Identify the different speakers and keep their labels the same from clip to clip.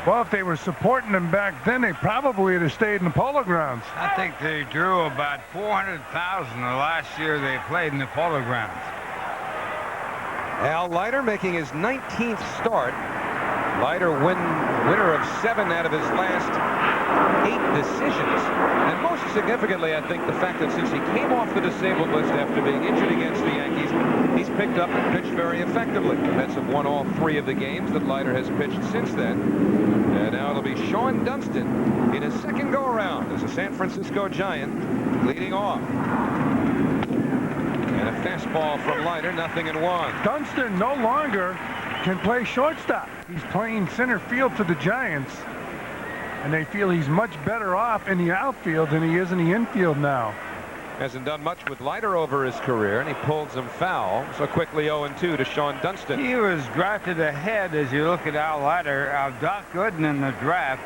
Speaker 1: Well, if they were supporting him back then, they probably would have stayed in the Polo Grounds.
Speaker 2: I think they drew about 400,000 the last year they played in the Polo Grounds.
Speaker 3: Al Leiter making his 19th start. Leiter winner of 7 out of his last 8 decisions. And most significantly, I think the fact that since he came off the disabled list after being injured against the Yankees, he's picked up and pitched very effectively. The Mets have won all 3 of the games that Leiter has pitched since then. And now it'll be Shea Dunston in his second go-around as a San Francisco Giant leading off. And a fastball from Leiter, 0-1.
Speaker 1: Dunston no longer can play shortstop. He's playing center field for the Giants. And they feel he's much better off in the outfield than he is in the infield now.
Speaker 3: Hasn't done much with Leiter over his career, and he pulls him foul. So quickly 0-2 to Shea Dunston.
Speaker 2: He was drafted ahead, as you look at Al Leiter, of Doc Gooden in the draft.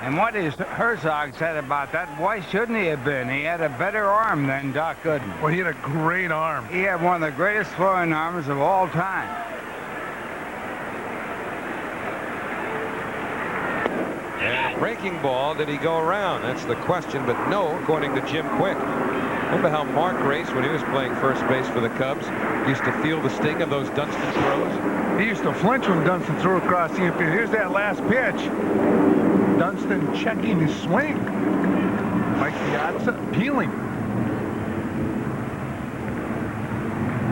Speaker 2: And what is Herzog said about that, why shouldn't he have been? He had a better arm than Doc Gooden.
Speaker 1: Well, he had a great arm.
Speaker 2: He had one of the greatest throwing arms of all time.
Speaker 3: And a breaking ball, did he go around? That's the question, but no, according to Jim Quick. Remember how Mark Grace, when he was playing first base for the Cubs, used to feel the sting of those Dunston throws?
Speaker 1: He used to flinch when Dunston threw across the infield. Here's that last pitch. Dunston checking his swing. Mike Piazza peeling.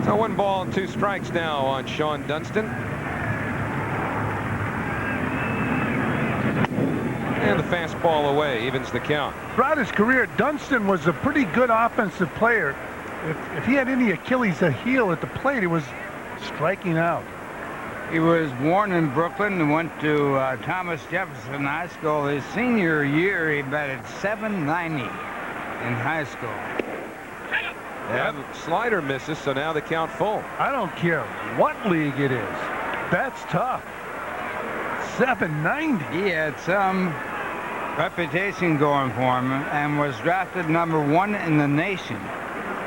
Speaker 3: So 1 ball and 2 strikes now on Shea Dunston. And the fastball away, evens the count.
Speaker 1: Throughout his career, Dunston was a pretty good offensive player. If he had any Achilles heel at the plate, it was striking out.
Speaker 2: He was born in Brooklyn and went to Thomas Jefferson High School. His senior year, he batted .790 in high school.
Speaker 3: And slider misses, so now the count full.
Speaker 1: I don't care what league it is. That's tough. .790.
Speaker 2: He had some reputation going for him and was drafted #1 in the nation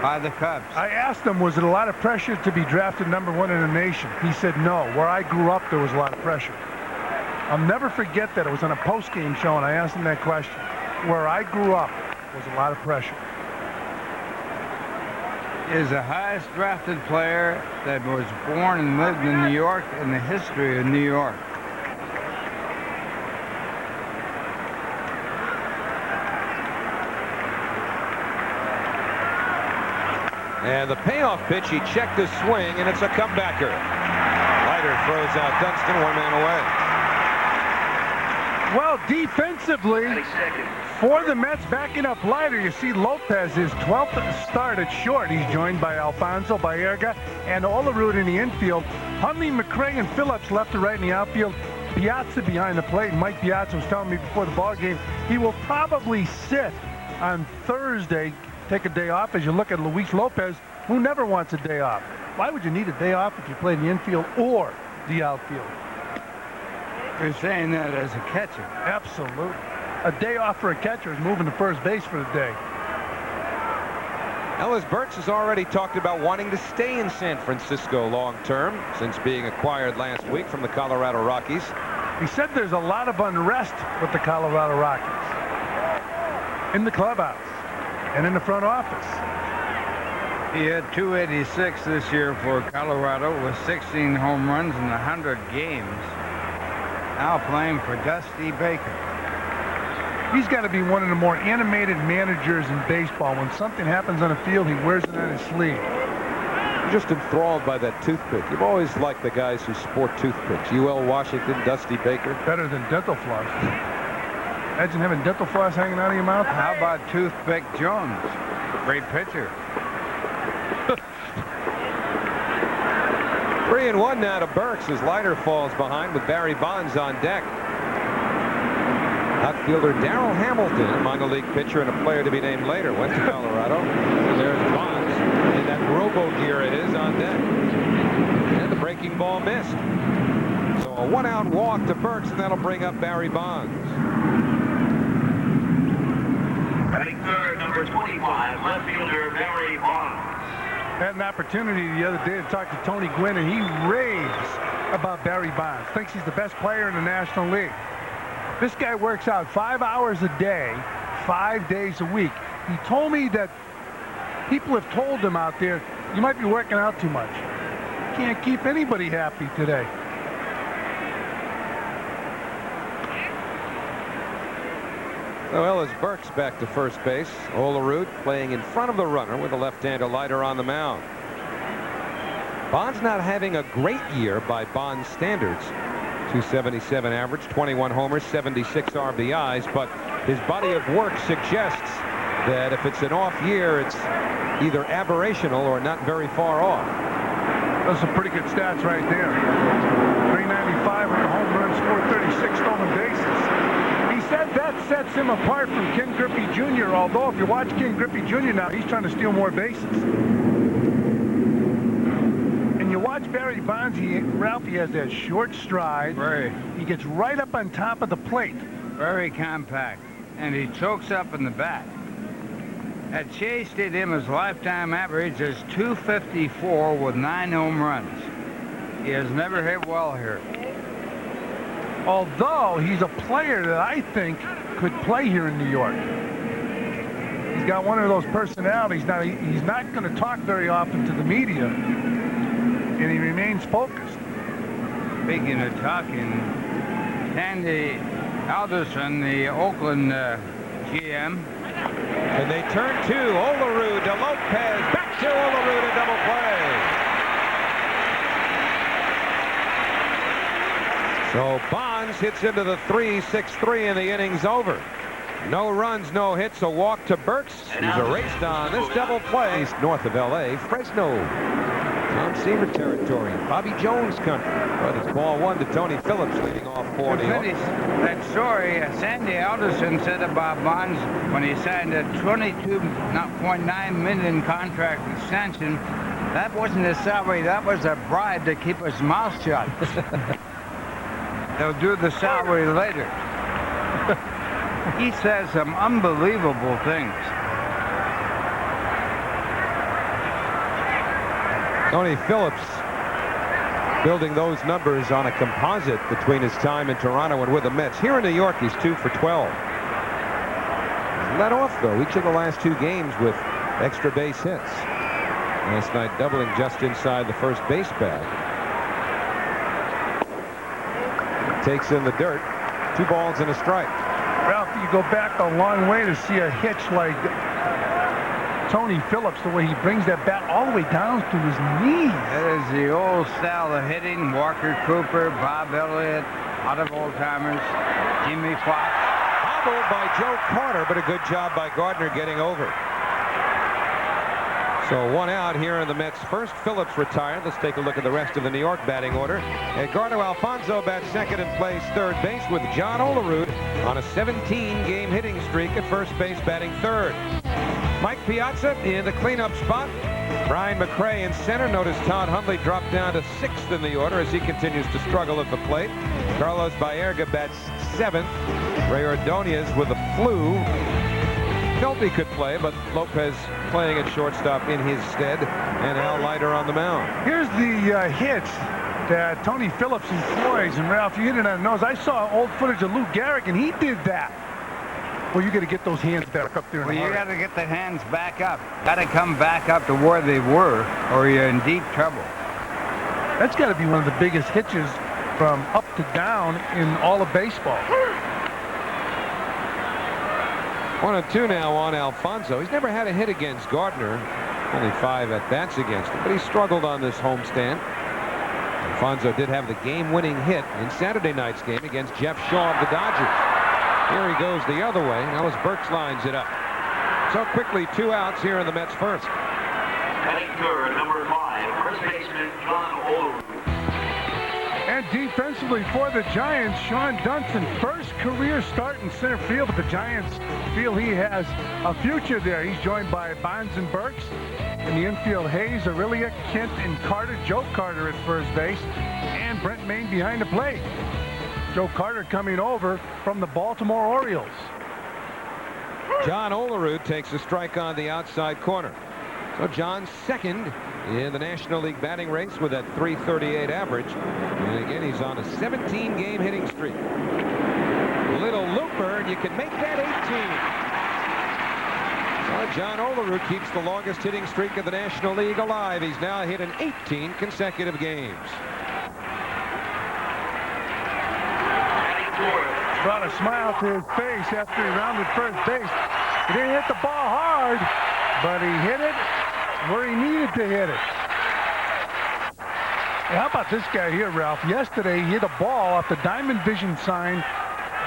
Speaker 2: by the Cubs.
Speaker 1: I asked him, was it a lot of pressure to be drafted #1 in the nation? He said no. Where I grew up, there was a lot of pressure. I'll never forget that. It was on a post-game show, and I asked him that question. Where I grew up was a lot of pressure.
Speaker 2: He is the highest drafted player that was born and lived in New York in the history of New York.
Speaker 3: And the payoff pitch, he checked his swing, and it's a comebacker. Leiter throws out Dunston, 1 man away.
Speaker 1: Well, defensively, for the Mets backing up Leiter, you see Lopez, his 12th start at short. He's joined by Alfonso, Baerga, and Olerud in the infield. Hundley, McRae, and Phillips left to right in the outfield. Piazza behind the plate. Mike Piazza was telling me before the ball game he will probably sit on Thursday, take a day off. As you look at Luis Lopez, who never wants a day off. Why would you need a day off if you play in the infield or the outfield?
Speaker 2: You're saying that as a catcher.
Speaker 1: Absolutely. A day off for a catcher is moving to first base for the day.
Speaker 3: Ellis Burks has already talked about wanting to stay in San Francisco long term since being acquired last week from the Colorado Rockies.
Speaker 1: He said there's a lot of unrest with the Colorado Rockies in the clubhouse and in the front office.
Speaker 2: He had .286 this year for Colorado with 16 home runs in 100 games. Now playing for Dusty Baker.
Speaker 1: He's got to be one of the more animated managers in baseball. When something happens on the field, he wears it on his sleeve.
Speaker 3: I'm just enthralled by that toothpick. You've always liked the guys who sport toothpicks. UL Washington, Dusty Baker.
Speaker 1: Better than dental floss. Imagine having dental floss hanging out of your mouth.
Speaker 2: How about Toothpick Jones? Great pitcher.
Speaker 3: 3-1 now to Burks as Leiter falls behind with Barry Bonds on deck. Outfielder Darrell Hamilton, a minor league pitcher and a player to be named later, went to Colorado. And there's Bonds in that robo gear it is on deck. And the breaking ball missed. So a 1-out walk to Burks, and that'll bring up Barry Bonds.
Speaker 4: Batting third, number 25, left fielder Barry Bonds.
Speaker 1: Had an opportunity the other day to talk to Tony Gwynn, and he raves about Barry Bonds. Thinks he's the best player in the National League. This guy works out 5 hours a day, 5 days a week. He told me that people have told him out there, you might be working out too much. Can't keep anybody happy today.
Speaker 3: Well, as Burks back to first base, Olerud playing in front of the runner with the left-hander Leiter on the mound. Bond's not having a great year by Bond's standards. 277 average, 21 homers, 76 RBIs, but his body of work suggests that if it's an off year, it's either aberrational or not very far off.
Speaker 1: Those are pretty good stats right there. 395 with a home run, scored 36 stolen bases. He said that sets him apart from Ken Griffey Jr., although if you watch Ken Griffey Jr. now, he's trying to steal more bases. And you watch Barry Bonds, Ralphie has that short stride.
Speaker 2: Very.
Speaker 1: He gets right up on top of the plate.
Speaker 2: Very compact. And he chokes up in the bat. At Shea Stadium, his lifetime average is 254 with 9 home runs. He has never hit well here.
Speaker 1: Although he's a player that I think could play here in New York. He's got one of those personalities. Now, he's not going to talk very often to the media, and he remains focused.
Speaker 2: Speaking of talking, Sandy Alderson, the Oakland GM.
Speaker 3: And they turn to Olerud to Lopez. Back to Olerud, a double play. So Bonds hits into the 3-6-3 and the inning's over. No runs, no hits, a walk to Burks. He's erased on this double play. He's north of L.A., Fresno. Tom Seaver territory, Bobby Jones country. But it's ball one to Tony Phillips leading off for New York.
Speaker 2: That story Sandy Alderson said about Bonds when he signed a $22.9 million contract extension. That wasn't his salary, that was a bribe to keep his mouth shut. They'll do the salary later. He says some unbelievable things.
Speaker 3: Tony Phillips building those numbers on a composite between his time in Toronto and with the Mets. Here in New York, he's 2 for 12. He's led off, though, each of the last 2 games with extra base hits. Last night doubling just inside the first base bag. Takes in the dirt. 2 balls and a strike.
Speaker 1: Ralph, you go back a long way to see a hitch like Tony Phillips, the way he brings that bat all the way down to his knees.
Speaker 2: That is the old style of hitting. Walker Cooper, Bob Elliott, out of old-timers, Jimmy Fox.
Speaker 3: Hobbled by Joe Carter, but a good job by Gardner getting over. So 1 out here in the Mets' first. Phillips retired. Let's take a look at the rest of the New York batting order. Edgardo Alfonzo bats second and plays third base with John Olerud on a 17-game hitting streak at first base batting third. Mike Piazza in the cleanup spot. Brian McRae in center. Notice Todd Hundley dropped down to 6th in the order as he continues to struggle at the plate. Carlos Baerga bats 7th. Ray Ordonez with the flu. Felt he could play, but Lopez playing at shortstop in his stead, and Al Leiter on the mound.
Speaker 1: Here's the hitch that Tony Phillips employs, and Ralph, you hit it on the nose. I saw old footage of Lou Gehrig, and he did that. Well, you got to get those hands back up there.
Speaker 2: Well, you got to get the hands back up. Got to come back up to where they were, or you're in deep trouble.
Speaker 1: That's got to be one of the biggest hitches from up to down in all of baseball.
Speaker 3: 1-2 now on Alfonzo. He's never had a hit against Gardner. Only 5 at-bats against him, but he struggled on this homestand. Alfonzo did have the game-winning hit in Saturday night's game against Jeff Shaw of the Dodgers. Here he goes the other way. Now as Burks lines it up. So quickly, 2 outs here in the Mets' first.
Speaker 4: Batting third, number 5, first baseman John Olerud.
Speaker 1: And defensively for the Giants, Sean Dunston, first career start in center field, but the Giants feel he has a future there. He's joined by Bonds and Burks. In the infield, Hayes, Aurelia, Kent, and Carter. Joe Carter at first base, and Brent Maine behind the plate. Joe Carter coming over from the Baltimore Orioles.
Speaker 3: John Olerud takes a strike on the outside corner. So John's second in the National League batting race with that .338 average. And again, he's on a 17-game hitting streak. Little looper, and you can make that 18. Well, John Olerud keeps the longest hitting streak of the National League alive. He's now hit in 18 consecutive games.
Speaker 1: Brought a smile to his face after he rounded first base. He didn't hit the ball hard, but he hit it where he needed to hit it. How about this guy here, Ralph? Yesterday, he hit a ball off the Diamond Vision sign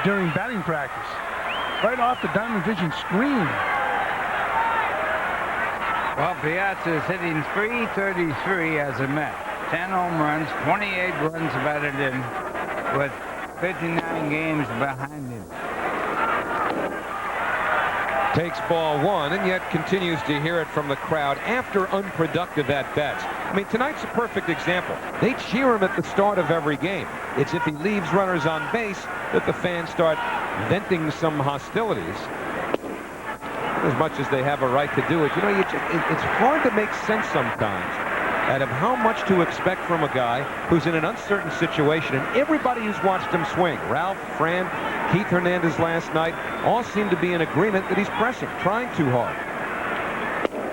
Speaker 1: during batting practice. Right off the Diamond Vision screen.
Speaker 2: Well, Piazza is hitting .333 as a Met. 10 home runs, 28 runs batted in, with 59 games behind him.
Speaker 3: Takes ball one, and yet continues to hear it from the crowd after unproductive at-bats. I mean, tonight's a perfect example. They cheer him at the start of every game. It's if he leaves runners on base that the fans start venting some hostilities. As much as they have a right to do it. You know, it's hard to make sense sometimes out of how much to expect from a guy who's in an uncertain situation. And everybody who's watched him swing, Ralph, Fran, Keith Hernandez last night, all seem to be in agreement that he's pressing, trying too hard.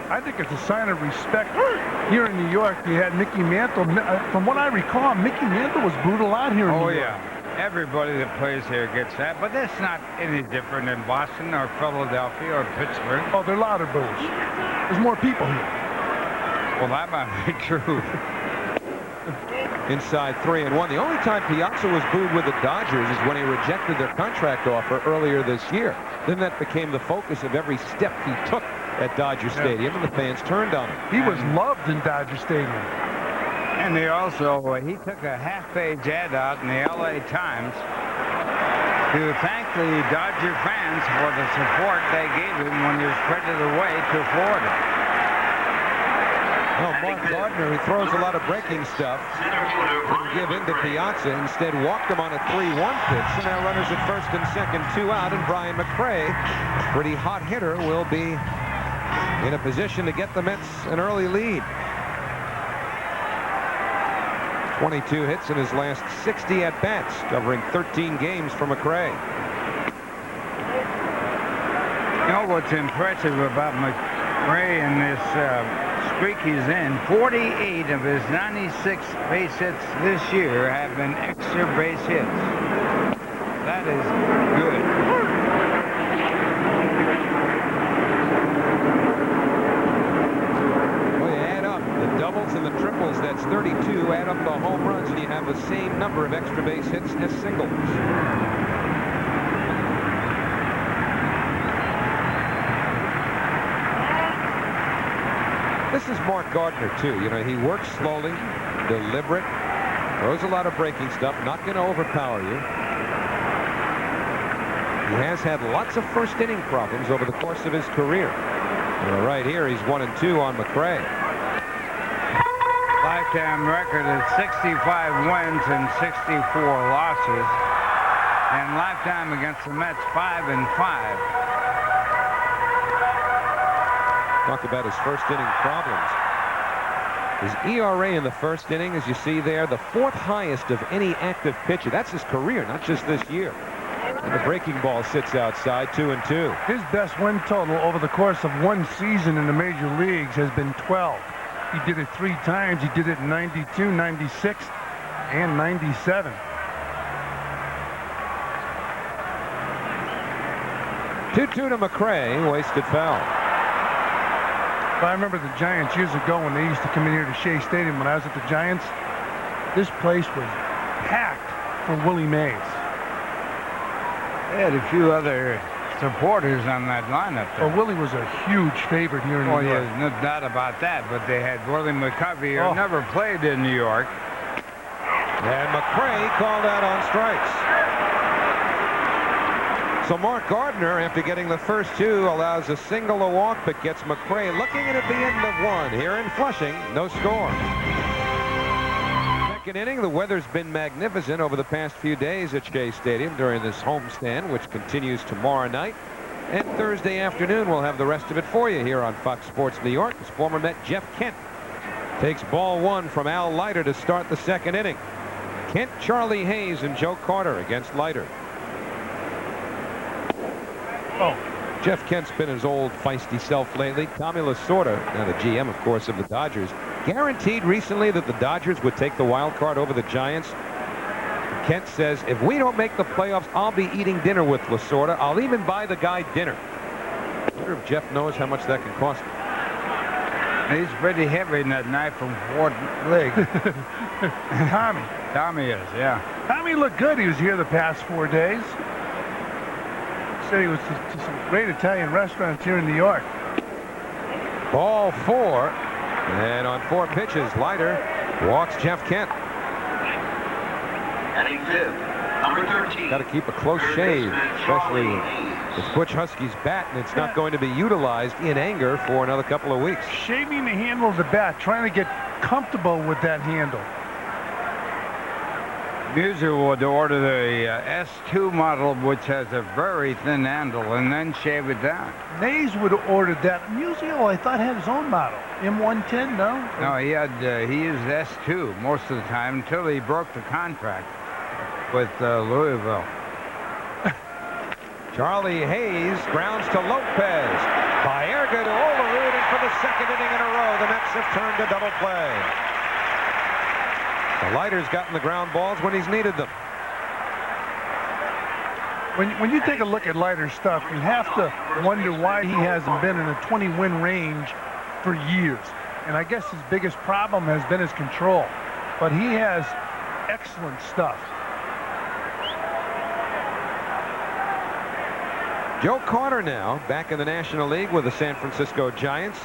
Speaker 1: I think it's a sign of respect. Here in New York, you had Mickey Mantle. From what I recall, Mickey Mantle was booed a lot here in New York.
Speaker 2: Oh, yeah. Everybody that plays here gets that, but that's not any different in Boston or Philadelphia or Pittsburgh.
Speaker 1: Oh, they're louder boos. There's more people here.
Speaker 2: Well, that might be true.
Speaker 3: Inside 3-1. The only time Piazza was booed with the Dodgers is when he rejected their contract offer earlier this year. Then that became the focus of every step he took at Dodger Stadium, and the fans turned on him.
Speaker 1: He was loved in Dodger Stadium.
Speaker 2: And he also, he took a half-page ad out in the LA Times to thank the Dodger fans for the support they gave him when he was traded away to Florida.
Speaker 3: Well, Mark Gardner, who throws a lot of breaking stuff, didn't give in to Piazza, instead walked him on a 3-1 pitch. So now runners at first and second, 2 out, and Brian McRae, a pretty hot hitter, will be in a position to get the Mets an early lead. 22 hits in his last 60 at-bats, covering 13 games for McRae.
Speaker 2: You know what's impressive about McRae in this streak he's in? 48 of his 96 base hits this year have been extra base hits. That is good.
Speaker 3: Doubles and the triples, that's 32. Add up the home runs, and you have the same number of extra base hits as singles. This is Mark Gardner, too. You know, he works slowly, deliberate, throws a lot of breaking stuff, not going to overpower you. He has had lots of first inning problems over the course of his career. And right here, he's 1-2 on McRae.
Speaker 2: Lifetime record is 65 wins and 64 losses, and lifetime against the Mets 5-5.
Speaker 3: Talk about his first inning problems. His ERA in the first inning, as you see there, the 4th highest of any active pitcher. That's his career, not just this year. And the breaking ball sits outside, 2-2.
Speaker 1: His best win total over the course of one season in the major leagues has been 12. He did it 3 times. He did it in 92, 96, and 97.
Speaker 3: 2-2 to McRae, wasted foul.
Speaker 1: But I remember the Giants years ago when they used to come in here to Shea Stadium when I was at the Giants. This place was packed for Willie Mays.
Speaker 2: They had a few other supporters on that lineup there.
Speaker 1: Well, Willie was a huge favorite here in New York.
Speaker 2: Yeah, no doubt about that, but they had Willie McCovey, who never played in New York.
Speaker 3: And McRae called out on strikes. So Mark Gardner, after getting the first 2, allows a single, a walk, but gets McRae looking in at the end of 1. Here in Flushing, no score. Second inning, the weather's been magnificent over the past few days at Shea Stadium during this homestand, which continues tomorrow night. And Thursday afternoon, we'll have the rest of it for you here on Fox Sports New York, as former Met Jeff Kent takes ball 1 from Al Leiter to start the second inning. Kent, Charlie Hayes, and Joe Carter against Leiter.
Speaker 1: Oh.
Speaker 3: Jeff Kent's been his old feisty self lately. Tommy Lasorda, now the GM, of course, of the Dodgers, guaranteed recently that the Dodgers would take the wild card over the Giants. Kent says, if we don't make the playoffs, I'll be eating dinner with Lasorda. I'll even buy the guy dinner. I wonder if Jeff knows how much that can cost him.
Speaker 2: He's pretty heavy in that knife from fourth leg. Tommy is, yeah.
Speaker 1: Tommy looked good. He was here the past 4 days. Said he was to some great Italian restaurants here in New York.
Speaker 3: Ball 4. And on 4 pitches, Leiter walks Jeff Kent.
Speaker 4: Batting fifth, number 13.
Speaker 3: Got to keep a close shave, especially with Butch Husky's bat, and it's not going to be utilized in anger for another couple of weeks.
Speaker 1: Shaving the handle of the bat, trying to get comfortable with that handle.
Speaker 2: Musier would order the S2 model, which has a very thin handle, and then shave it down.
Speaker 1: Mays would have ordered that. Musial, I thought, had his own model. M110, no?
Speaker 2: No, he used S2 most of the time until he broke the contract with Louisville.
Speaker 3: Charlie Hayes grounds to Lopez. Baerga to Olerud, and for the second inning in a row, the Mets have turned to double play. The Leiter's gotten the ground balls when he's needed them.
Speaker 1: When you take a look at Leiter's stuff, you have to wonder why he hasn't been in a 20-win range for years. And I guess his biggest problem has been his control. But he has excellent stuff.
Speaker 3: Joe Carter now back in the National League with the San Francisco Giants.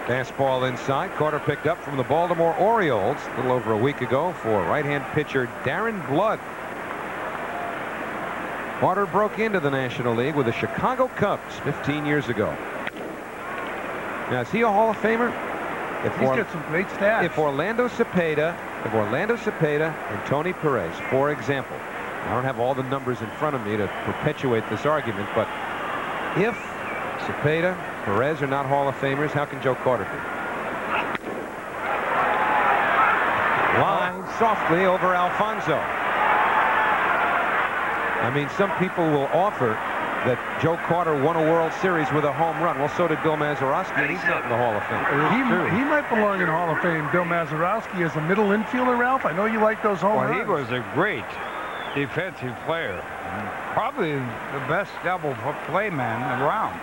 Speaker 3: Fastball inside. Carter picked up from the Baltimore Orioles a little over a week ago for right-hand pitcher Darren Blood. Carter broke into the National League with the Chicago Cubs 15 years ago. Now, is he a Hall of Famer?
Speaker 1: He's got some great stats.
Speaker 3: If Orlando Cepeda and Tony Perez, for example, I don't have all the numbers in front of me to perpetuate this argument, but if Cepeda, Perez are not Hall of Famers, how can Joe Carter be? Line softly over Alfonso. I mean, some people will offer that Joe Carter won a World Series with a home run. Well, so did Bill Mazeroski, and he's not in the Hall of Fame.
Speaker 1: He might belong in the Hall of Fame. Bill Mazeroski as a middle infielder, Ralph. I know you like those home runs.
Speaker 2: He was a great defensive player. Probably the best double play man around.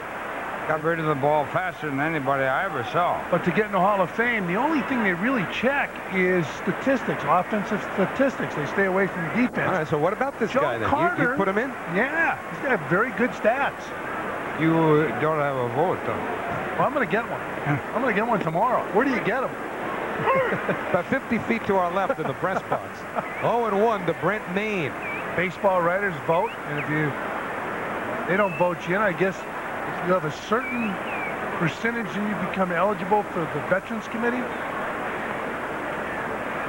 Speaker 2: Got rid of the ball faster than anybody I ever saw.
Speaker 1: But to get in the Hall of Fame, the only thing they really check is statistics, offensive statistics. They stay away from the defense.
Speaker 3: All right, so what about this
Speaker 1: Joe
Speaker 3: guy then?
Speaker 1: Carter,
Speaker 3: You put him in?
Speaker 1: Yeah, he's got very good stats.
Speaker 2: You don't have a vote, though.
Speaker 1: Well, I'm going to get one. I'm going to get one tomorrow. Where do you get them?
Speaker 3: About 50 feet to our left in the press box. 0-1 to Brent Maine.
Speaker 1: Baseball writers vote, and if they don't vote you in, I guess if you have a certain percentage and you become eligible for the Veterans Committee.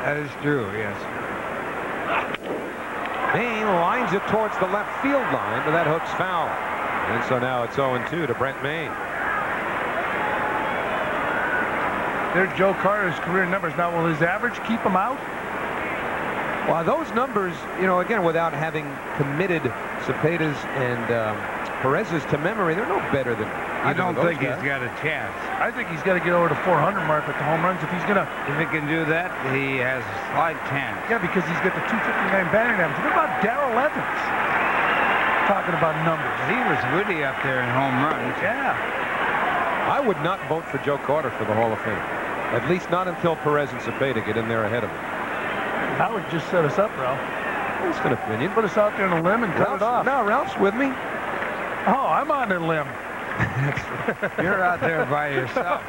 Speaker 2: That is true, yes.
Speaker 3: Maine lines it towards the left field line, but that hook's foul. And so now it's 0-2 to Brent Maine.
Speaker 1: There's Joe Carter's career numbers. Now, will his average keep him out?
Speaker 3: Well, those numbers, you know, again, without having committed Cepeda's and Perez's to memory, they're no better than
Speaker 2: I don't think
Speaker 3: guys.
Speaker 2: he's got a chance.
Speaker 1: I think he's got to get over the 400 mark with the home runs. If he
Speaker 2: can do that, he has a slight chance.
Speaker 1: Yeah, because he's got the 259 batting average. What about Darrell Evans? Talking about numbers.
Speaker 2: He was really up there in home runs.
Speaker 1: Yeah.
Speaker 3: I would not vote for Joe Carter for the Hall of Fame. At least not until Perez and Cepeda get in there ahead of him.
Speaker 1: Howard just set us up, Ralph.
Speaker 3: That's an opinion.
Speaker 1: Put us out there on a limb and cut it off.
Speaker 3: No, Ralph's with me.
Speaker 1: Oh, I'm on a limb.
Speaker 2: You're out there by yourself.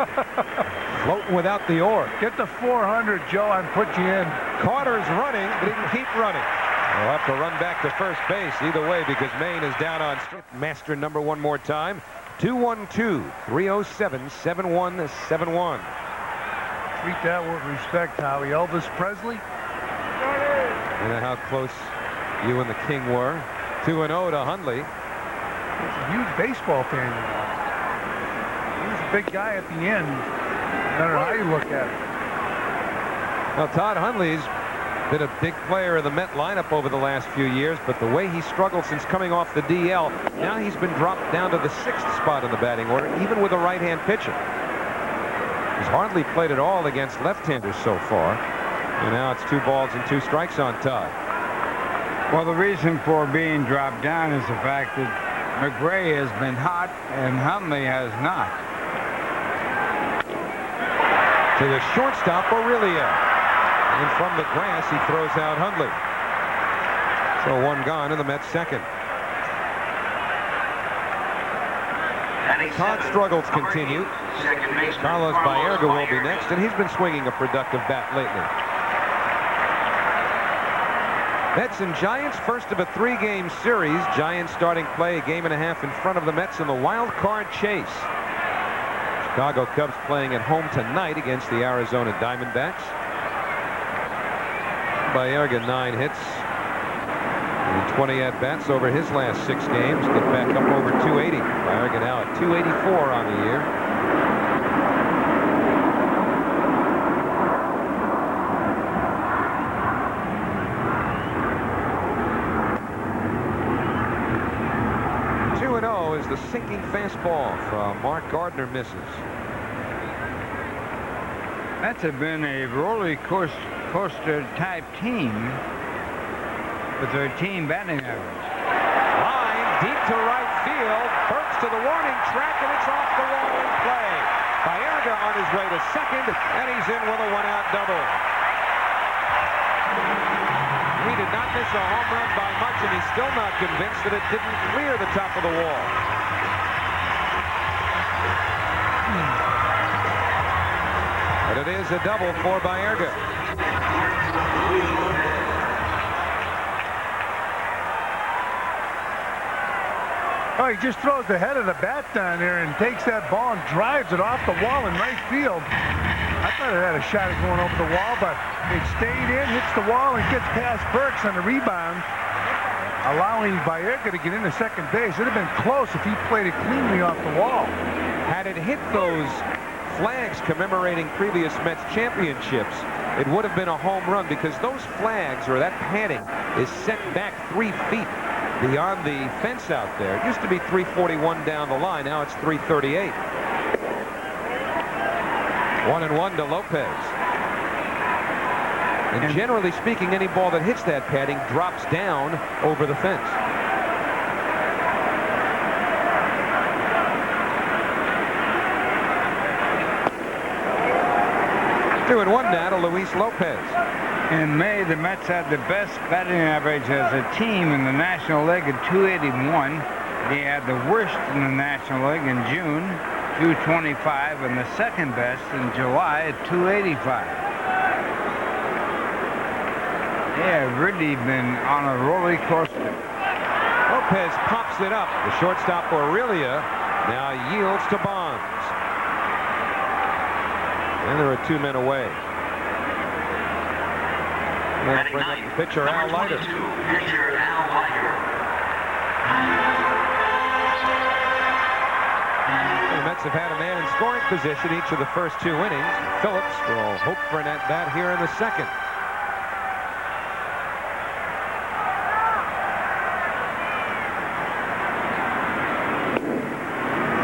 Speaker 3: Floating without the oar.
Speaker 1: Get the 400, Joe, and put you in.
Speaker 3: Carter's running, but he can keep running. He'll have to run back to first base either way because Maine is down on master number one more time. 212-307-7171.
Speaker 1: Treat that with respect, Howie. Elvis Presley.
Speaker 3: You know how close you and the King were. 2-0 to Hundley.
Speaker 1: He's a huge baseball fan. He was a big guy at the end, no matter how you look at it.
Speaker 3: Now, Todd Hundley's Been a big player in the Met lineup over the last few years, but the way he struggled since coming off the DL, now he's been dropped down to the 6th spot in the batting order, even with a right-hand pitcher. He's hardly played at all against left-handers so far, and now it's 2 balls and 2 strikes on Todd.
Speaker 2: Well, the reason for being dropped down is the fact that McRae has been hot and Hundley has not.
Speaker 3: To the shortstop, Aurelia. And from the grass, he throws out Hundley. So 1 gone in the Mets' second. Todd's struggles continue. Carlos Baerga will be next, and he's been swinging a productive bat lately. Mets and Giants, first of a 3-game series. Giants starting play a game and a half in front of the Mets in the wild card chase. Chicago Cubs playing at home tonight against the Arizona Diamondbacks. Baerga 9 hits and 20 at-bats over his last 6 games. Get back up over 280. Baerga now at 284 on the year. Is the sinking fastball from Mark Gardner misses.
Speaker 2: That's been a roller coaster type team with their team batting average.
Speaker 3: Line deep to right field. Burks to the warning track, and it's off the wall in play. Baerga on his way to second, and he's in with a 1-out double. He did not miss a home run by much, and he's still not convinced that it didn't clear the top of the wall. But it is a double for Baerga.
Speaker 1: Oh, he just throws the head of the bat down there and takes that ball and drives it off the wall in right field. I thought it had a shot at going over the wall, but it stayed in, hits the wall, and gets past Burks on the rebound, allowing Baerga to get into second base. It would have been close if he played it cleanly off the wall.
Speaker 3: Had it hit those flags commemorating previous Mets championships, it would have been a home run, because those flags, or that padding, is set back 3 feet beyond the fence out there. It used to be 341 down the line. Now it's 338. 1-1 to Lopez. And generally speaking, any ball that hits that padding drops down over the fence. Two and one now to Luis Lopez.
Speaker 2: In May, the Mets had the best batting average as a team in the National League at 281. They had the worst in the National League in June, 225, and the second best in July at 285. They have really been on a roller coaster.
Speaker 3: Lopez pops it up. The shortstop Aurelia now yields to Bonds. And there are 2 men away. We'll bring up the pitcher, Al Leiter.
Speaker 4: Pitcher Al Leiter.
Speaker 3: The Mets have had a man in scoring position each of the first 2 innings. Phillips will hope for an at-bat here in the second.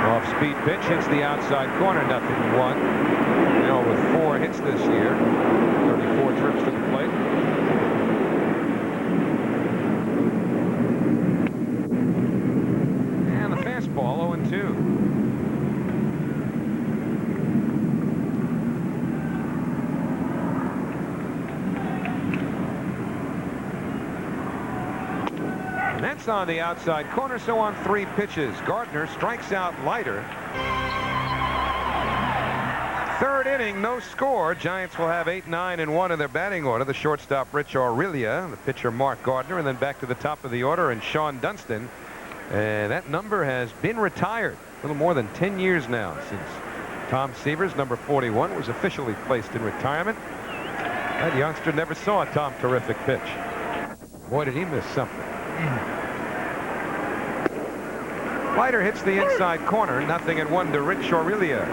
Speaker 3: Off-speed pitch hits the outside corner, 0-1. You know, with 4 hits this year, 34 trips to the plate. And the fastball, 0-2. And that's on the outside corner, so on 3 pitches. Gardner strikes out Leiter. 3rd inning, no score. Giants will have 8, 9, and 1 in their batting order. The shortstop, Rich Aurelia, the pitcher, Mark Gardner, and then back to the top of the order, and Sean Dunston. And that number has been retired a little more than 10 years now since Tom Seaver's number 41 was officially placed in retirement. That youngster never saw a Tom Terrific pitch. Boy, did he miss something. Leiter hits the inside corner, 0-1 to Rich Aurelia.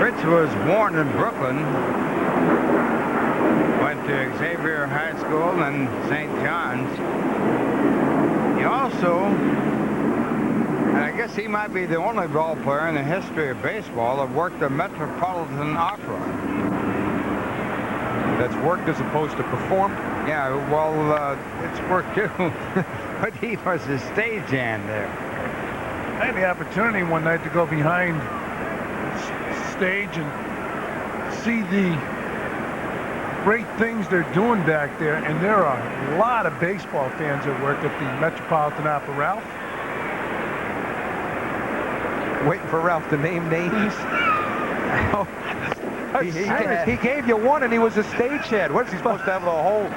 Speaker 2: Rich was born in Brooklyn, went to Xavier High School and St. John's. He also, and I guess he might be the only ball player in the history of baseball that worked the Metropolitan Opera.
Speaker 3: That's worked as opposed to performed?
Speaker 2: Yeah, well, it's work too. But he was a stagehand there.
Speaker 1: I had the opportunity one night to go behind stage and see the great things they're doing back there, and there are a lot of baseball fans that work at the Metropolitan Opera. Ralph?
Speaker 3: Waiting for Ralph to name names. He gave you one, and he was a stagehand. What is he supposed to have, a whole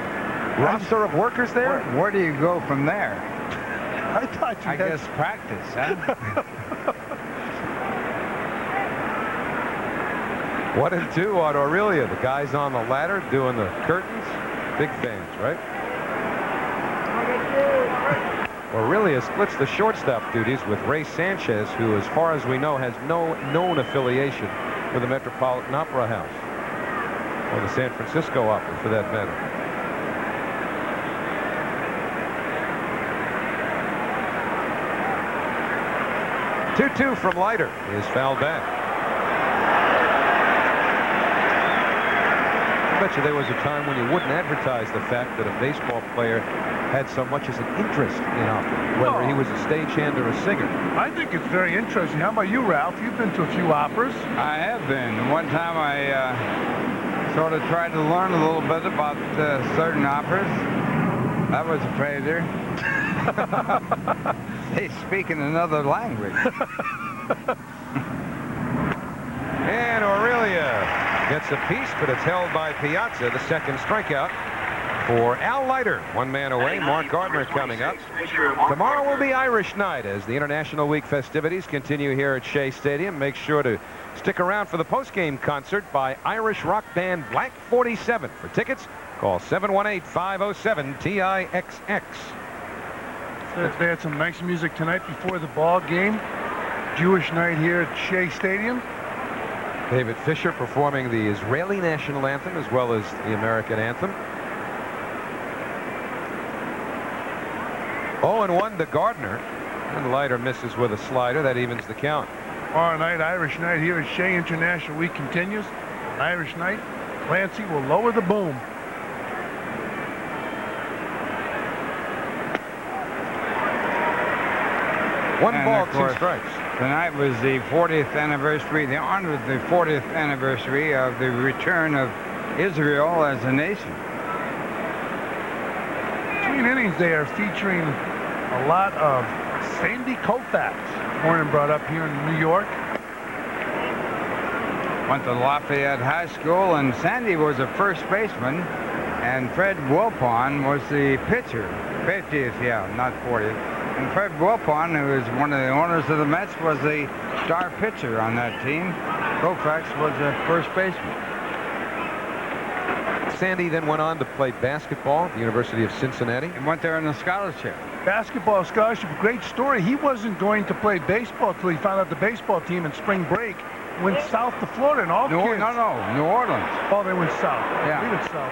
Speaker 3: roster of workers there?
Speaker 2: Where do you go from there?
Speaker 1: I thought you
Speaker 2: I
Speaker 1: had...
Speaker 2: guess practice, huh?
Speaker 3: 1 and 2 on Aurelia. The guys on the ladder doing the curtains. Big fans, right? Aurelia splits the shortstop duties with Ray Sanchez, who, as far as we know, has no known affiliation with the Metropolitan Opera House, or the San Francisco Opera, for that matter. Two from Leiter is fouled back. I bet you there was a time when you wouldn't advertise the fact that a baseball player had so much as an interest in opera, whether he was a stagehand or a singer.
Speaker 1: I think it's very interesting. How about you, Ralph? You've been to a few operas.
Speaker 2: I have been. One time I sort of tried to learn a little bit about certain operas. That was a failure. They speak in another language.
Speaker 3: And Aurelia gets a piece, but it's held by Piazza. The second strikeout for Al Leiter. One man away. Mark Gardner coming up. Tomorrow will be Irish night as the International Week festivities continue here at Shea Stadium. Make sure to stick around for the postgame concert by Irish rock band Black 47. For tickets, call 718-507-TIXX.
Speaker 1: They had some nice music tonight before the ball game. Jewish night here at Shea Stadium.
Speaker 3: David Fisher performing the Israeli national anthem as well as the American anthem. 0-1 to Gardner. And Leiter misses with a slider. That evens the count.
Speaker 1: Tomorrow night, Irish night here at Shea. International Week continues. Irish night, Clancy will lower the boom.
Speaker 3: One ball, 2 strikes.
Speaker 2: Tonight was the 40th anniversary. They honored the 40th anniversary of the return of Israel as a nation.
Speaker 1: Between innings, they are featuring a lot of Sandy Koufax, born and brought up here in New York.
Speaker 2: Went to Lafayette High School, and Sandy was a first baseman, and Fred Wilpon was the pitcher. 50th, yeah, not 40th. And Fred Wilpon, who is one of the owners of the Mets, was the star pitcher on that team. Koufax was the first baseman.
Speaker 3: Sandy then went on to play basketball at the University of Cincinnati.
Speaker 2: He went there on a scholarship.
Speaker 1: Basketball scholarship, great story. He wasn't going to play baseball until he found out the baseball team in spring break went south to Florida, and all
Speaker 2: New Orleans.
Speaker 1: Oh, they went south.
Speaker 2: Yeah.
Speaker 1: He went south.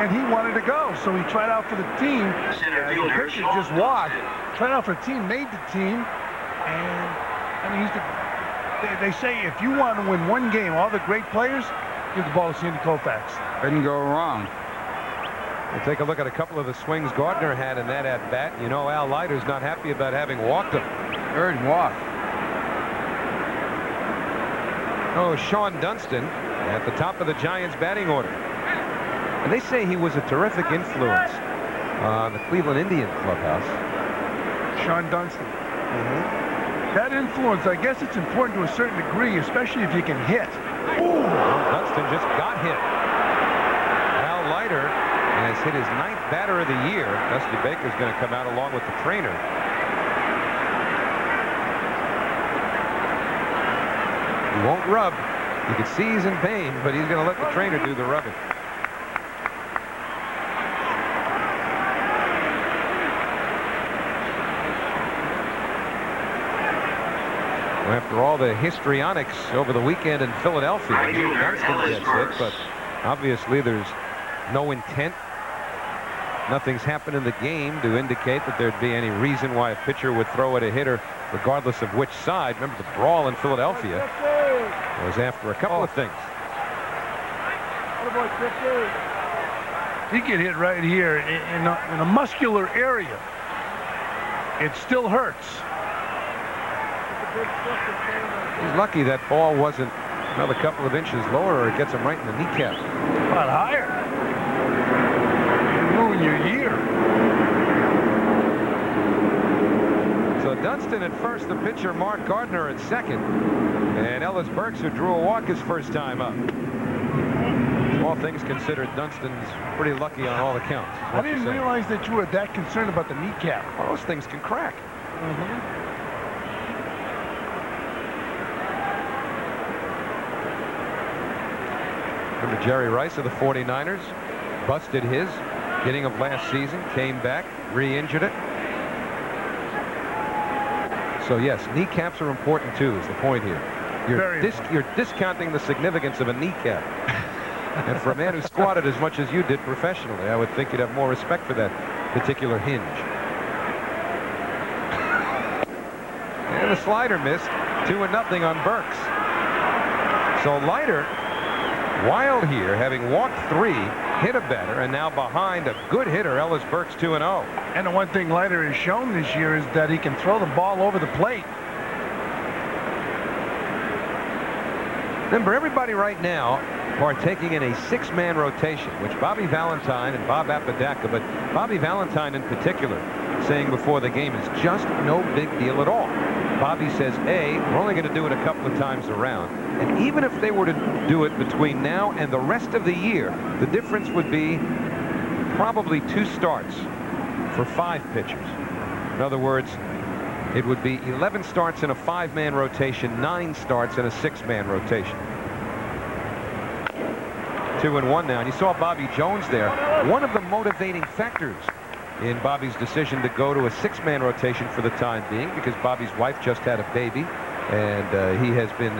Speaker 1: And he wanted to go, so he tried out for the team. The pitcher just walked. Tried out for the team, made the team, and I mean, they say if you want to win one game, all the great players, give the ball to Sandy Koufax.
Speaker 2: Couldn't go wrong.
Speaker 3: We'll take a look at a couple of the swings Gardner had in that at-bat. You know, Al Leiter's not happy about having walked him.
Speaker 2: Third walk.
Speaker 3: Oh, Sean Dunston at the top of the Giants batting order. And they say he was a terrific influence on the Cleveland Indian clubhouse.
Speaker 1: Sean Dunston. That influence, I guess it's important to a certain degree, especially if you can hit.
Speaker 3: Ooh, Dunston just got hit. Al Leiter has hit his 9th batter of the year. Dusty Baker's going to come out along with the trainer. He won't rub. You can see he's in pain, but he's going to let the trainer do the rubbing. After all the histrionics over the weekend in Philadelphia, Dunston gets hit, but obviously there's no intent. Nothing's happened in the game to indicate that there'd be any reason why a pitcher would throw at a hitter regardless of which side. Remember, the brawl in Philadelphia was after a couple of things.
Speaker 1: He get hit right here in a muscular area. It still hurts.
Speaker 3: He's lucky that ball wasn't another couple of inches lower, or it gets him right in the kneecap.
Speaker 1: A lot higher. You ruin your year.
Speaker 3: So Dunston at first, the pitcher Mark Gardner at second, and Ellis Burks, who drew a walk his first time up. All things considered, Dunston's pretty lucky on all accounts.
Speaker 1: I didn't realize that you were that concerned about the kneecap.
Speaker 3: Well, those things can crack. Remember Jerry Rice of the 49ers busted his beginning of last season, came back, re-injured it. So yes, kneecaps are important too, is the point here. You're discounting the significance of a kneecap. And for a man who squatted as much as you did professionally, I would think you'd have more respect for that particular hinge. And the slider missed. 2-0 on Burks. So Leiter, wild here, having walked 3, hit a batter, and now behind a good hitter, Ellis Burks, 2-0.
Speaker 1: And the one thing Leiter has shown this year is that he can throw the ball over the plate.
Speaker 3: Remember, everybody right now partaking in a 6-man rotation, which Bobby Valentine and Bob Apodaca, but Bobby Valentine in particular, saying before the game is just no big deal at all. Bobby says, A, we're only going to do it a couple of times around. And even if they were to do it between now and the rest of the year, the difference would be probably 2 starts for 5 pitchers. In other words, it would be 11 starts in a 5-man rotation, 9 starts in a 6-man rotation. 2-1 now, and you saw Bobby Jones there. One of the motivating factors in Bobby's decision to go to a 6-man rotation for the time being, because Bobby's wife just had a baby, and he has been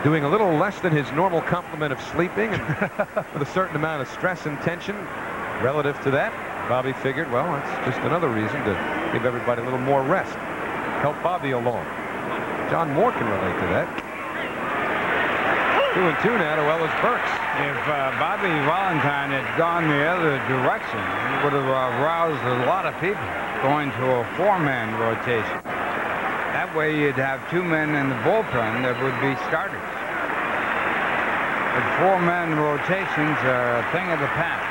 Speaker 3: doing a little less than his normal complement of sleeping, and with a certain amount of stress and tension relative to that. Bobby figured, well, that's just another reason to give everybody a little more rest. Help Bobby along. John Moore can relate to that. 2-2 now to Ellis Burks.
Speaker 2: If Bobby Valentine had gone the other direction, it would have aroused a lot of people going to a 4-man rotation. That way you'd have 2 men in the bullpen that would be starters. But 4-man rotations are a thing of the past.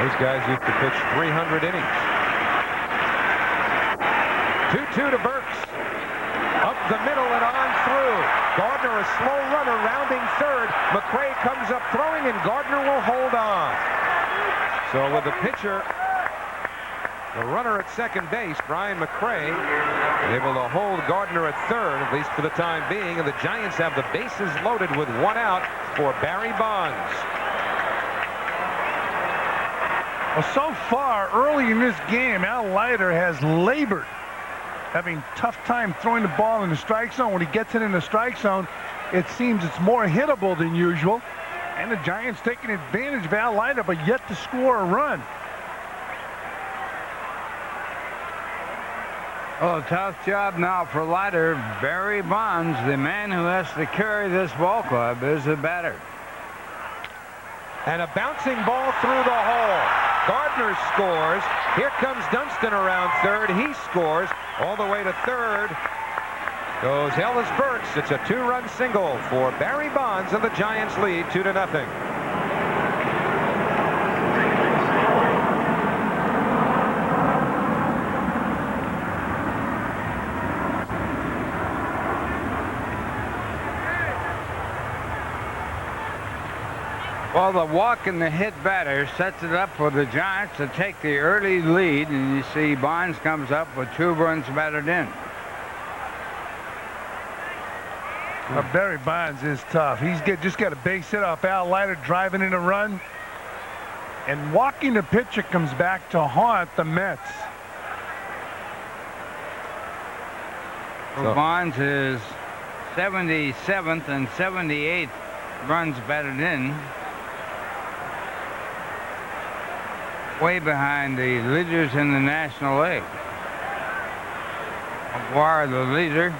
Speaker 3: Those guys used to pitch 300 innings. 2-2 to Burks. Up the middle and on through. Gardner, a slow runner, rounding third. McRae comes up throwing, and Gardner will hold on. So with the pitcher, the runner at second base, Brian McRae, able to hold Gardner at third, at least for the time being, and the Giants have the bases loaded with 1 out for Barry Bonds.
Speaker 1: Well, so far, early in this game, Al Leiter has labored, having tough time throwing the ball in the strike zone. When he gets it in the strike zone, it seems it's more hittable than usual. And the Giants taking advantage of Al Leiter, but yet to score a run.
Speaker 2: Oh, tough job now for Leiter. Barry Bonds, the man who has to carry this ball club, is the batter.
Speaker 3: And a bouncing ball through the hole. Gardner scores. Here comes Dunston around third. He scores. All the way to third goes Ellis Burks. It's a 2-run single for Barry Bonds, and the Giants lead 2-0.
Speaker 2: Well, the walk and the hit batter sets it up for the Giants to take the early lead, and you see Bonds comes up with 2 runs batted in.
Speaker 1: Barry Bonds is tough. He's just got a base hit off Al Leiter, driving in a run. And walking the pitcher comes back to haunt the Mets.
Speaker 2: Well, Bonds is 77th and 78th runs batted in. way behind the leaders in the National League. McGuire, the leader.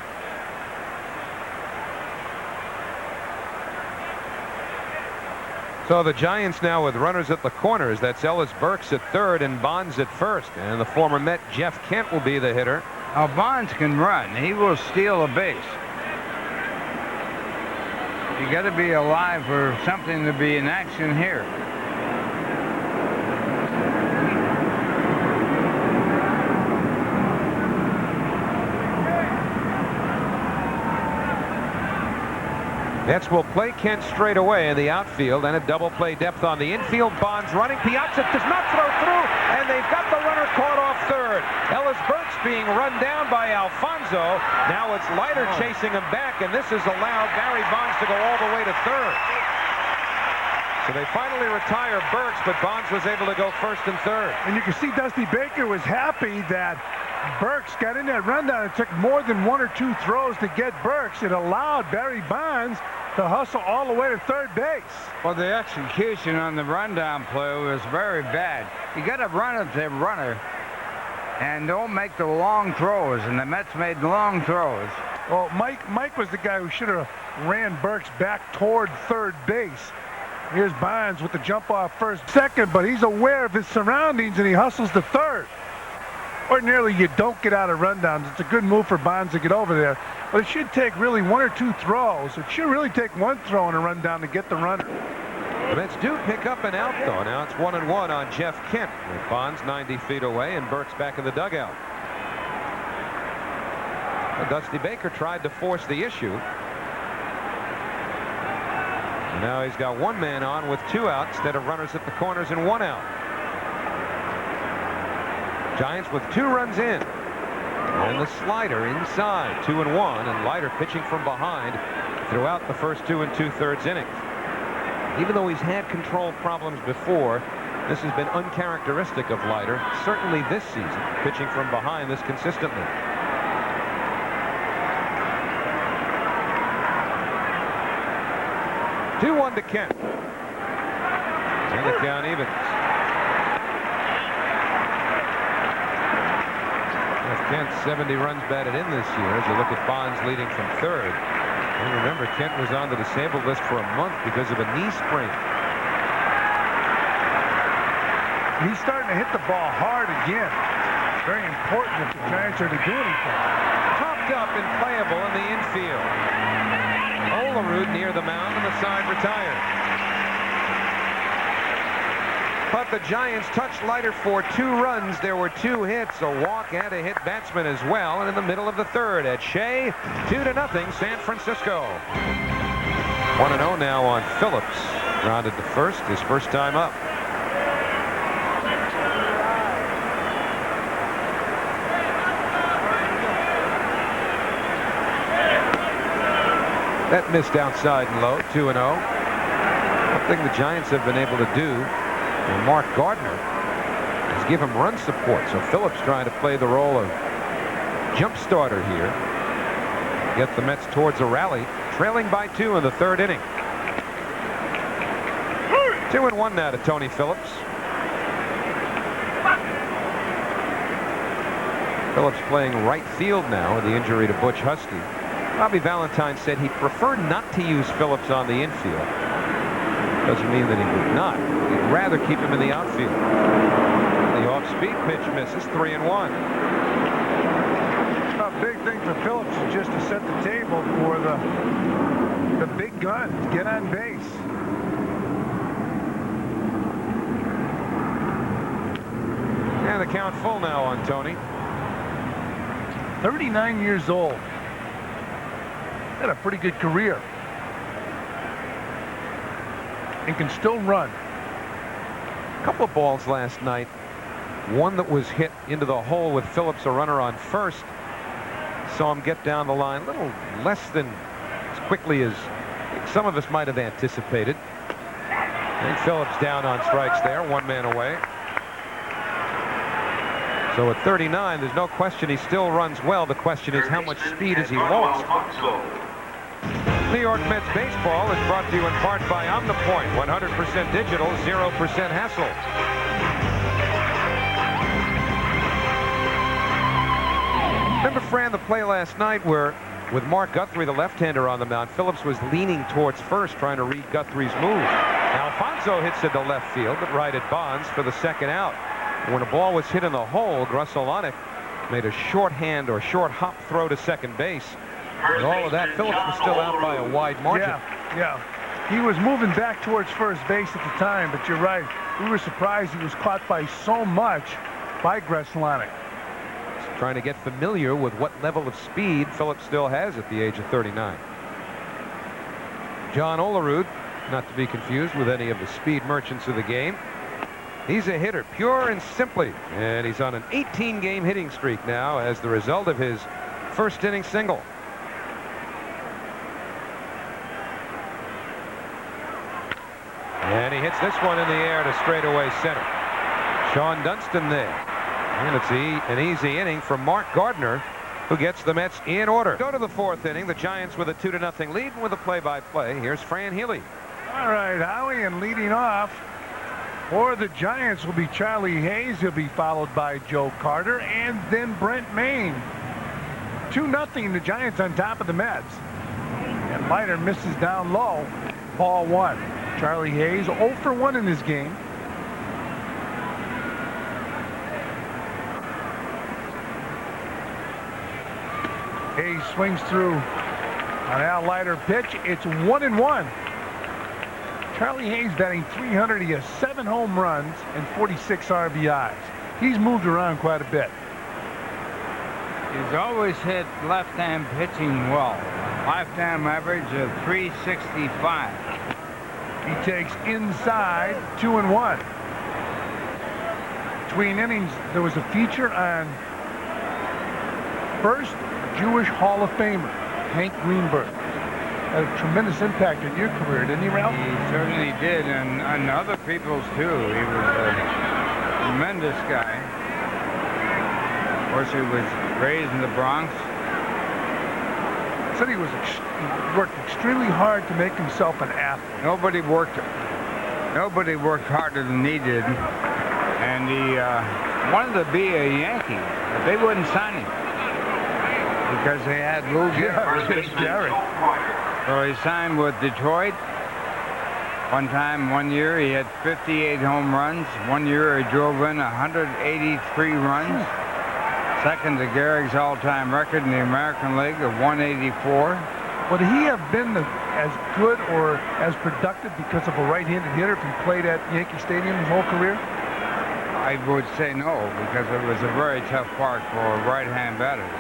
Speaker 3: So the Giants now with runners at the corners. That's Ellis Burks at third and Bonds at first. And the former Met Jeff Kent will be the hitter.
Speaker 2: Now Bonds can run. He will steal a base. You got to be alive for something to be in action here.
Speaker 3: Mets will play Kent straight away in the outfield and a double play depth on the infield. Bonds running. Piazza does not throw through, and they've got the runner caught off third. Ellis Burks being run down by Alfonso. Now it's Leiter chasing him back, and this has allowed Barry Bonds to go all the way to third. So they finally retire Burks, but Bonds was able to go first and third.
Speaker 1: And you can see Dusty Baker was happy that Burks got in that rundown. It took more than one or two throws to get Burks. It allowed Barry Bonds to hustle all the way to third base.
Speaker 2: Well, the execution on the rundown play was very bad. You got to run at the runner and don't make the long throws, and the Mets made long throws.
Speaker 1: Well, Mike was the guy who should have ran Burks back toward third base. Here's Bonds with the jump off first, second, but he's aware of his surroundings and he hustles to third. Ordinarily, you don't get out of rundowns. It's a good move for Bonds to get over there. But it should take really one or two throws. It should really take one throw in a rundown to get the runner.
Speaker 3: The Mets do pick up an out, though. Now it's 1-1 on Jeff Kent, with Bonds 90 feet away and Burks back in the dugout. Well, Dusty Baker tried to force the issue. And now he's got one man on with two out instead of runners at the corners and one out. Giants with 2 runs in. And the slider inside, 2-1, and Leiter pitching from behind throughout the first 2 2/3 innings. Even though he's had control problems before, this has been uncharacteristic of Leiter, certainly this season, pitching from behind this consistently. Two-1 to Kent. And the count evens. Kent 70 runs batted in this year as you look at Bonds leading from third. And remember, Kent was on the disabled list for a month because of a knee sprain.
Speaker 1: He's starting to hit the ball hard again. Very important if the Giants are to do anything.
Speaker 3: Popped up and playable in the infield. Olerud near the mound and the side retired. But the Giants touched Leiter for 2 runs. There were 2 hits, a walk and a hit batsman as well. And in the middle of the third at Shea, 2-0 San Francisco. 1-0 now on Phillips. Grounded to first, his first time up. That missed outside and low, 2-0. One thing the Giants have been able to do, and Mark Gardner, has give him run support. So Phillips trying to play the role of jump starter here. Get the Mets towards a rally, trailing by 2 in the third inning. 2-1 now to Tony Phillips. Phillips playing right field now with the injury to Butch Husky. Bobby Valentine said he'd prefer not to use Phillips on the infield. Doesn't mean that he would not. He'd rather keep him in the outfield. The off-speed pitch misses, 3-1.
Speaker 1: A big thing for Phillips is just to set the table for the big gun, get on base.
Speaker 3: And the count full now on Tony.
Speaker 1: 39 years old. Had a pretty good career. And can still run.
Speaker 3: A couple of balls last night. One that was hit into the hole with Phillips, a runner on first. Saw him get down the line a little less than as quickly as some of us might have anticipated. And Phillips down on strikes there, 1 man away. So at 39, there's no question he still runs well. The question is, how much speed has he lost? New York Mets baseball is brought to you in part by Omnipoint. 100% digital, 0% hassle. Fran, the play last night where, with Mark Guthrie, the left-hander on the mound, Phillips was leaning towards first, trying to read Guthrie's move. Alfonso hits it to left field, but right at Bonds for the second out. When a ball was hit in the hole, Grusolonic made a shorthand or short hop throw to second base. With all of that, Phillips was still out by a wide margin.
Speaker 1: Yeah. He was moving back towards first base at the time, but you're right. We were surprised he was caught by so much by Grusolonic.
Speaker 3: Trying to get familiar with what level of speed Phillips still has at the age of 39. John Olerud, not to be confused with any of the speed merchants of the game. He's a hitter, pure and simply, and he's on an 18-game hitting streak now as the result of his first inning single. And he hits this one in the air to straightaway center. Sean Dunston there. And it's an easy inning from Mark Gardner, who gets the Mets in order. Go to the fourth inning. The Giants with a 2-0 lead with a play-by-play. Here's Fran Healy.
Speaker 1: All right, Howie, and leading off for the Giants will be Charlie Hayes. He'll be followed by Joe Carter and then Brent Maine. 2-0, the Giants on top of the Mets. And Leiter misses down low. Ball one. Charlie Hayes 0 for 1 in this game. Hayes swings through an Al Leiter pitch. It's 1-1. Charlie Hayes batting .300. He has 7 home runs and 46 RBIs. He's moved around quite a bit.
Speaker 2: He's always hit left-hand pitching well. Lifetime average of .365.
Speaker 1: He takes inside 2-1. Between innings, there was a feature on first Jewish Hall of Famer, Hank Greenberg. Had a tremendous impact on your career, didn't he, Ralph?
Speaker 2: He certainly did, and other people's too. He was a tremendous guy. Of course, he was raised in the Bronx.
Speaker 1: Said he worked extremely hard to make himself an athlete.
Speaker 2: Nobody worked harder than he did, and he wanted to be a Yankee, but they wouldn't sign him because they had Lou Gehrig. So he signed with Detroit. One year he had 58 home runs. One year he drove in 183 runs. Second to Gehrig's all-time record in the American League of 184.
Speaker 1: Would he have been as good or as productive because of a right-handed hitter if he played at Yankee Stadium his whole career?
Speaker 2: I would say no, because it was a very tough park for right-hand batters.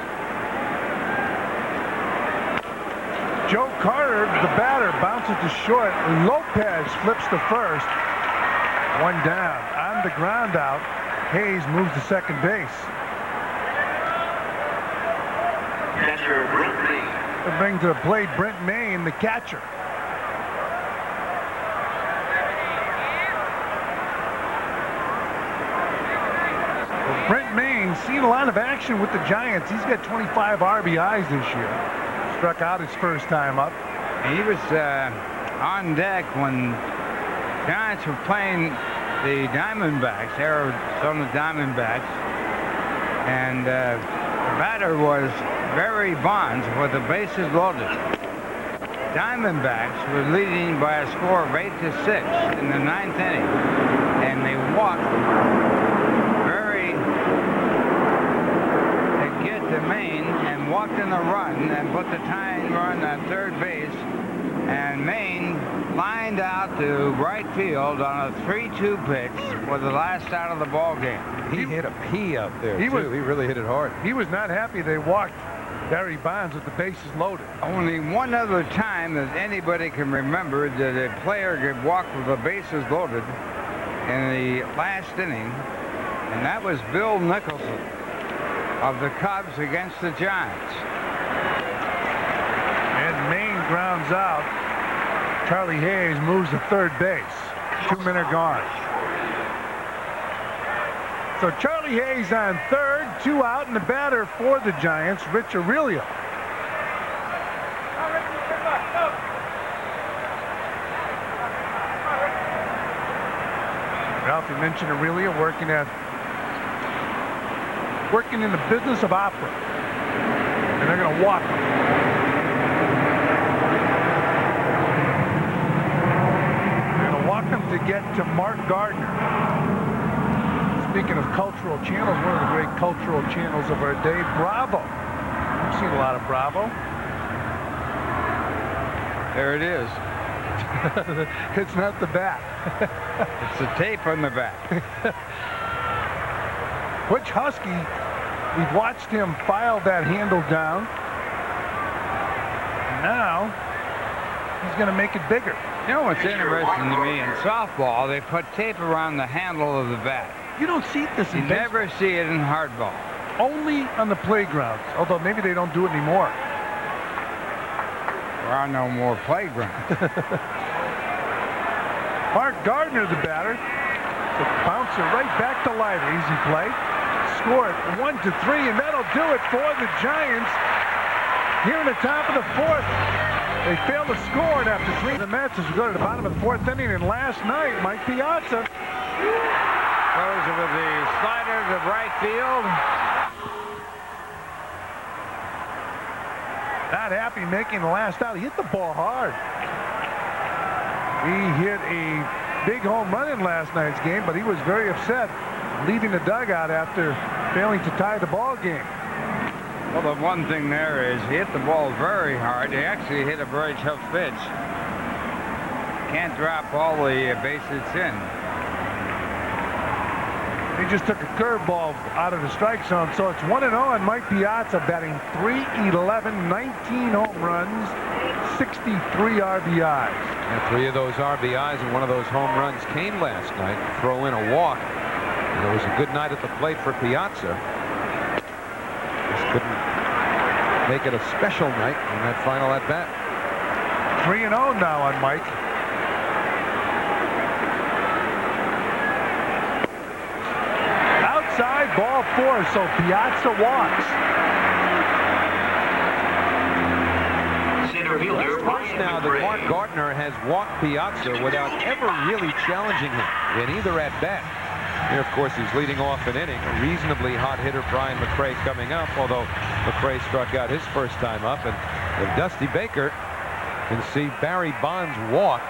Speaker 1: Joe Carter, the batter, bounces to short. Lopez flips to first. One down. On the ground out, Hayes moves to second base.
Speaker 4: Catcher Brent Maine.
Speaker 1: They bring to the plate Brent Maine, the catcher. Well, Brent Maine seen a lot of action with the Giants. He's got 25 RBIs this year. Struck out his first time up.
Speaker 2: He was on deck when Giants were playing the Diamondbacks, Arizona Diamondbacks, and the batter was Barry Bonds with the bases loaded. Diamondbacks were leading by a score of 8-6 in the 9th inning, and they walked Barry to get to Maine and walked in the run and put the tying run at third base, and Maine lined out to right field on a 3-2 pitch for the last out of the ball game.
Speaker 3: He hit a P out there,
Speaker 1: he
Speaker 3: really hit it hard.
Speaker 1: He was not happy they walked Barry Bonds with the bases loaded.
Speaker 2: Only one other time that anybody can remember that a player could walk with the bases loaded in the last inning, and that was Bill Nicholson of the Cubs against the Giants.
Speaker 1: And Maine grounds out. Charlie Hayes moves to third base. 2 men are gone. So Charlie Hayes on third, 2 out, and the batter for the Giants, Rich Aurelio. Ralph, you mentioned Aurelio working in the business of opera. And they're going to walk him. They're going to walk him to get to Mark Gardner. Speaking of cultural channels, one of the great cultural channels of our day, Bravo. I've seen a lot of Bravo.
Speaker 2: There it is.
Speaker 1: It's not the bat.
Speaker 2: It's the tape on the back.
Speaker 1: Which Husky, we've watched him file that handle down. Now, he's going to make it bigger.
Speaker 2: You know what's interesting to me, in softball, they put tape around the handle of the bat.
Speaker 1: You don't see this
Speaker 2: You
Speaker 1: in baseball.
Speaker 2: never see it in hardball.
Speaker 1: Only on the playgrounds, although maybe they don't do it anymore.
Speaker 2: There are no more playgrounds.
Speaker 1: Mark Gardner, the batter. The bouncer right back to Leiter. Easy play. Scored 1-3, and that'll do it for the Giants. Here in the top of the fourth, they failed to score, and after 3 the Mets as we go to the bottom of the fourth inning. And last night, Mike Piazza
Speaker 2: Goes with the slider to right field.
Speaker 1: not happy making the last out. He hit the ball hard. He hit a big home run in last night's game, but he was very upset leaving the dugout after failing to tie the ball game.
Speaker 2: Well, the one thing there is he hit the ball very hard. He actually hit a very tough pitch. Can't drop all the base hits in.
Speaker 1: He just took a curveball out of the strike zone, so it's 1-0 on Mike Piazza, batting .311, 19 home runs, 63 RBIs.
Speaker 3: And 3 of those RBIs and 1 of those home runs came last night. Throw in a walk. And it was a good night at the plate for Piazza. Just couldn't make it a special night in that final at bat.
Speaker 1: 3-0 now on Mike. Outside, ball 4, so Piazza walks.
Speaker 4: Center fielder
Speaker 3: First now that Mark Gardner has walked Piazza without ever really challenging him in either at bat. Here, of course, he's leading off an inning. A reasonably hot hitter, Brian McRae, coming up, although McRae struck out his first time up. And if Dusty Baker can see Barry Bonds walk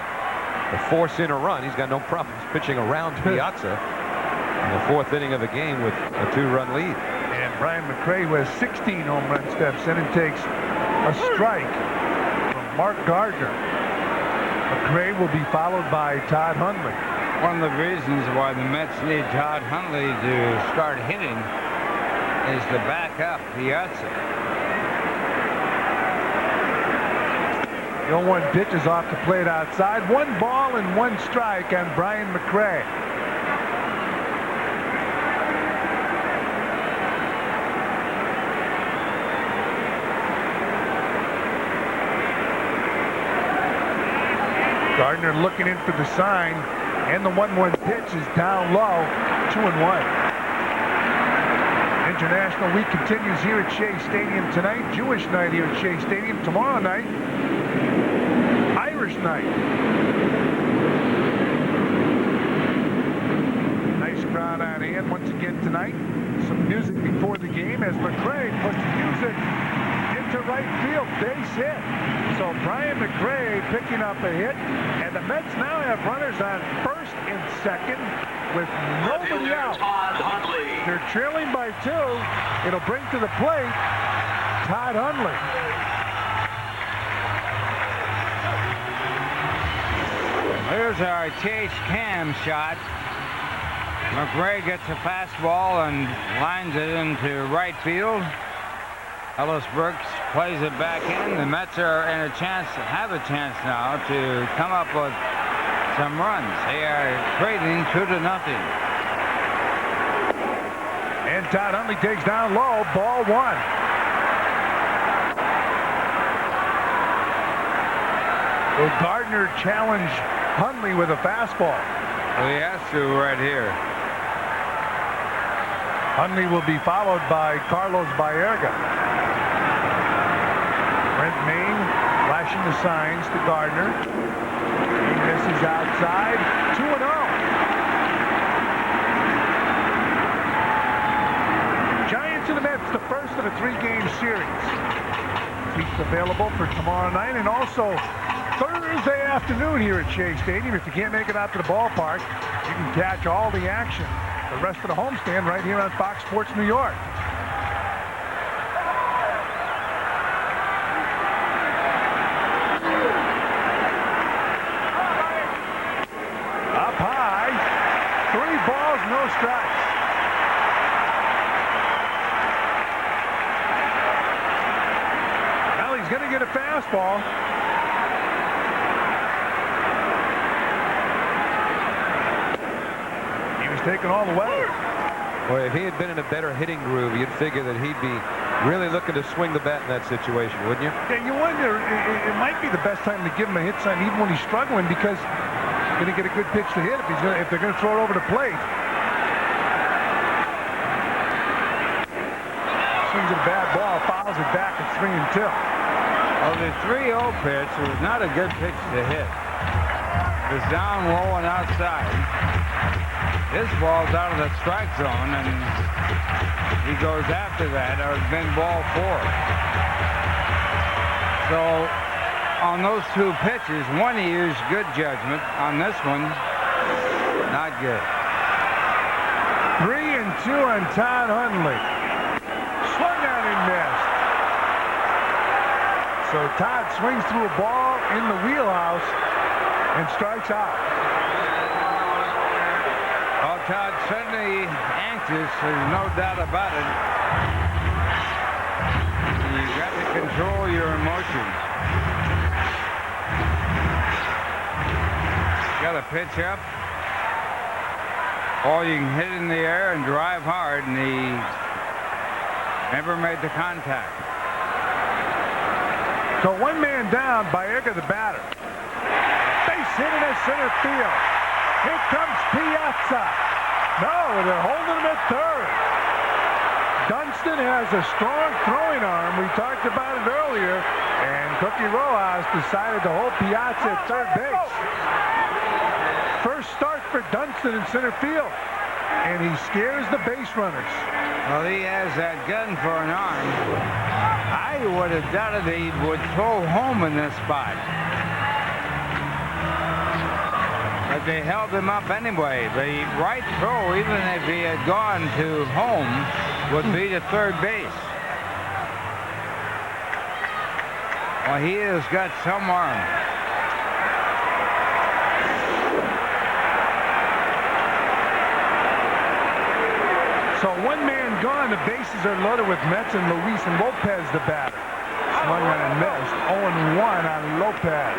Speaker 3: to force in a run, he's got no problems pitching around Piazza in the 4th inning of the game with a 2-run lead.
Speaker 1: And Brian McRae, who has 16 home run steps in and takes a strike from Mark Gardner. McRae will be followed by Todd Hundley.
Speaker 2: One of the reasons why the Mets need Todd Hundley to start hitting is to back up Piazza.
Speaker 1: The 0-1 pitch is off the plate outside. 1 ball and 1 strike on Brian McRae. Gardner looking in for the sign, and the 1-1 pitch is down low, 2-1. International Week continues here at Shea Stadium tonight. Jewish night here at Shea Stadium. Tomorrow night, Irish night. Nice crowd on hand once again tonight. Some music before the game as McRae puts music into right field. Base hit. So Brian McRae picking up a hit, and the Mets now have runners on first and second with nobody out. They're trailing by 2. It'll bring to the plate Todd Hundley.
Speaker 2: Here's our chase cam shot. McRae gets a fastball and lines it into right field. Ellis Brooks plays it back in. The Mets are in have a chance now to come up with some runs. They are trailing 2-0.
Speaker 1: And Todd Hundley takes down low, ball 1. Will Gardner challenge Hundley with a fastball?
Speaker 2: Well, he has to right here.
Speaker 1: Hundley will be followed by Carlos Baerga. Brent Maine flashing the signs to Gardner. He misses outside. 2-0. Giants and the Mets the first of a 3-game series. Seats available for tomorrow night and also Thursday afternoon here at Shea Stadium. If you can't make it out to the ballpark, you can catch all the action, the rest of the homestand right here on Fox Sports New York. Up high, 3 balls, no strikes. Well, he's going to get a fastball. Taken all the way.
Speaker 3: Boy, if he had been in a better hitting groove, you'd figure that he'd be really looking to swing the bat in that situation, wouldn't you?
Speaker 1: Yeah, you wonder, it might be the best time to give him a hit sign even when he's struggling, because he's going to get a good pitch to hit if they're going to throw it over the plate. Swings at a bad ball, fouls it back at 3-2.
Speaker 2: Well, the 3-0 pitch was not a good pitch to hit. It was down low and outside. This ball's out of the strike zone, and he goes after that. It would have been ball 4. So on those 2 pitches, one he used good judgment. On this one, not good.
Speaker 1: 3-2 on Todd Hundley. Swung out and missed. So Todd swings through a ball in the wheelhouse and strikes out.
Speaker 2: Todd's certainly anxious, there's no doubt about it. You've got to control your emotions. Got to pitch up. Or you can hit in the air and drive hard, and he never made the contact.
Speaker 1: So 1 man down, Baerga the batter. Base hit in center field. Here comes Piazza. No, they're holding him at third. Dunston has a strong throwing arm. We talked about it earlier. And Cookie Rojas decided to hold Piazza at third base. First start for Dunston in center field. And he scares the base runners.
Speaker 2: Well, he has that gun for an arm. I would have doubted he would throw home in this spot. But they held him up anyway. The right throw, even if he had gone to home, would be to third base. Well, he has got some arm.
Speaker 1: So 1 man gone. The bases are loaded with Metz and Luis and Lopez the batter. Swung on and missed. 0-1 on Lopez.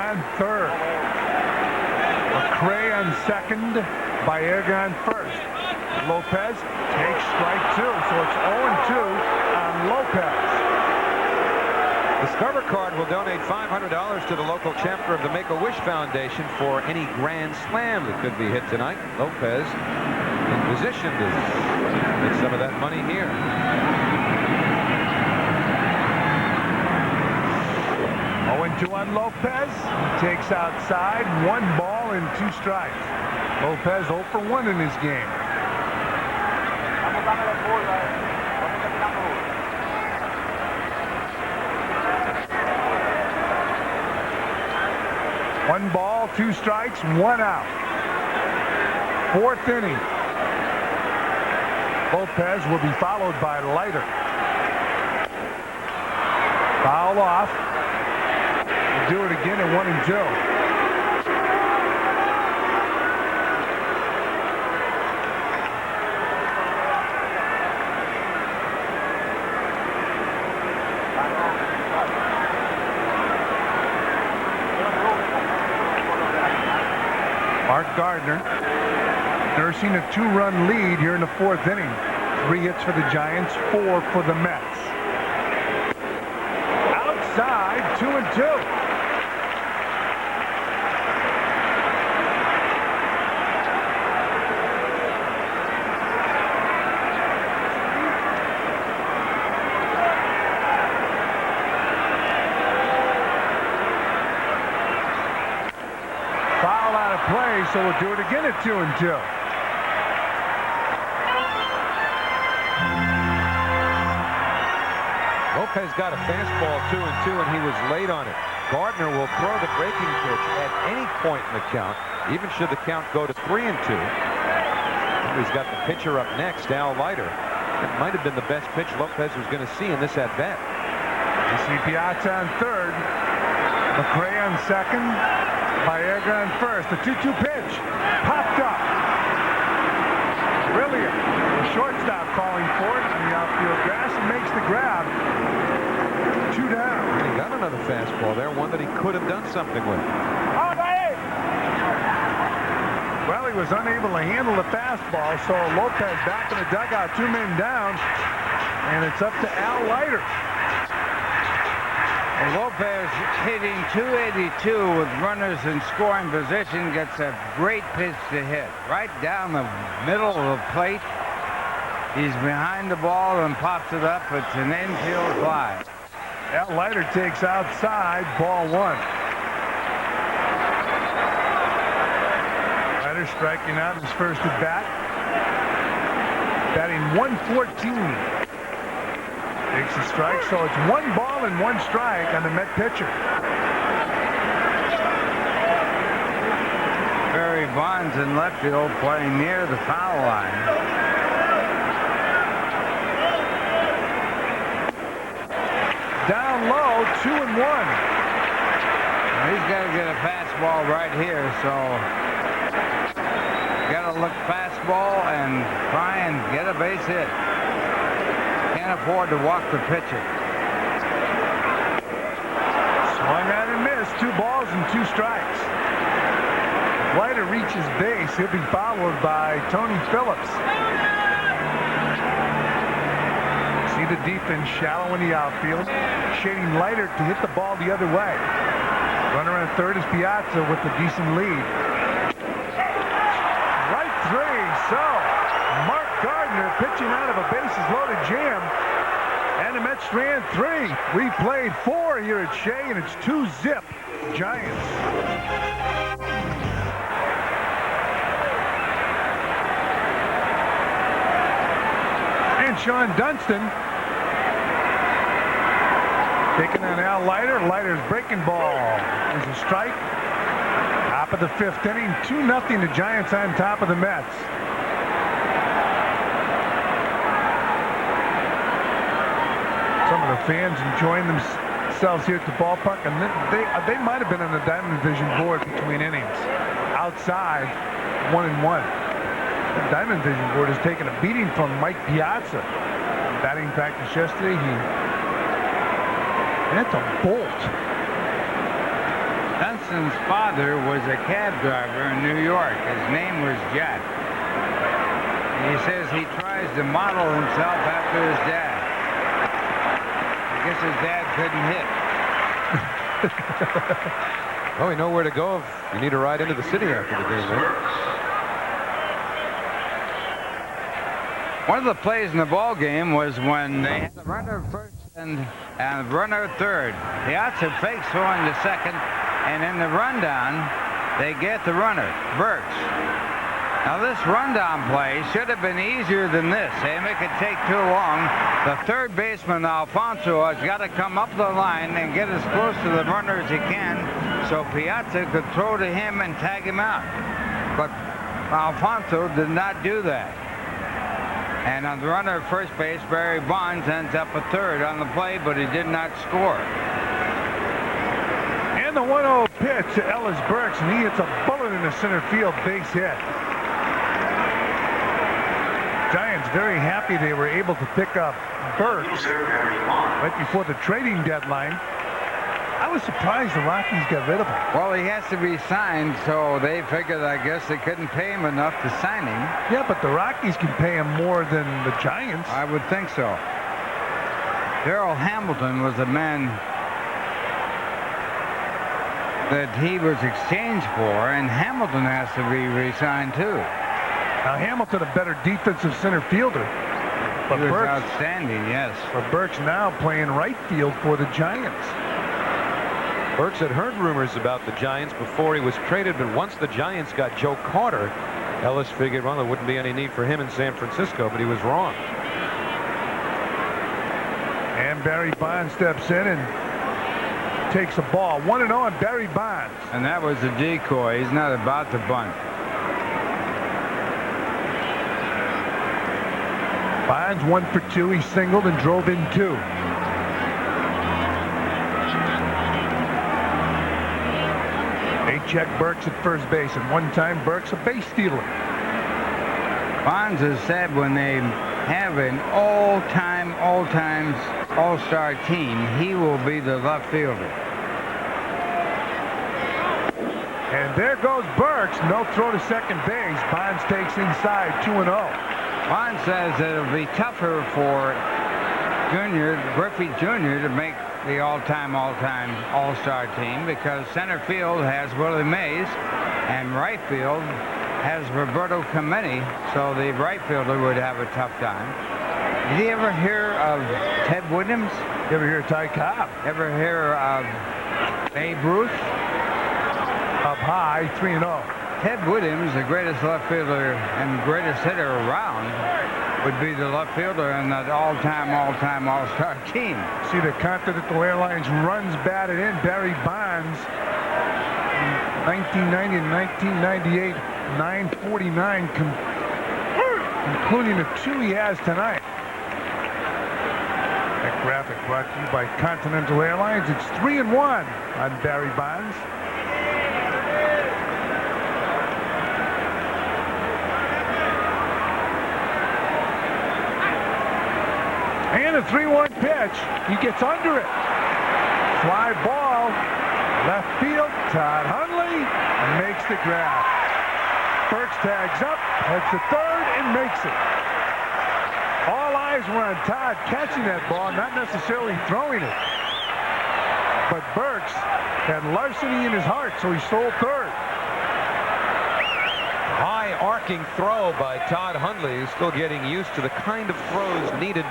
Speaker 1: On third. McRae on second. Baerga on first. Lopez takes strike 2. So it's 0-2 on Lopez.
Speaker 3: The Starter Card will donate $500 to the local chapter of the Make-A-Wish Foundation for any grand slam that could be hit tonight. Lopez in position to get some of that money here.
Speaker 1: 0-2 on Lopez. He takes outside. 1 ball and 2 strikes. Lopez 0 for 1 in this game. One ball, 2 strikes, 1 out. 4th inning. Lopez will be followed by Leiter. Foul off. Do it again at 1-2. Mark Gardner nursing a 2-run lead here in the 4th inning. 3 hits for the Giants, 4 for the Mets. Outside, 2-2. play, so we'll do it again at 2-2.
Speaker 3: Lopez got a fastball 2-2, and he was late on it. Gardner will throw the breaking pitch at any point in the count, even should the count go to 3-2. He's got the pitcher up next, Leiter. It might have been the best pitch Lopez was going to see in this at-bat.
Speaker 1: You see Piazza on third, McRae on second, Baerga on first. The 2-2 pitch popped up. Brilliant. The shortstop calling for it on the outfield grass and makes the grab. 2 down.
Speaker 3: And he got another fastball there, one that he could have done something with.
Speaker 1: Well, he was unable to handle the fastball, so Lopez back in the dugout, 2 men down, and it's up to Leiter.
Speaker 2: And Lopez hitting .282 with runners in scoring position, gets a great pitch to hit right down the middle of the plate. He's behind the ball and pops it up. It's an infield fly.
Speaker 1: Leiter takes outside, ball 1. Leiter striking out his first at bat. Batting .114. Takes a strike, so it's 1 ball and 1 strike on the Met pitcher.
Speaker 2: Barry Bonds in left field playing near the foul line.
Speaker 1: Down low, 2-1.
Speaker 2: He's got to get a fastball right here, so got to look fastball and try and get a base hit. Can't afford to walk the pitcher.
Speaker 1: Swung out and missed. 2 balls and 2 strikes. Leiter reaches base. He'll be followed by Tony Phillips. See the defense shallow in the outfield, shading Leiter to hit the ball the other way. Runner on third is Piazza with a decent lead. Right 3, so Mark Gardner pitching out of a bases-loaded jam. And the Mets ran 3. We played 4 here at Shea, and it's 2-zip Giants. And Sean Dunston taking on Leiter. Leiter's breaking ball is a strike. Top of the 5th inning, 2-0 the Giants on top of the Mets. Some of the fans enjoying themselves here at the ballpark, and they might have been on the Diamond Vision board between innings. Outside, 1-1. The Diamond Vision board has taken a beating from Mike Piazza. Batting practice yesterday, that's a bolt.
Speaker 2: Dunston's father was a cab driver in New York. His name was Jack. He says he tries to model himself after his dad. I guess his dad couldn't hit.
Speaker 3: Well, we know where to go if you need a ride into the city after the game. Right?
Speaker 2: One of the plays in the ball game was when they had the runner first and runner third. Piazza fakes throwing to second, and in the rundown, they get the runner, Burks. Now this rundown play should have been easier than this. They make it take too long. The third baseman, Alfonso, has got to come up the line and get as close to the runner as he can so Piazza could throw to him and tag him out. But Alfonso did not do that. And on the runner at first base, Barry Bonds ends up a third on the play, but he did not score.
Speaker 1: And the 1-0 pitch to Ellis Burks, and he hits a bullet in the center field base hit. Giants very happy they were able to pick up Burks right before the trading deadline. I was surprised the Rockies got rid of him.
Speaker 2: Well, he has to be signed, so they figured, I guess, they couldn't pay him enough to sign him.
Speaker 1: Yeah, but the Rockies can pay him more than the Giants.
Speaker 2: I would think so. Darrell Hamilton was a man that he was exchanged for, and Hamilton has to be re-signed too.
Speaker 1: Now, Hamilton a better defensive center fielder. But
Speaker 2: He was
Speaker 1: Burks,
Speaker 2: outstanding, yes.
Speaker 1: but Burks now playing right field for the Giants.
Speaker 3: Burks had heard rumors about the Giants before he was traded, but once the Giants got Joe Carter, Ellis figured, well, there wouldn't be any need for him in San Francisco, but he was wrong.
Speaker 1: And Barry Bonds steps in and takes a ball. 1-0 on Barry Bonds.
Speaker 2: And that was a decoy. He's not about to bunt.
Speaker 1: Bonds 1 for 2. He singled and drove in 2. They check Burks at first base, and one time Burks a base stealer.
Speaker 2: Bonds has said when they have an all-time all-star team, he will be the left fielder.
Speaker 1: And there goes Burks. No throw to second base. Bonds takes inside 2-0.
Speaker 2: Bonds says that it'll be tougher for Griffey Jr. to make the all-time all-star team because center field has Willie Mays and right field has Roberto Clemente, so the right fielder would have a tough time. Did you ever hear of Ted Williams?
Speaker 1: You ever hear of Ty Cobb?
Speaker 2: Ever hear of Babe Ruth?
Speaker 1: Up high, 3-0.
Speaker 2: Ted Williams, the greatest left fielder and greatest hitter around, would be the left fielder in that all-time all-star team.
Speaker 1: See the Continental Airlines runs batted in. Barry Bonds, 1990 and 1998, 949, including the 2 he has tonight. That graphic brought to you by Continental Airlines. It's 3-1 on Barry Bonds. And a 3-1 pitch. He gets under it. Fly ball. Left field. Todd Hundley makes the grab. Burks tags up, heads to third, and makes it. All eyes were on Todd catching that ball, not necessarily throwing it. But Burks had larceny in his heart, so he stole third.
Speaker 3: High arcing throw by Todd Hundley, who's still getting used to the kind of throws needed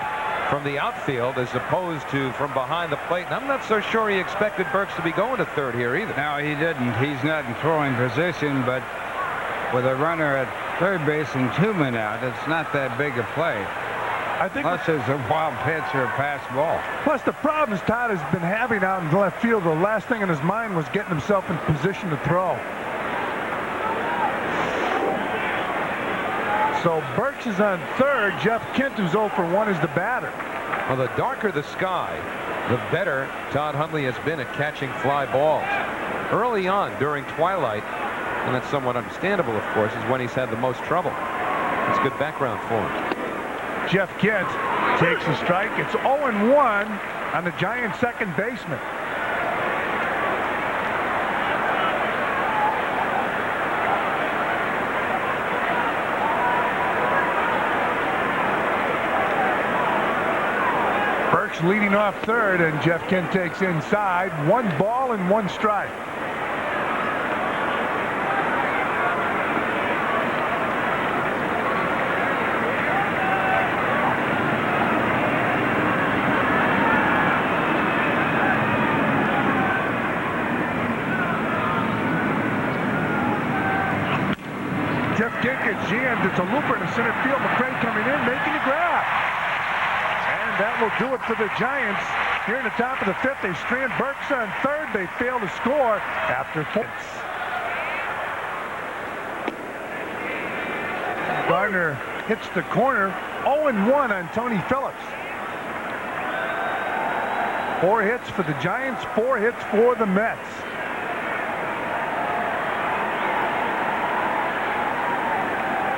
Speaker 3: from the outfield as opposed to from behind the plate. And I'm not so sure he expected Burks to be going to third here either.
Speaker 2: No, he didn't. He's not in throwing position, but with a runner at third base and 2 men out, it's not that big a play.
Speaker 1: I think
Speaker 2: unless it's a wild pitch or a pass ball.
Speaker 1: Plus the problems Todd has been having out in left field, the last thing in his mind was getting himself in position to throw. So Burks is on third. Jeff Kent, who's 0 for 1, is the batter.
Speaker 3: Well, the darker the sky, the better Todd Hundley has been at catching fly balls. Early on during twilight, and that's somewhat understandable, of course, is when he's had the most trouble. It's good background for him.
Speaker 1: Jeff Kent takes a strike. It's 0-1 on the Giants' second baseman. Burks leading off third, and Jeff Kent takes inside. 1 ball and 1 strike. Jeff Kent gets jammed. It's a looper to center field. McCray coming in, making the grab. And that will do it for the Giants. Here in the top of the 5th, they strand Burks on third. They fail to score after 4. Gardner hits the corner. 0-1 on Tony Phillips. 4 hits for the Giants, 4 hits for the Mets.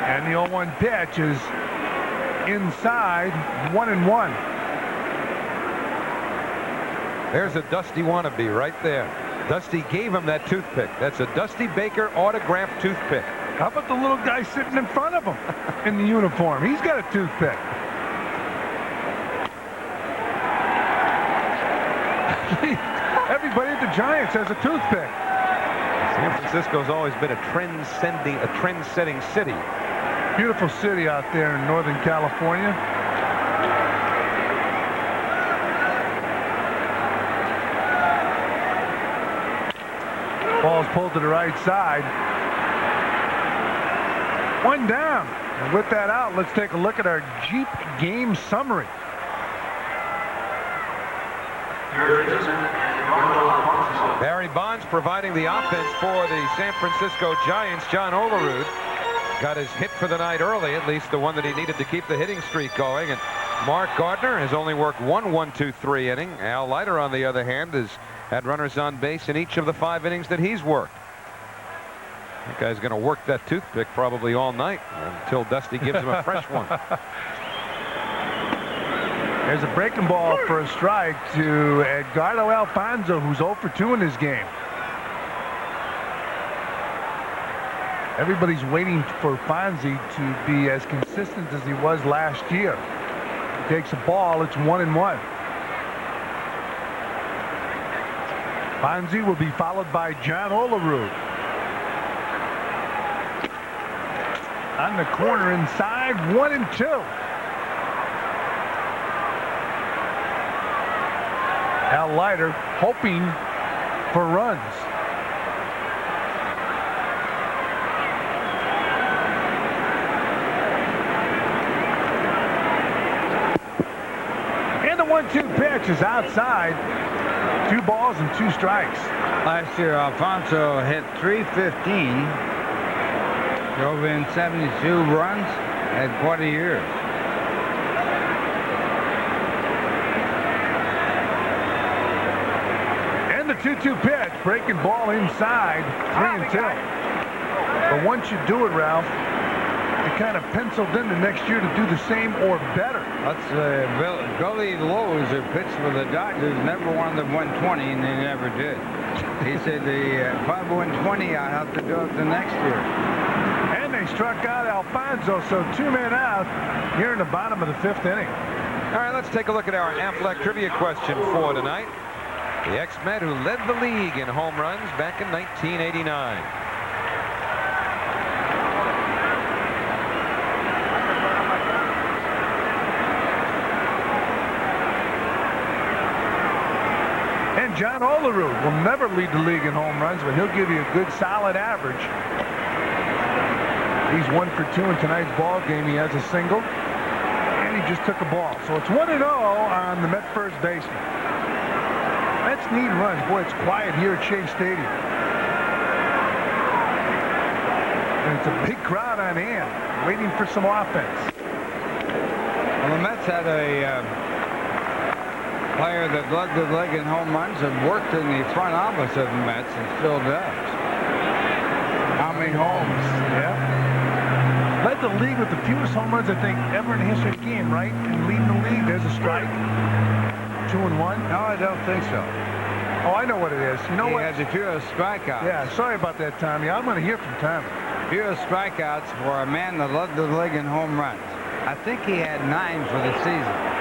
Speaker 1: And the 0-1 pitch is inside, 1-1.
Speaker 3: There's a Dusty wannabe right there. Dusty gave him that toothpick. That's a Dusty Baker autographed toothpick.
Speaker 1: How about the little guy sitting in front of him in the uniform? He's got a toothpick. Everybody at the Giants has a toothpick.
Speaker 3: San Francisco's always been a trend-setting city.
Speaker 1: Beautiful city out there in Northern California. Ball's pulled to the right side. One down. And with that out, let's take a look at our Jeep game summary.
Speaker 3: Barry Bonds providing the offense for the San Francisco Giants. John Olerud got his hit for the night early, at least the one that he needed to keep the hitting streak going. And Mark Gardner has only worked one 1-2-3 inning. Al Leiter, on the other hand, has had runners on base in each of the 5 innings that he's worked. That guy's going to work that toothpick probably all night until Dusty gives him a fresh one.
Speaker 1: There's a breaking ball for a strike to Edgardo Alfonso, who's 0 for 2 in this game. Everybody's waiting for Fonzie to be as consistent as he was last year. He takes a ball, it's 1-1. Fonzie will be followed by John Olerud. On the corner inside, 1-2. Al Leiter hoping for runs. And the 1-2 pitch is outside. 2 balls and 2 strikes.
Speaker 2: Last year, Alfonso hit .315, drove in 72 runs, had quite a year.
Speaker 1: And the 2-2 pitch, breaking ball inside, 3-2. But once you do it, Ralph, you kind of penciled in the next year to do the same or better.
Speaker 2: That's Gully Lowe's, who pitched for the Dodgers, never won the 120, and they never did. He said, if I win 20, I have to do it the next year.
Speaker 1: And they struck out Alfonso, so 2 men out here in the bottom of the 5th inning.
Speaker 3: All right, let's take a look at our Aflac trivia question for tonight. The ex-Met who led the league in home runs back in 1989.
Speaker 1: John Olerud will never lead the league in home runs, but he'll give you a good solid average. He's 1 for 2 in tonight's ball game. He has a single, and he just took a ball. So it's 1-0 on the Met first baseman. Mets need runs. Boy, it's quiet here at Shea Stadium. And it's a big crowd on hand, waiting for some offense.
Speaker 2: Well, the Mets had a player that led the league in home runs and worked in the front office of the Mets and still does. Howie Holmes.
Speaker 1: Yeah. Led the league with the fewest home runs, I think, ever in the history of the game, right? And leading the league, there's a strike. 2-1.
Speaker 2: No, I don't think so.
Speaker 1: Oh, I know what it is. You know what?
Speaker 2: He had the fewest strikeouts.
Speaker 1: Yeah, sorry about that, Tommy. I'm going to hear from Tommy.
Speaker 2: Fewest strikeouts for a man that led the league in home runs. I think he had 9 for the season.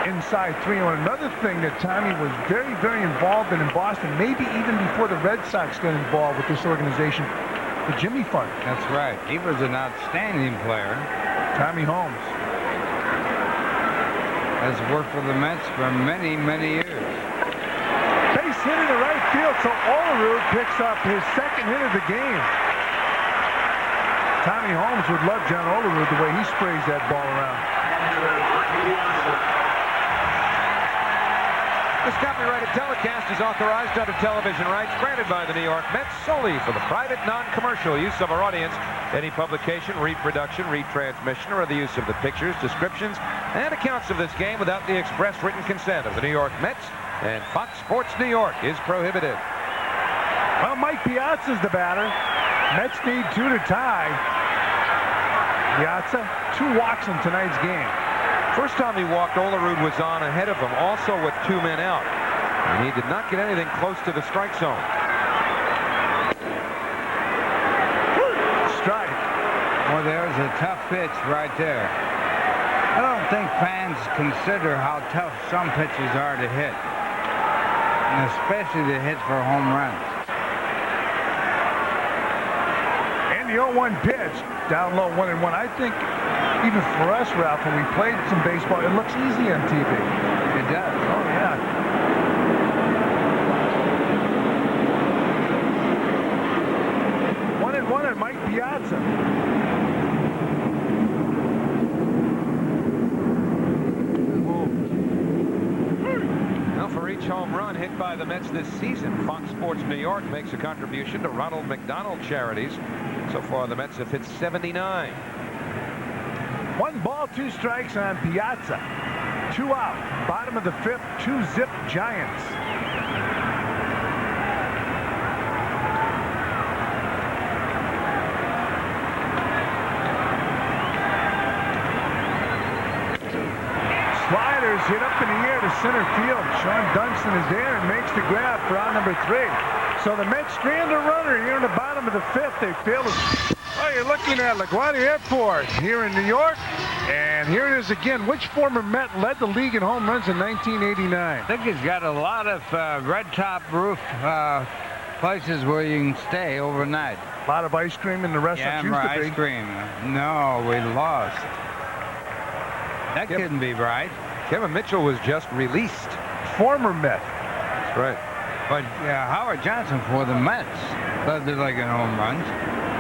Speaker 1: Inside 3-1. Another thing that Tommy was very, very involved in Boston, maybe even before the Red Sox got involved with this organization, the Jimmy Fund.
Speaker 2: That's right. He was an outstanding player.
Speaker 1: Tommy Holmes
Speaker 2: has worked for the Mets for many, many years.
Speaker 1: Base hit in the right field, so Olerud picks up his 2nd hit of the game. Tommy Holmes would love John Olerud the way he sprays that ball around.
Speaker 3: This copyrighted telecast is authorized under television rights granted by the New York Mets solely for the private, non-commercial use of our audience. Any publication, reproduction, retransmission, or the use of the pictures, descriptions, and accounts of this game without the express written consent of the New York Mets and Fox Sports New York is prohibited.
Speaker 1: Well, Mike Piazza's the batter. Mets need 2 to tie. Piazza, 2 walks in tonight's game.
Speaker 3: First time he walked, Olerud was on ahead of him, also with 2 men out. And he did not get anything close to the strike zone.
Speaker 1: Strike.
Speaker 2: Well, there's a tough pitch right there. I don't think fans consider how tough some pitches are to hit, and especially to hit for home runs.
Speaker 1: And the 0-1 pitch, down low, 1-1. I think even for us, Ralph, when we played some baseball, it looks easy on TV.
Speaker 2: It does.
Speaker 1: Oh, yeah.
Speaker 3: outreach home run hit by the Mets this season. Fox Sports New York makes a contribution to Ronald McDonald Charities. So far, the Mets have hit 79.
Speaker 1: 1 ball, 2 strikes on Piazza. 2 out. Bottom of the 5th, 2-zip Giants. Sliders hit up in the air to center field. Sean Dunston is there and makes the grab for out number 3. So the Mets strand a runner here in the bottom of the 5th. They fail to... Oh, you're looking at LaGuardia Airport here in New York. And here it is again. Which former Met led the league in home runs in 1989?
Speaker 2: I think it's got a lot of red top roof places where you can stay overnight.
Speaker 1: A lot of ice cream in the restaurant.
Speaker 2: Yeah, ice cream. No, we lost. That couldn't be right.
Speaker 3: Kevin Mitchell was just released.
Speaker 1: Former Met.
Speaker 3: That's right.
Speaker 2: But Howard Johnson for the Mets led the league in home runs.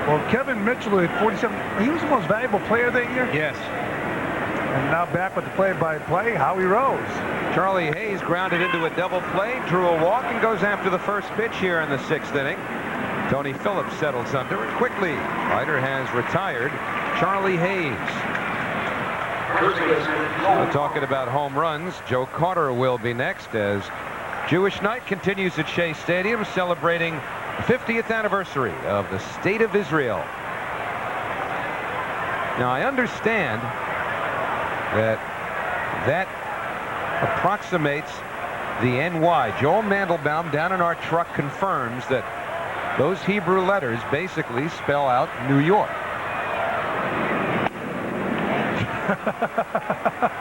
Speaker 1: Well, Kevin Mitchell at 47. He was the most valuable player that year.
Speaker 2: Yes.
Speaker 1: And now back with the play-by-play, Howie Rose.
Speaker 3: Charlie Hayes grounded into a double play, drew a walk, and goes after the first pitch here in the 6th inning. Tony Phillips settles under it quickly. Leiter has retired Charlie Hayes. Talking about home runs, Joe Carter will be next as Jewish Night continues at Shea Stadium, celebrating the 50th anniversary of the State of Israel. Now, I understand that approximates the NY. Joel Mandelbaum down in our truck confirms that those Hebrew letters basically spell out New York.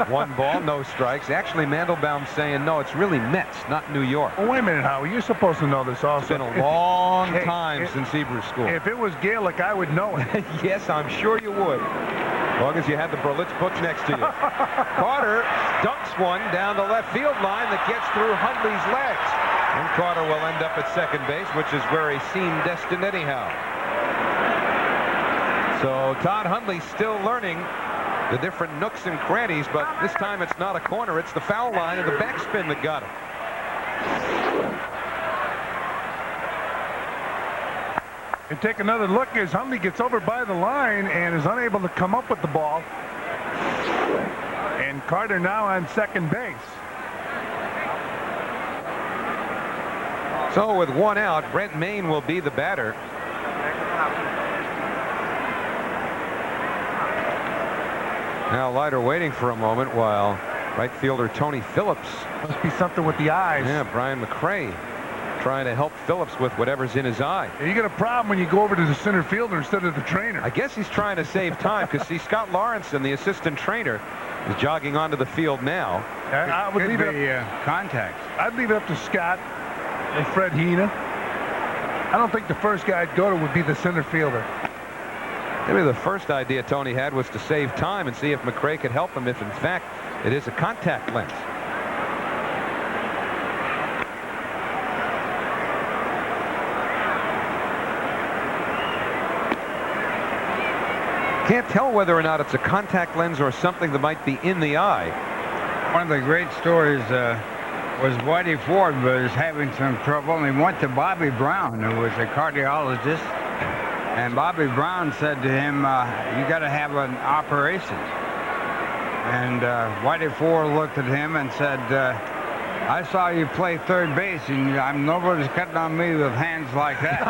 Speaker 3: 1 ball, no strikes. Actually, Mandelbaum's saying, no, it's really Mets, not New York.
Speaker 1: Well, wait a minute, Howie. You're supposed to know this also.
Speaker 3: It's been a long time since Hebrew school.
Speaker 1: If it was Gaelic, I would know it.
Speaker 3: Yes, I'm sure you would. As long as you had the Berlitz books next to you. Carter dunks one down the left field line that gets through Hundley's legs. And Carter will end up at second base, which is where he seemed destined anyhow. So Todd Hundley's still learning the different nooks and crannies, but this time it's not a corner, it's the foul line and the backspin that got him.
Speaker 1: And take another look as Hundley gets over by the line and is unable to come up with the ball. And Carter now on second base.
Speaker 3: So with 1 out, Brent Maine will be the batter. Now Leiter waiting for a moment while right fielder Tony Phillips.
Speaker 1: Must be something with the eyes.
Speaker 3: Yeah, Brian McRae trying to help Phillips with whatever's in his eye.
Speaker 1: You get a problem when you go over to the center fielder instead of the trainer.
Speaker 3: I guess he's trying to save time because see Scott Lawrenson, the assistant trainer, is jogging onto the field now.
Speaker 1: I would leave it up.
Speaker 2: Contact.
Speaker 1: I'd leave it up to Scott or Fred Hina. I don't think the first guy I'd go to would be the center fielder.
Speaker 3: Maybe the first idea Tony had was to save time and see if McRae could help him if in fact it is a contact lens. Can't tell whether or not it's a contact lens or something that might be in the eye.
Speaker 2: One of the great stories was Whitey Ford was having some trouble, and he went to Bobby Brown, who was a cardiologist. And Bobby Brown said to him, you got to have an operation. And Whitey Ford looked at him and said, I saw you play third base, and nobody's cutting on me with hands like that.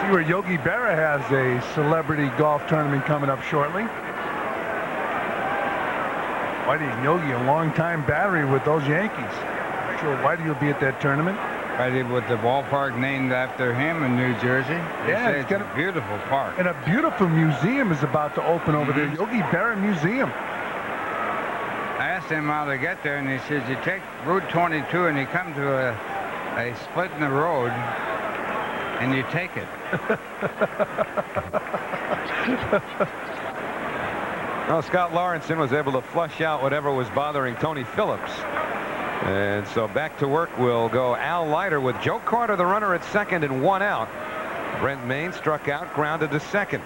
Speaker 1: See where Yogi Berra has a celebrity golf tournament coming up shortly. Whitey and Yogi, a long-time battery with those Yankees. I'm sure Whitey will be at that tournament.
Speaker 2: Right with the ballpark named after him in New Jersey.
Speaker 1: Yeah,
Speaker 2: it's a beautiful park.
Speaker 1: And a beautiful museum is about to open over there, Yogi Berra Museum.
Speaker 2: I asked him how to get there, and he says you take Route 22 and you come to a split in the road, and you take it.
Speaker 3: Well, Scott Lawrenson was able to flush out whatever was bothering Tony Phillips. And so back to work will go Al Leiter with Joe Carter, the runner, at second and 1 out. Brent Maine struck out, grounded to second.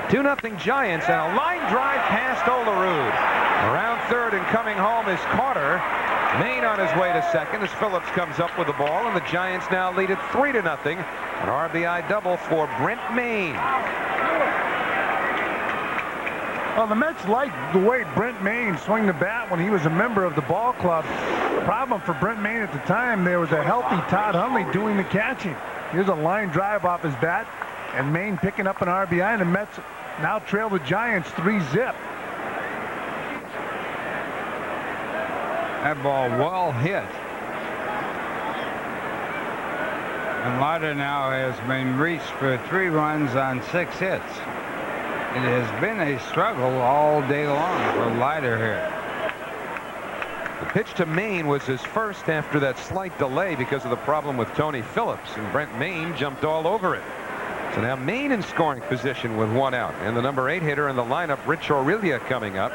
Speaker 3: 2-0 Giants and a line drive past Olerud. Around third, and coming home is Carter. Maine on his way to second as Phillips comes up with the ball, and the Giants now lead it 3-0. An RBI double for Brent Maine.
Speaker 1: Well, the Mets liked the way Brent Maine swung the bat when he was a member of the ball club. Problem for Brent Maine at the time, there was a healthy Todd Hundley doing the catching. Here's a line drive off his bat, and Maine picking up an RBI, and the Mets now trail the Giants 3-0.
Speaker 2: That ball well hit. And Leiter now has been reached for 3 runs on 6 hits. It has been a struggle all day long for Leiter here.
Speaker 3: The pitch to Maine was his first after that slight delay because of the problem with Tony Phillips, and Brent Maine jumped all over it. So now Maine in scoring position with 1 out, and the number 8 hitter in the lineup, Rich Aurelia, coming up.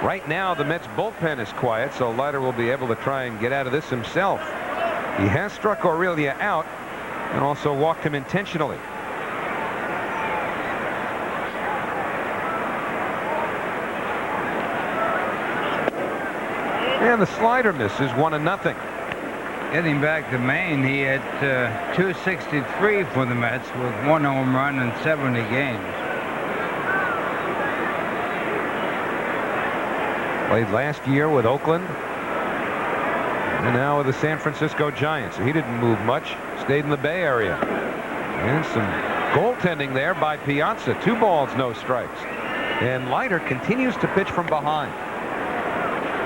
Speaker 3: Right now the Mets bullpen is quiet, so Leiter will be able to try and get out of this himself. He has struck Aurelia out and also walked him intentionally. And the slider misses, 1-0.
Speaker 2: Getting back to Maine, he had 263 for the Mets with 1 home run in 70 games.
Speaker 3: Played last year with Oakland, and now with the San Francisco Giants. He didn't move much, stayed in the Bay Area. And some goaltending there by Piazza. 2 balls, no strikes. And Leiter continues to pitch from behind.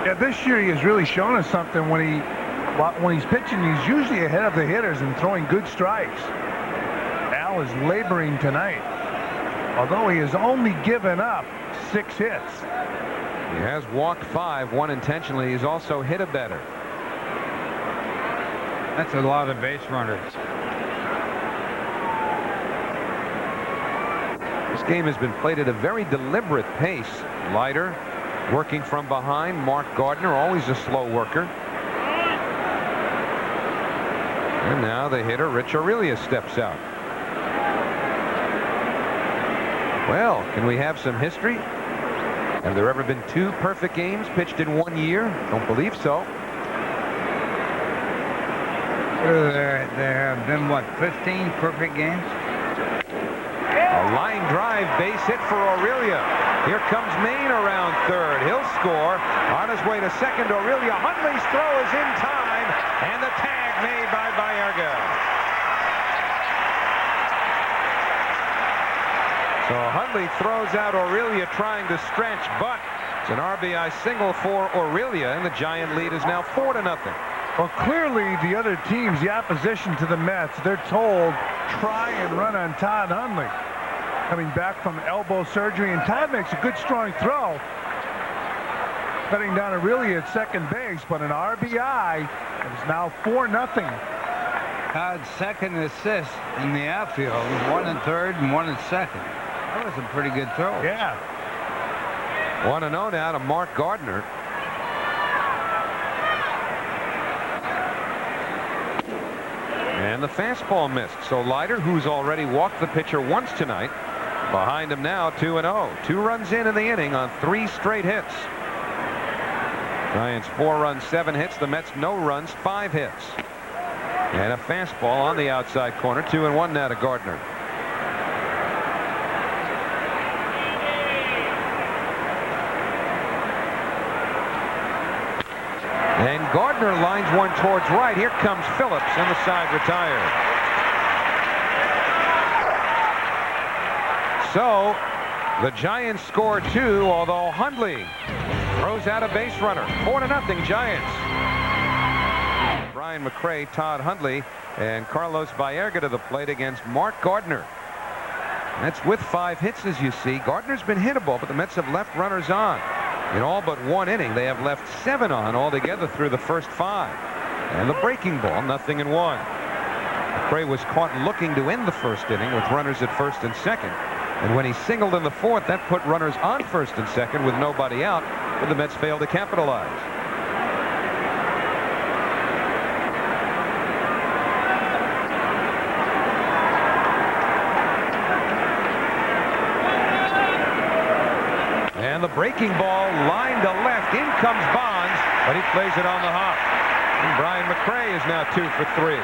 Speaker 1: Yeah, this year he has really shown us something. When he's pitching, he's usually ahead of the hitters and throwing good strikes. Al is laboring tonight, although he has only given up 6 hits.
Speaker 3: He has walked 5, 1 intentionally. He's also hit a better.
Speaker 2: That's a lot of base runners.
Speaker 3: This game has been played at a very deliberate pace. Leiter working from behind. Mark Gardner, always a slow worker. And now the hitter, Rich Aurelia, steps out. Well, can we have some history? Have there ever been 2 perfect games pitched in 1 year? Don't believe so.
Speaker 2: There have been, what, 15 perfect games?
Speaker 3: A line drive base hit for Aurelia. Here comes Maine around third. He'll score. On his way to second, Aurelia. Hundley's throw is in time, and the tag made by Baerga. So Hundley throws out Aurelia trying to stretch, but it's an RBI single for Aurelia, and the Giant lead is now 4-0.
Speaker 1: Well, clearly the other teams, the opposition to the Mets, they're told try and run on Todd Hundley. Coming back from elbow surgery, and Todd makes a good strong throw. Cutting down Aurelia at second base, but an RBI. It's now 4-0.
Speaker 2: Todd's second assist in the outfield, 1 at third and 1 at second. That was a pretty good throw.
Speaker 1: Yeah.
Speaker 3: 1-0 now to Mark Gardner. And the fastball missed. So Leiter, who's already walked the pitcher once tonight, behind him now 2-0. 2 runs in the inning on 3 straight hits. Giants 4 runs, 7 hits. The Mets no runs, 5 hits. And a fastball on the outside corner. 2-1 now to Gardner. And Gardner lines one towards right. Here comes Phillips, and the side retired. So the Giants score 2, although Hundley throws out a base runner. 4-0 Giants. Brian McRae, Todd Hundley, and Carlos Baerga to the plate against Mark Gardner. That's with 5 hits, as you see. Gardner's been hittable, but the Mets have left runners on. In all but 1 inning, they have left 7 on altogether through the first 5. And the breaking ball, 0-1. McRae was caught looking to end the first inning with runners at first and second. And when he singled in the 4th, that put runners on first and second with nobody out, but the Mets failed to capitalize. And the breaking ball lined to left In comes Bonds, but he plays it on the hop. And Brian McRae is now 2 for 3.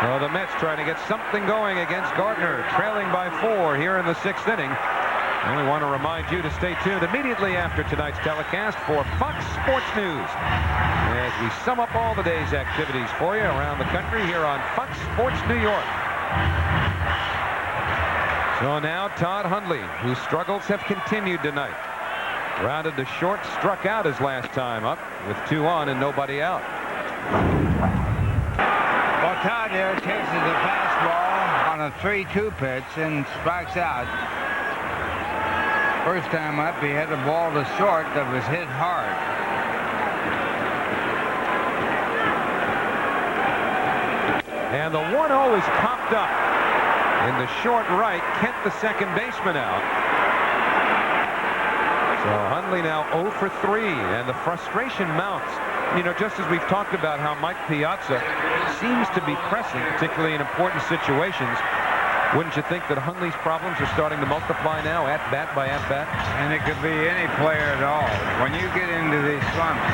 Speaker 3: So the Mets trying to get something going against Gardner, trailing by 4 here in the 6th inning. And we want to remind you to stay tuned immediately after tonight's telecast for Fox Sports News, as we sum up all the day's activities for you around the country here on Fox Sports New York. So now Todd Hundley, whose struggles have continued tonight. Rounded to short, struck out his last time up with 2 on and nobody out.
Speaker 2: Well, Todd here chases a fastball on a 3-2 pitch and strikes out. First time up, he had a ball to short that was hit hard.
Speaker 3: And the 1-0 is popped up. In the short right, Kent, the second baseman, out. So Hundley now 0 for 3, and the frustration mounts. You know, just as we've talked about how Mike Piazza seems to be pressing, particularly in important situations, wouldn't you think that Hundley's problems are starting to multiply now, at bat by at bat?
Speaker 2: And it could be any player at all. When you get into these slumps,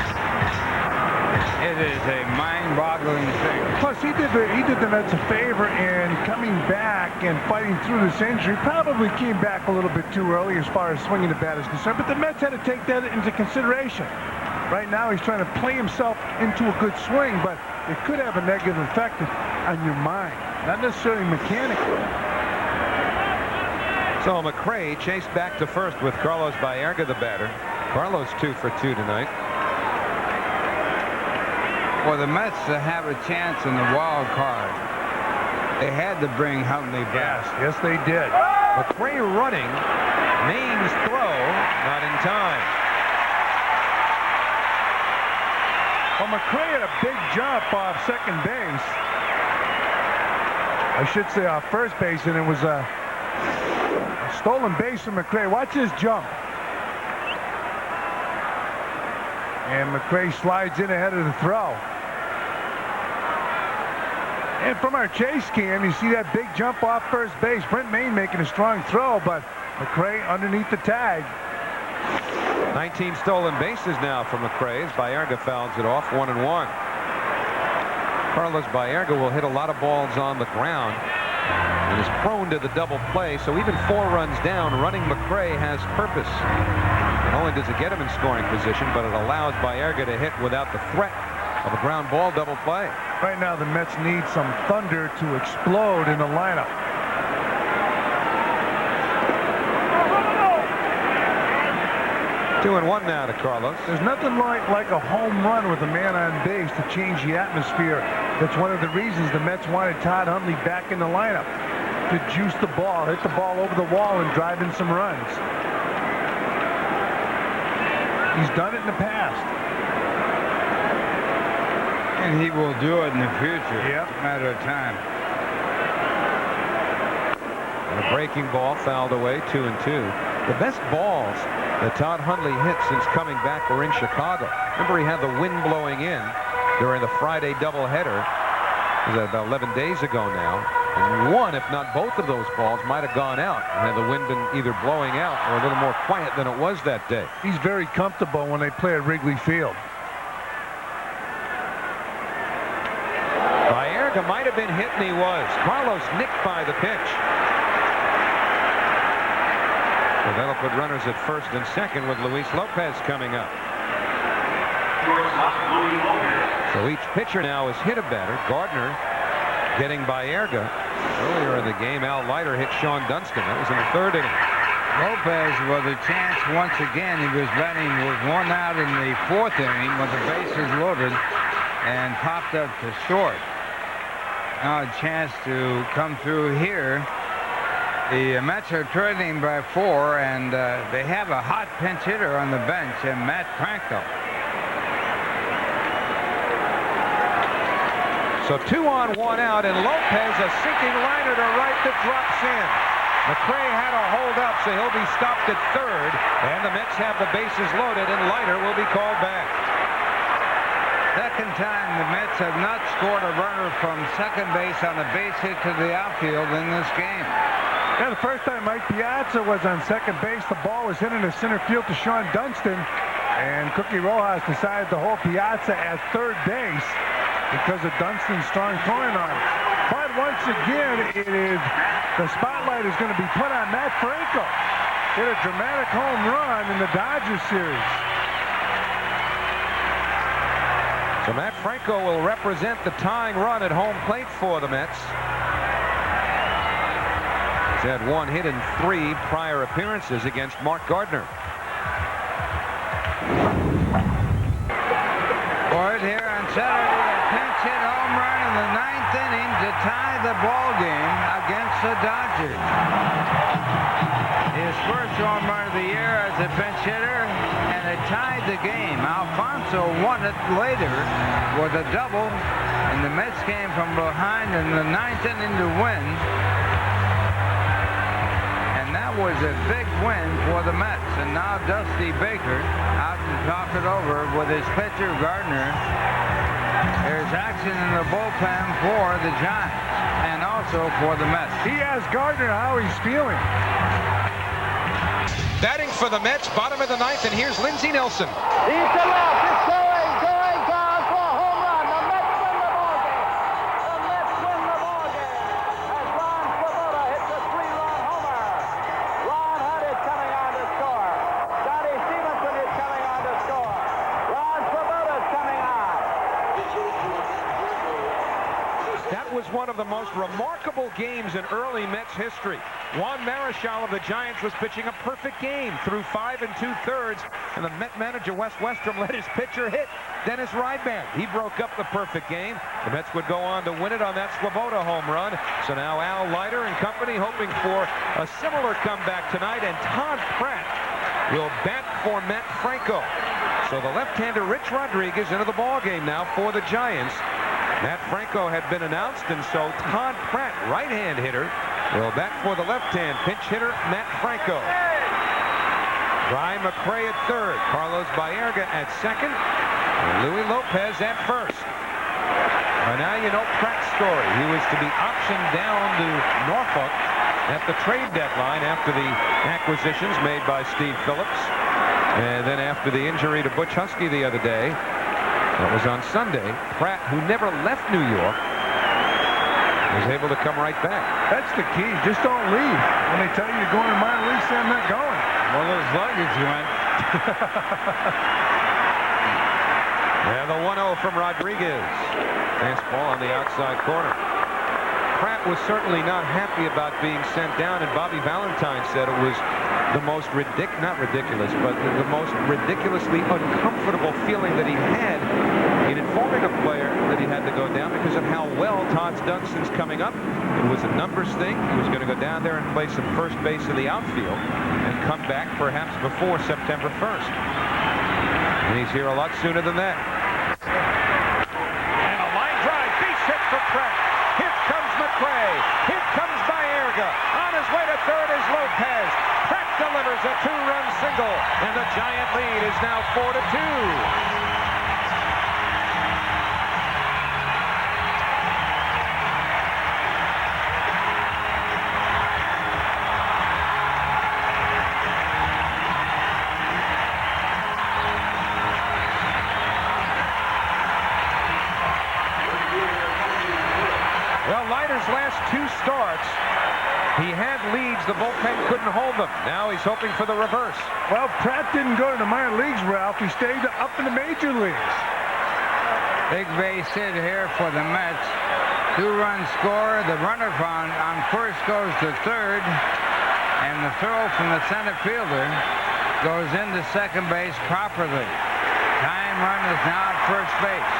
Speaker 2: it is a mind-boggling thing.
Speaker 1: Plus, he did the Mets a favor in coming back and fighting through this injury. Probably came back a little bit too early as far as swinging the bat is concerned, but the Mets had to take that into consideration. Right now, he's trying to play himself into a good swing, but it could have a negative effect on your mind, not necessarily mechanically.
Speaker 3: So McRae chased back to first with Carlos Baerga, the batter. Carlos 2 for 2 tonight.
Speaker 2: For the Mets to have a chance in the wild card, they had to bring Hundley back.
Speaker 1: Yes, they did.
Speaker 3: McRae running. Maine's throw, not in time.
Speaker 1: Well, McRae had a big jump off second base. I should say off first base, and it was a stolen base from McRae. Watch his jump. And McRae slides in ahead of the throw. And from our chase cam, you see that big jump off first base. Brent Maine making a strong throw, but McRae underneath the tag.
Speaker 3: 19 stolen bases now for McRae as Baerga fouls it off 1-1. Carlos Baerga will hit a lot of balls on the ground and is prone to the double play, so even 4 runs down, running McRae has purpose. Not only does it get him in scoring position, but it allows Baerga to hit without the threat of a ground ball double play.
Speaker 1: Right now, the Mets need some thunder to explode in the lineup.
Speaker 3: Two and one now to Carlos.
Speaker 1: There's nothing like a home run with a man on base to change the atmosphere. That's one of the reasons the Mets wanted Todd Hundley back in the lineup, to juice the ball, hit the ball over the wall, and drive in some runs. He's done it in the past.
Speaker 2: And he will do it in the future.
Speaker 1: Yep.
Speaker 2: It's a matter of time.
Speaker 3: And a breaking ball fouled away, 2-2. The best balls that Todd Hundley hit since coming back were in Chicago. Remember, he had the wind blowing in during the Friday doubleheader. It was about 11 days ago now. And one, if not both of those balls, might have gone out had the wind been either blowing out or a little more quiet than it was that day.
Speaker 1: He's very comfortable when they play at Wrigley Field.
Speaker 3: Baerga might have been hit, and he was. Carlos nicked by the pitch. So that'll put runners at first and second with Luis Lopez coming up. So each pitcher now has hit a batter. Gardner getting Baerga. Earlier in the game, Al Leiter hit Sean Dunston. That was in the 3rd inning.
Speaker 2: Lopez with a chance once again. He was batting with 1 out in the 4th inning with the bases loaded and popped up to short. Now a chance to come through here. The Mets are trailing by 4, and they have a hot pinch hitter on the bench, and Matt Franco.
Speaker 3: So 2 on, 1 out, and Lopez a sinking liner to right that drops in. McRae had a hold up, so he'll be stopped at 3rd, and the Mets have the bases loaded, and Leiter will be called back.
Speaker 2: Second time the Mets have not scored a runner from second base on a base hit to the outfield in this game.
Speaker 1: Yeah, the first time Mike Piazza was on second base, the ball was hit into center field to Sean Dunston, and Cookie Rojas decided to hold Piazza at third base because of Dunston's strong throwing arm. But once again, the spotlight is going to be put on Matt Franco. Hit a dramatic home run in the Dodgers series.
Speaker 3: So Matt Franco will represent the tying run at home plate for the Mets. He's had one hit in 3 prior appearances against Mark Gardner.
Speaker 2: Boyd here on Saturday, a pinch hit home run in the 9th inning to tie the ball game against the Dodgers. His first home run of the year as a pinch hitter, and it tied the game. Alfonso won it later with a double, and the Mets came from behind in the 9th inning to win. And that was a big win for the Mets. And now Dusty Baker out to talk it over with his pitcher Gardner. There's action in the bullpen for the Giants and also for the Mets.
Speaker 1: He asked Gardner how he's feeling.
Speaker 3: Batting for the Mets, bottom of the 9th, and here's Lindsey Nelson.
Speaker 5: He's to left. It's going down for a home run. The Mets win the ball game. The Mets win the ball game as Ron Swoboda hits a 3-run homer. Ron Hunt is coming on to score. Johnny Stevenson is coming on to score. Ron Swoboda is coming on.
Speaker 3: That was one of the most remarkable games in early Mets history. Juan Marichal of the Giants was pitching a perfect game through 5 2/3, and the Met manager Wes Westrom let his pitcher hit Dennis Rydman. He broke up the perfect game. The Mets would go on to win it on that Swoboda home run. So now Al Leiter and company hoping for a similar comeback tonight, and Todd Pratt will bat for Matt Franco. So the left-hander Rich Rodriguez into the ball game now for the Giants. Matt Franco had been announced, and so Todd Pratt, right-hand hitter, will bat for the left-hand pinch hitter Matt Franco. Brian McRae at third, Carlos Baerga at second, and Louis Lopez at first. Now you know Pratt's story. He was to be optioned down to Norfolk at the trade deadline after the acquisitions made by Steve Phillips, and then after the injury to Butch Husky the other day. That was on Sunday. Pratt, who never left New York, was able to come right back.
Speaker 1: That's the key. Just don't leave. When they tell you you're going to minor league, say I'm not going.
Speaker 2: Well, his luggage went.
Speaker 3: And the 1-0 from Rodriguez. Fastball on the outside corner. Pratt was certainly not happy about being sent down, and Bobby Valentine said it was the most not ridiculous, but the most ridiculously uncomfortable feeling that he had in informing a player that he had to go down because of how well Todd Dunston's coming up. It was a numbers thing. He was going to go down there and play some first base in the outfield and come back perhaps before September 1st. And he's here a lot sooner than that. And a line drive, base hit for Pratt. Here comes McRae. Here comes Baerga. On his way to third is Lopez. Pratt delivers a 2-run single, and the Giant lead is now 4-2. Well, Leiter's last 2 starts, he had leads. The bullpen couldn't hold them. Now he's hoping for the reverse.
Speaker 1: Well, Pratt didn't go to the minor leagues, Ralph. He stayed up in the major leagues.
Speaker 2: Big base hit here for the Mets. 2-run score. The runner on first goes to third, and the throw from the center fielder goes into second base properly. Tying run is now at first base.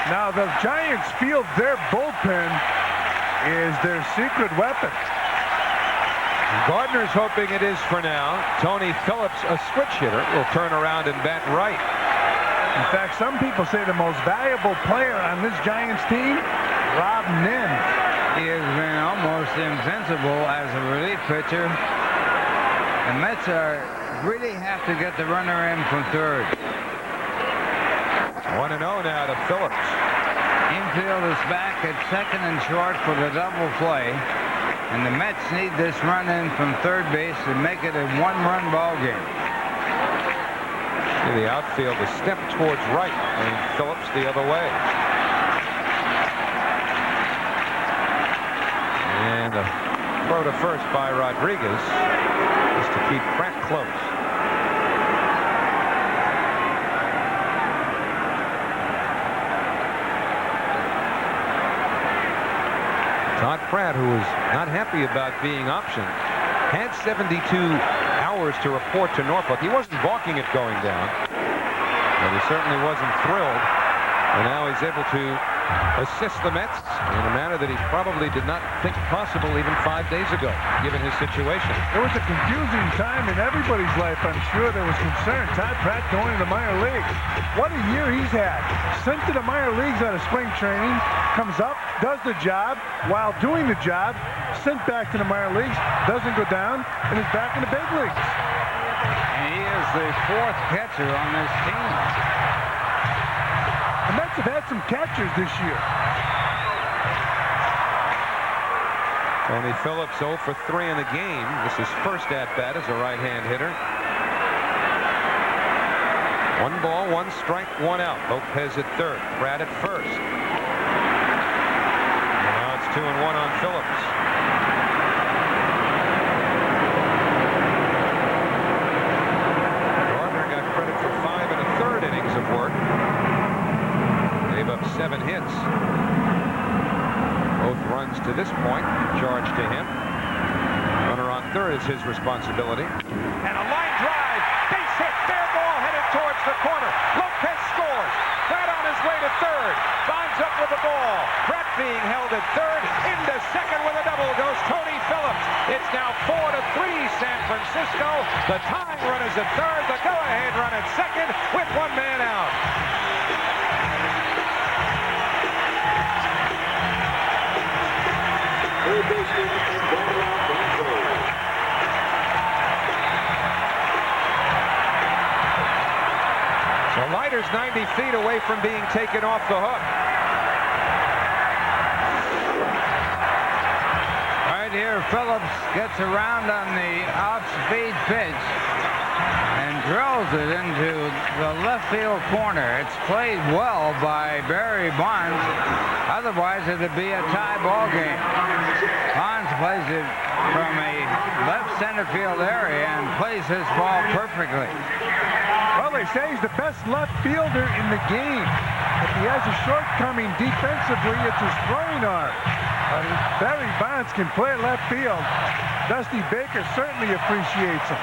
Speaker 1: Now, the Giants feel their bullpen is their secret weapon.
Speaker 3: Gardner's hoping it is for now. Tony Phillips, a switch hitter, will turn around and bat right.
Speaker 1: In fact, some people say the most valuable player on this Giants team, Rob Nin.
Speaker 2: He has been almost invincible as a relief pitcher. The Mets really have to get the runner in from third.
Speaker 3: 1-0 now to Phillips.
Speaker 2: Infield is back at second and short for the double play. And the Mets need this run in from third base to make it a one-run ball game.
Speaker 3: The outfield a step towards right, and Phillips the other way. And a throw to first by Rodriguez just to keep Pratt close. Todd Pratt, who was not happy about being optioned, had 72 hours to report to Norfolk. He wasn't balking at going down, but he certainly wasn't thrilled. And now he's able to assist the Mets in a manner that he probably did not think possible even 5 days ago, given his situation.
Speaker 1: It was a confusing time in everybody's life. I'm sure there was concern. Todd Pratt going to the minor leagues. What a year he's had. Sent to the minor leagues out of spring training, comes up, does the job. While doing the job, sent back to the minor leagues, doesn't go down, and is back in the big leagues.
Speaker 2: And he is the fourth catcher on this team.
Speaker 1: The Mets have had some catchers this year.
Speaker 3: Tony Phillips 0 for 3 in the game. This is first at-bat as a right-hand hitter. 1 ball, 1 strike, 1 out. Lopez at third, Pratt at first. Now it's 2-1 on Phillips. Gardner got credit for 5 1/3 innings of work. Gave up 7 hits. Both runs to this point charged to him. Runner on third is his responsibility. And a line drive, base hit, fair ball headed towards the corner. Lopez scores. Pratt on his way to third. Bonds up with the ball. Pratt being held at third. Into second with a double goes Tony Phillips. It's now 4-3 San Francisco. The tying run is at third. The go-ahead run at second with 1 man out. So Leiter's 90 feet away from being taken off the hook.
Speaker 2: Right here, Phillips gets around on the off-speed pitch and drills it into the left field corner. It's played well by Barry Bonds. Otherwise, it'd be a tie ball game. Bonds plays it from a left center field area and plays his ball perfectly.
Speaker 1: Well, they say he's the best left fielder in the game. If he has a shortcoming defensively, it's his throwing arm. But if Barry Bonds can play left field, Dusty Baker certainly appreciates him.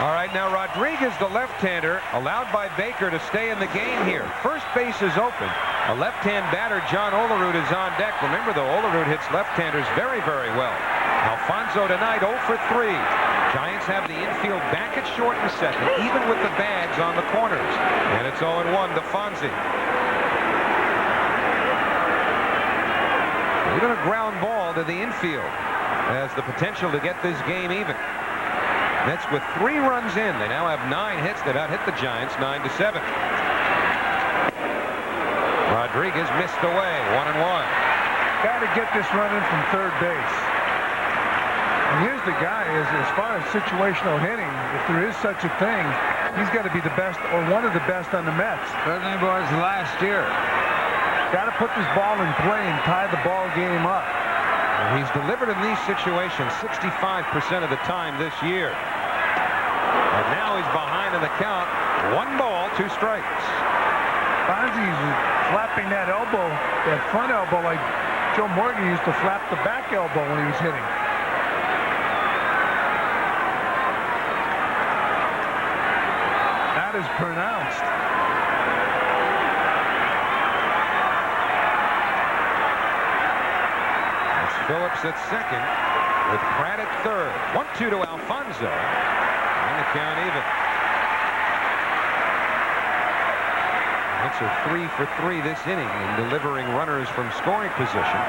Speaker 3: All right, now Rodriguez, the left-hander, allowed by Baker to stay in the game here. First base is open. A left-hand batter, John Olerud, is on deck. Remember, though, Olerud hits left-handers very, very well. Alfonso tonight 0 for 3. Giants have the infield back at short and second, even with the bags on the corners. And it's 0-1 to Fonzie. Even a ground ball to the infield has the potential to get this game even. Mets with 3 runs in. They now have 9 hits. They've out-hit the Giants 9-7. Rodriguez missed away, 1-1.
Speaker 1: Got to get this run in from third base. And here's the guy, as far as situational hitting, if there is such a thing, he's got to be the best or one of the best on the Mets.
Speaker 2: Certainly was last year.
Speaker 1: Got to put this ball in play and tie the ball game up.
Speaker 3: He's delivered in these situations 65% of the time this year. And now he's behind in the count. 1 ball, 2 strikes.
Speaker 1: Fonzie's flapping that elbow, that front elbow, like Joe Morgan used to flap the back elbow when he was hitting. That is pronounced.
Speaker 3: Phillips at second with Pratt at third. 1-2 to Alfonso. And the count even. Mets are 3 for 3 this inning in delivering runners from scoring position.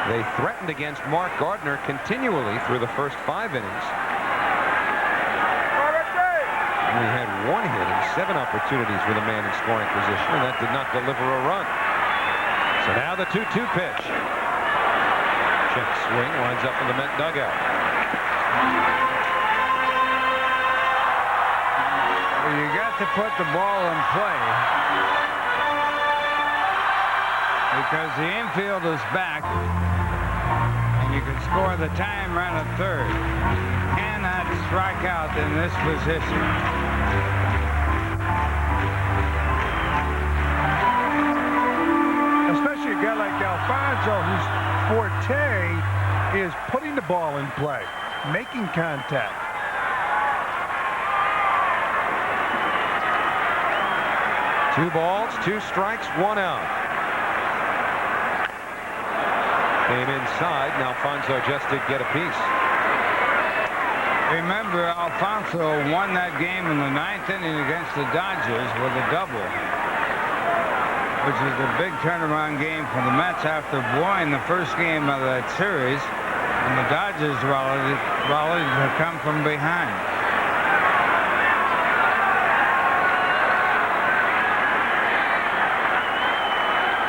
Speaker 3: They threatened against Mark Gardner continually through the first 5 innings. Only had 1 hit and 7 opportunities with a man in scoring position, and that did not deliver a run. So now the 2-2 pitch. Check swing, winds up in the Met dugout.
Speaker 2: Well, you got to put the ball in play because the infield is back and you can score the time run at third. You cannot strike out in this position.
Speaker 1: Especially a guy like Alfonso, whose forte is putting the ball in play, making contact.
Speaker 3: Two balls, 2 strikes, 1 out. Came inside, and Alfonso just did get a piece.
Speaker 2: Remember, Alfonso won that game in the 9th inning against the Dodgers with a double, which is a big turnaround game for the Mets after blowing the first game of that series, and the Dodgers rallied to come from behind.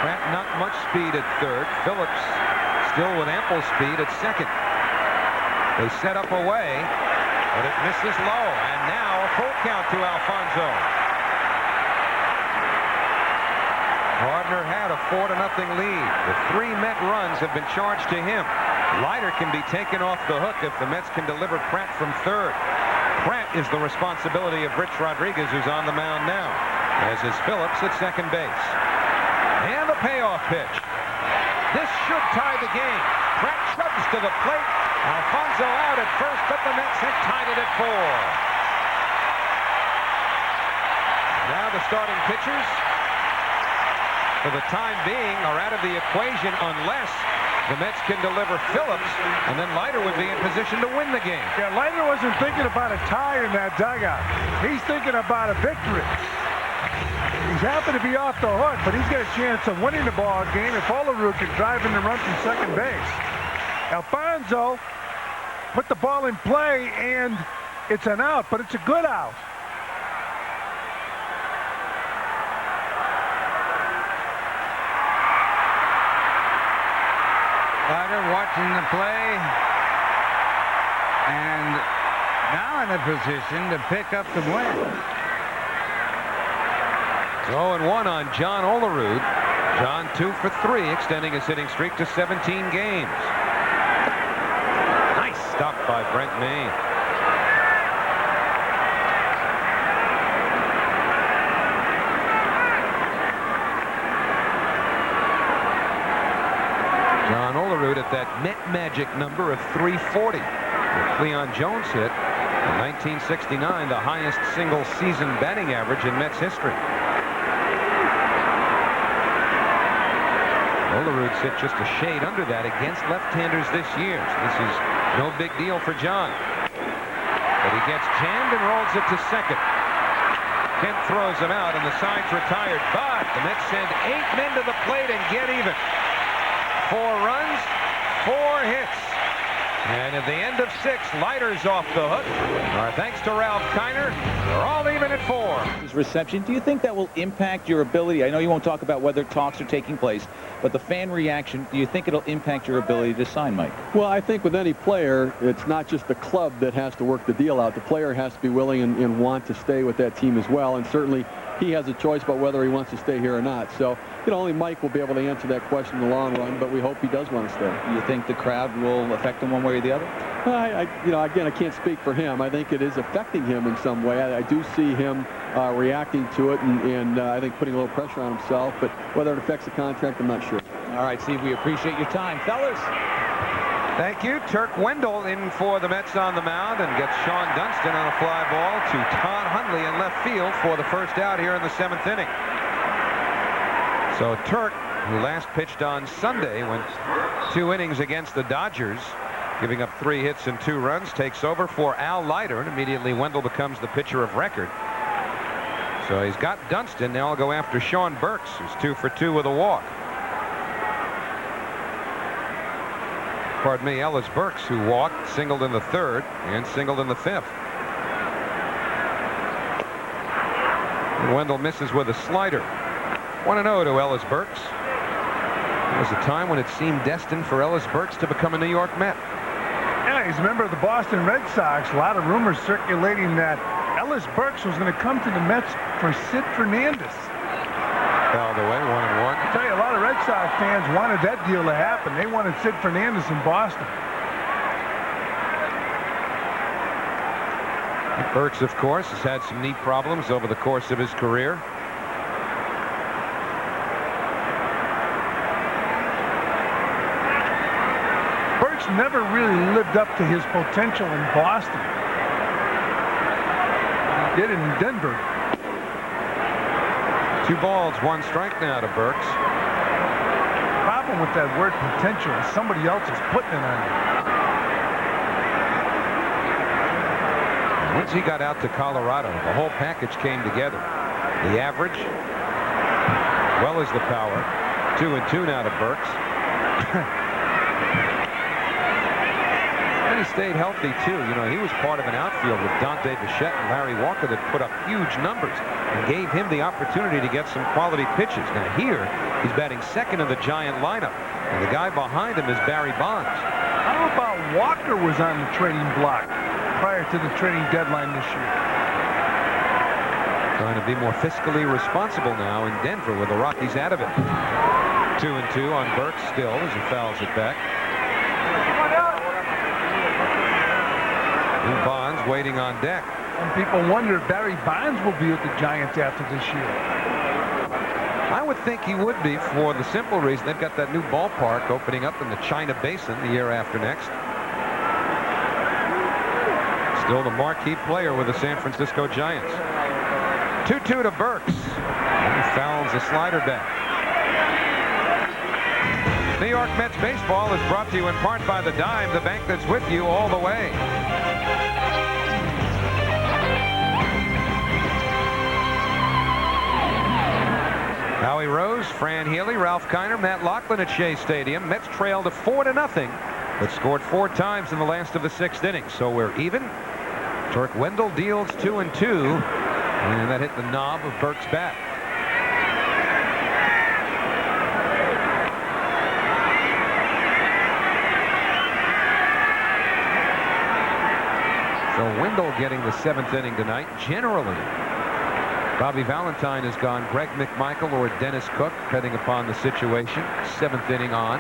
Speaker 3: Pratt not much speed at third. Phillips still with ample speed at second. They set up away, but it misses low, and now a full count to Alfonso. Gardner had a 4-0 lead. The 3 Met runs have been charged to him. Leiter can be taken off the hook if the Mets can deliver Pratt from third. Pratt is the responsibility of Rich Rodriguez, who's on the mound now, as is Phillips at second base. And the payoff pitch. This should tie the game. Pratt shoves to the plate. Alfonso out at first, but the Mets have tied it at 4. Now the starting pitchers, for the time being, are out of the equation unless the Mets can deliver Phillips, and then Leiter would be in position to win the game.
Speaker 1: Yeah, Leiter wasn't thinking about a tie in that dugout. He's thinking about a victory. He's happy to be off the hook, but he's got a chance of winning the ball game if Olerud can drive in the run from second base. Alfonso put the ball in play, and it's an out, but it's a good out.
Speaker 2: Leiter watching the play, and now in a position to pick up the win.
Speaker 3: 0-1 on John Olerud. John 2 for 3, extending his hitting streak to 17 games. Nice stop by Brent Maine. John Olerud at that Met magic number of 340. With Cleon Jones hit in 1969, the highest single season batting average in Mets history. Olerud's hit just a shade under that against left-handers this year. So this is no big deal for John. But he gets jammed and rolls it to second. Kemp throws him out, and the side's retired. But the Mets send 8 men to the plate and get even. 4 runs, 4 hits. And at the end of 6, Leiter's off the hook. Our thanks to Ralph Kiner. They're all even at 4.
Speaker 6: His reception, do you think that will impact your ability? I know you won't talk about whether talks are taking place, but the fan reaction, do you think it'll impact your ability to sign, Mike?
Speaker 7: Well, I think with any player, it's not just the club that has to work the deal out. The player has to be willing and want to stay with that team as well, and certainly he has a choice about whether he wants to stay here or not. So, only Mike will be able to answer that question in the long run, but we hope he does want to stay.
Speaker 6: Do you think the crowd will affect him one way or the other?
Speaker 7: Again, I can't speak for him. I think it is affecting him in some way. I do see him reacting to it and I think putting a little pressure on himself, but whether it affects the contract, I'm not sure.
Speaker 6: All right, Steve, we appreciate your time. Fellas.
Speaker 3: Thank you. Turk Wendell in for the Mets on the mound and gets Sean Dunston on a fly ball to Todd Hundley in left field for the first out here in the 7th inning. So Turk, who last pitched on Sunday, went 2 innings against the Dodgers, giving up 3 hits and 2 runs, takes over for Al Leiter, and immediately Wendell becomes the pitcher of record. So he's got Dunston. Now I'll go after Sean Burks, who's 2 for 2 with a walk. Pardon me, Ellis Burks, who walked, singled in the 3rd, and singled in the 5th. And Wendell misses with a slider. 1-0 to Ellis Burks. There was a time when it seemed destined for Ellis Burks to become a New York Met.
Speaker 1: Yeah, he's a member of the Boston Red Sox. A lot of rumors circulating that Ellis Burks was going to come to the Mets for Sid Fernandez.
Speaker 3: Fouled away, 1-1.
Speaker 1: I tell you, a lot of Red Sox fans wanted that deal to happen. They wanted Sid Fernandez in Boston.
Speaker 3: Burks, of course, has had some knee problems over the course of his career.
Speaker 1: Burks never really lived up to his potential in Boston. He did it in Denver.
Speaker 3: 2 balls, 1 strike now to Burks.
Speaker 1: The problem with that word potential is somebody else is putting it on you.
Speaker 3: Once he got out to Colorado, the whole package came together. The average, as well as the power. 2-2 now to Burks. And he stayed healthy, too. You know, he was part of an outfield with Dante Bichette and Larry Walker that put up huge numbers and gave him the opportunity to get some quality pitches. Now here, he's batting second in the Giant lineup. And the guy behind him is Barry Bonds.
Speaker 1: How about Walker was on the trading block prior to the trading deadline this year?
Speaker 3: Trying to be more fiscally responsible now in Denver with the Rockies out of it. 2-2 on Burks still as he fouls it back. And Bonds waiting on deck.
Speaker 1: And people wonder if Barry Bonds will be with the Giants after this year.
Speaker 3: I would think he would be, for the simple reason they've got that new ballpark opening up in the China Basin the year after next. Still the marquee player with the San Francisco Giants. 2-2 to Burks. And he fouls the slider back. New York Mets baseball is brought to you in part by the Dime, the bank that's with you all the way. Howie Rose, Fran Healy, Ralph Kiner, Matt Lachlan at Shea Stadium. Mets trailed 4-0, but scored 4 times in the last of the 6th inning. So we're even. Turk Wendell deals 2-2, and that hit the knob of Burke's bat. So Wendell getting the 7th inning tonight. Generally, Bobby Valentine has gone Greg McMichael or Dennis Cook, depending upon the situation. 7th inning on.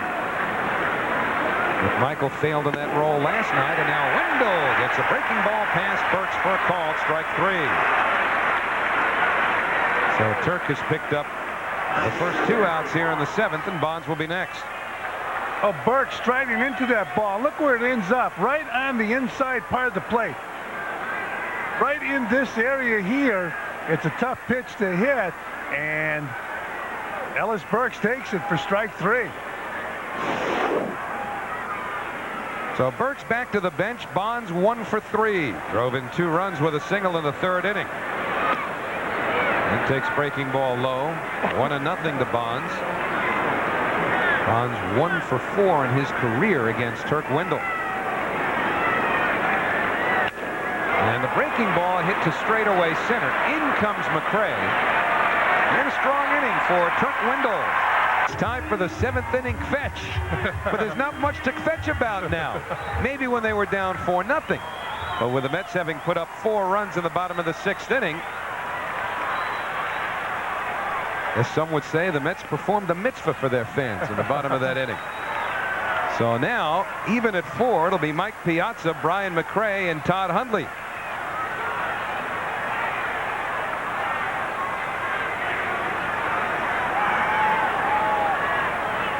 Speaker 3: McMichael failed in that role last night, and now Wendell gets a breaking ball past Burks for a call, strike 3. So Turk has picked up the first 2 outs here in the 7th, and Bonds will be next.
Speaker 1: Oh, Burks striding into that ball. Look where it ends up, right on the inside part of the plate. Right in this area here. It's a tough pitch to hit, and Ellis Burks takes it for strike 3.
Speaker 3: So Burks back to the bench. Bonds 1 for 3. Drove in 2 runs with a single in the 3rd inning. And takes breaking ball low. 1-0 to Bonds. Bonds 1 for 4 in his career against Turk Wendell. And the breaking ball hit to straightaway center. In comes McRae. And a strong inning for Turk Wendell. It's time for the 7th inning fetch. But there's not much to fetch about now. Maybe when they were down 4-0. But with the Mets having put up 4 runs in the bottom of the 6th inning, as some would say, the Mets performed the mitzvah for their fans in the bottom of that inning. So now, even at 4, it'll be Mike Piazza, Brian McRae, and Todd Hundley.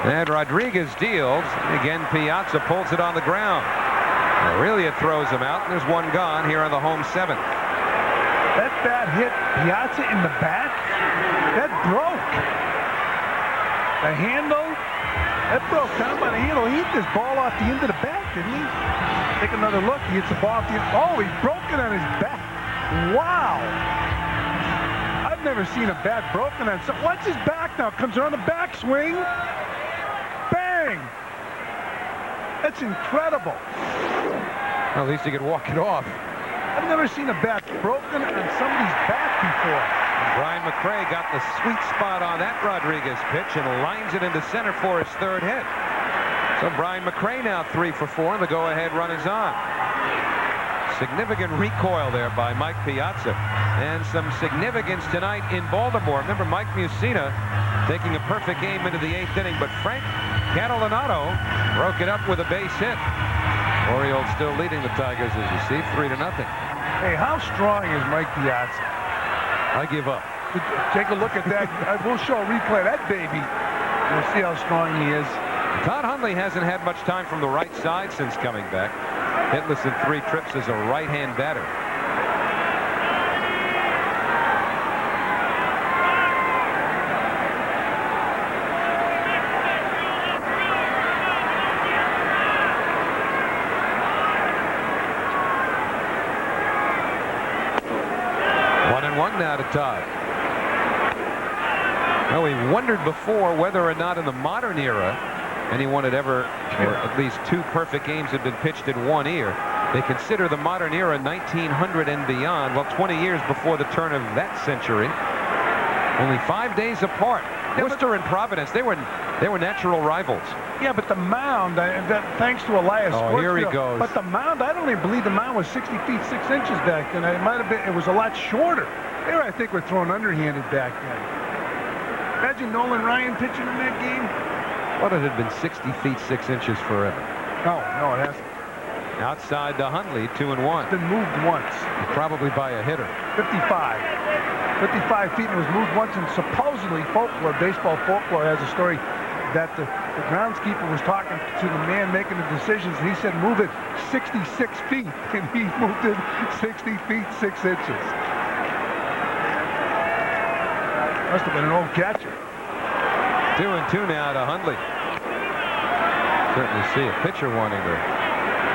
Speaker 3: And Rodriguez deals. Again, Piazza pulls it on the ground. Aurelia throws him out, and there's 1 gone here on the home 7th.
Speaker 1: That bat hit Piazza in the back. That broke. The handle, that broke down by the handle. He hit this ball off the end of the bat, didn't he? Take another look. He hits the ball off the end. Oh, he broke it on his back. Wow. I've never seen a bat broken on. So watch his back now. Comes around the backswing. Bang. That's incredible.
Speaker 3: Well, at least he could walk it off.
Speaker 1: I've never seen a bat broken on somebody's back before.
Speaker 3: Brian McRae got the sweet spot on that Rodriguez pitch and lines it into center for his third hit. So Brian McRae now 3 for 4, and the go-ahead run is on. Significant recoil there by Mike Piazza, and some significance tonight in Baltimore. Remember, Mike Mussina taking a perfect game into the 8th inning, but Frank Catalanato broke it up with a base hit. Orioles still leading the Tigers, as you see, 3-0.
Speaker 1: Hey, how strong is Mike Piazza?
Speaker 3: I give up.
Speaker 1: Take a look at that. We'll show a replay of that baby. You'll see how strong he is.
Speaker 3: Todd Hundley hasn't had much time from the right side since coming back. Hitless in 3 trips as a right-hand batter. Now to Todd. Well, we wondered before whether or not in the modern era anyone had ever, or at least 2 perfect games had been pitched in one year. They consider the modern era 1900 and beyond. Well, 20 years before the turn of that century. Only 5 days apart. Yeah, Worcester and Providence, they were natural rivals.
Speaker 1: Yeah, but the mound, thanks to Elias.
Speaker 3: Oh, here he goes.
Speaker 1: But the mound, I don't even believe the mound was 60 feet 6 inches back then. It might have been. It was a lot shorter. There, I think we're throwing underhanded back then. Imagine Nolan Ryan pitching in that game.
Speaker 3: What, it had been 60 feet 6 inches forever?
Speaker 1: No, it hasn't.
Speaker 3: Outside to Hundley, 2-1.
Speaker 1: It's been moved once.
Speaker 3: Probably by a hitter.
Speaker 1: 55 feet, and it was moved once. And supposedly, baseball folklore has a story that the groundskeeper was talking to the man making the decisions, and he said, "Move it 66 feet," and he moved it 60 feet 6 inches. Must have been an old catcher.
Speaker 3: 2-2 now to Hundley. Certainly see a pitcher wanting to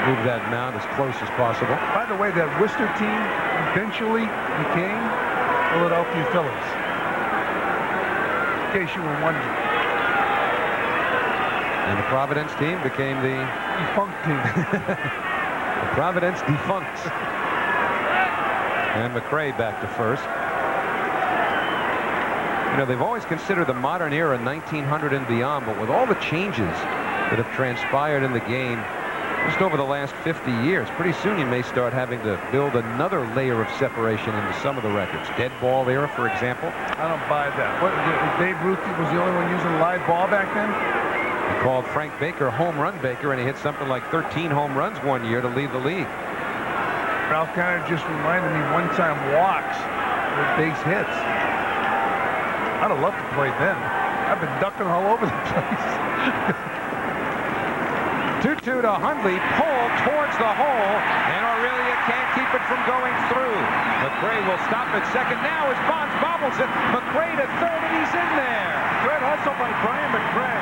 Speaker 3: move that mound as close as possible.
Speaker 1: By the way, that Worcester team eventually became Philadelphia Phillies. In case you were wondering.
Speaker 3: And the Providence team became the
Speaker 1: defunct team.
Speaker 3: The Providence Defuncts. And McRae back to first. You know, they've always considered the modern era 1900 and beyond, but with all the changes that have transpired in the game just over the last 50 years, pretty soon you may start having to build another layer of separation into some of the records. Dead ball era, for example.
Speaker 1: I don't buy that. Babe Ruth was the only one using a live ball back then?
Speaker 3: He called Frank Baker Home Run Baker, and he hit something like 13 home runs one year to lead the league.
Speaker 1: Ralph Kiner just reminded me one-time walks with base hits. I'd have loved to play then. I've been ducking all over the place.
Speaker 3: 2-2 to Hundley, pulled towards the hole, and Aurelia can't keep it from going through. McRae will stop at second now as Bonds bobbles it. McRae to third, and he's in there.
Speaker 1: Good hustle by Brian McRae.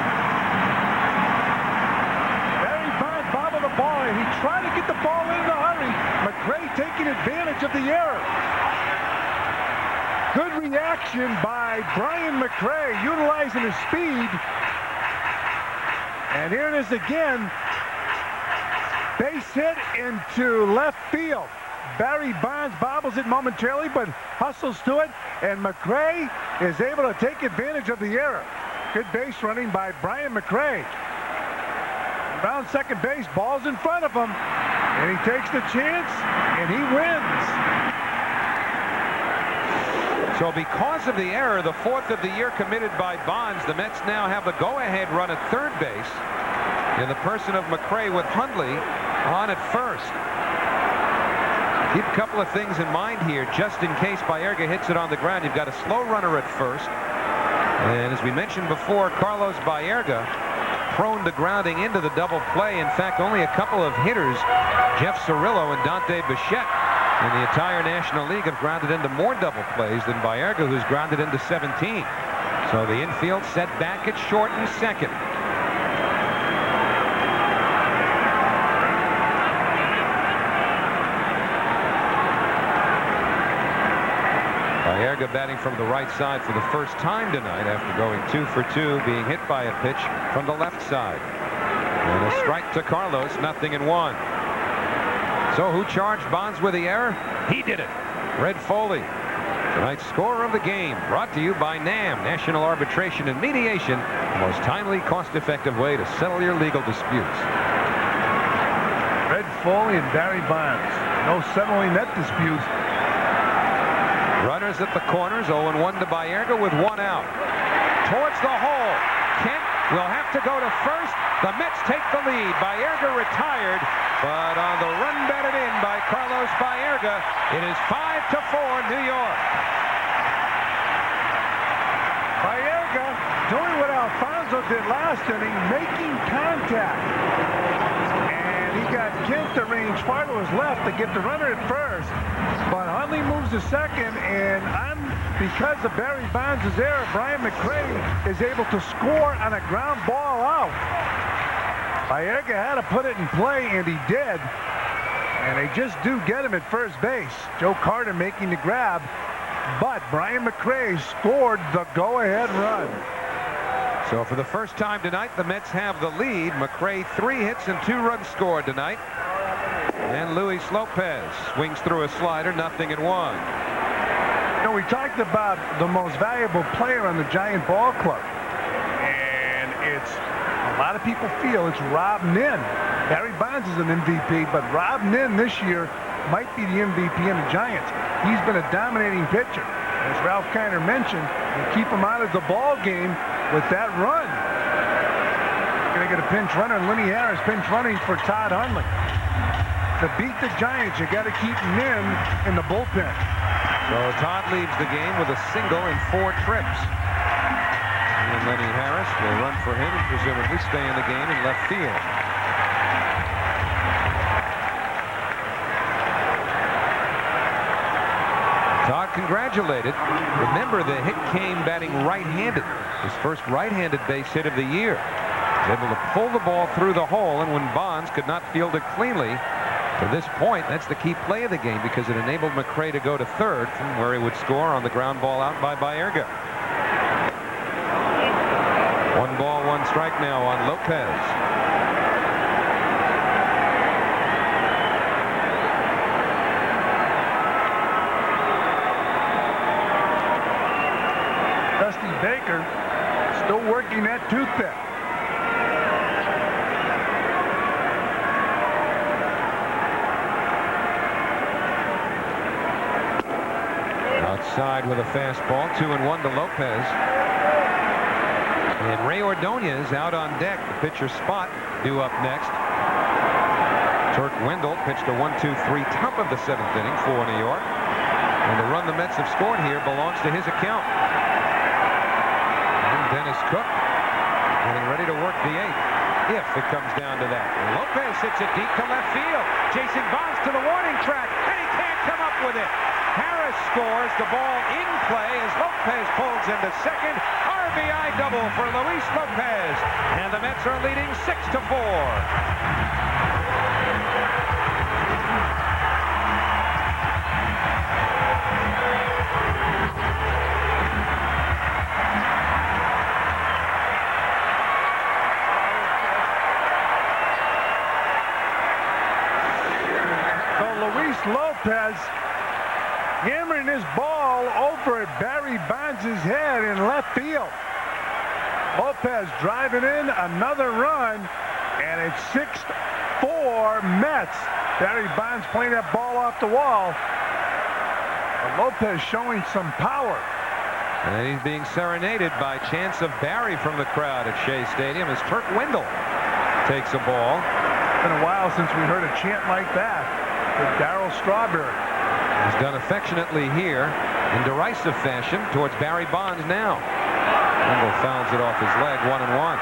Speaker 1: Barry Bonds bobbled the ball, and he tried to get the ball in a hurry. McRae taking advantage of the error. Good reaction by Brian McRae, utilizing his speed. And here it is again. Base hit into left field. Barry Bonds bobbles it momentarily, but hustles to it. And McRae is able to take advantage of the error. Good base running by Brian McRae. Around second base, ball's in front of him. And he takes the chance, and he wins.
Speaker 3: So because of the error, the 4th of the year committed by Bonds, the Mets now have the go-ahead run at third base in the person of McRae with Hundley on at first. Keep a couple of things in mind here, just in case Baerga hits it on the ground. You've got a slow runner at first. And as we mentioned before, Carlos Baerga prone to grounding into the double play. In fact, only a couple of hitters, Jeff Cirillo and Dante Bichette, in the entire National League have grounded into more double plays than Baerga, who's grounded into 17. So the infield set back at short and second. Baerga batting from the right side for the first time tonight after going 2 for 2, being hit by a pitch from the left side. And a strike to Carlos, 0-1. So who charged Bonds with the error? He did it. Red Foley. Tonight's score of the game brought to you by NAM, National Arbitration and Mediation, the most timely, cost-effective way to settle your legal disputes.
Speaker 1: Red Foley and Barry Bonds. No settling that dispute.
Speaker 3: Runners at the corners, 0-1 to Baerga with 1 out. Towards the hole. Kent will have to go to first. The Mets take the lead. Baerga retired, but on the run batted in by Carlos Baerga, it is 5-4 New York.
Speaker 1: Baerga doing what Alfonso did last inning, making contact. And he got Kent to range far to his left to get the runner at first. But Hundley moves to second, and because of Barry Bonds' error, Brian McRae is able to score on a ground ball out. Baerga had to put it in play, and he did. And they just do get him at first base. Joe Carter making the grab, but Brian McRae scored the go-ahead run.
Speaker 3: So for the first time tonight, the Mets have the lead. McRae 3 hits and 2 runs scored tonight. And Luis Lopez swings through a slider, 0-1.
Speaker 1: You know, we talked about the most valuable player on the Giant Ball Club. And a lot of people feel it's Rob Nin. Barry Bonds is an MVP, but Rob Nin this year might be the MVP in the Giants. He's been a dominating pitcher. As Ralph Kiner mentioned, you keep him out of the ball game with that run. Going to get a pinch runner. Lenny Harris pinch running for Todd Hundley. To beat the Giants, you got to keep Nin in the bullpen.
Speaker 3: So Todd leaves the game with a single in 4 trips. And Lenny Harris will run for him and presumably stay in the game in left field. Todd congratulated. Remember, the hit came batting right-handed. His first right-handed base hit of the year. He was able to pull the ball through the hole, and when Bonds could not field it cleanly, to this point, that's the key play of the game because it enabled McRae to go to third from where he would score on the ground ball out by Baerga. 1 ball, 1 strike now on Lopez.
Speaker 1: Dusty Baker still working that toothpick.
Speaker 3: Outside with a fastball, 2-1 to Lopez. And Ray Ordonez out on deck. The pitcher spot due up next. Turk Wendell pitched a 1-2-3 top of the 7th inning for New York. And the run the Mets have scored here belongs to his account. And Dennis Cook getting ready to work the 8th, if it comes down to that. And Lopez hits it deep to left field. Chasing Bonds to the warning track, and he can't come up with it. Harris scores, the ball in play as Lopez pulls into second. RBI double for Luis Lopez, and the Mets are leading 6-4.
Speaker 1: Lopez hammering his ball over at Barry Bonds' head in left field. Lopez driving in another run, and it's 6-4 Mets. Barry Bonds playing that ball off the wall. But Lopez showing some power.
Speaker 3: And he's being serenaded by chants of Barry from the crowd at Shea Stadium as Turk Wendell takes a ball.
Speaker 1: It's been a while since we heard a chant like that with Darryl Strawberry.
Speaker 3: He's done affectionately here in derisive fashion towards Barry Bonds now. Wendell fouls it off his leg, 1-1.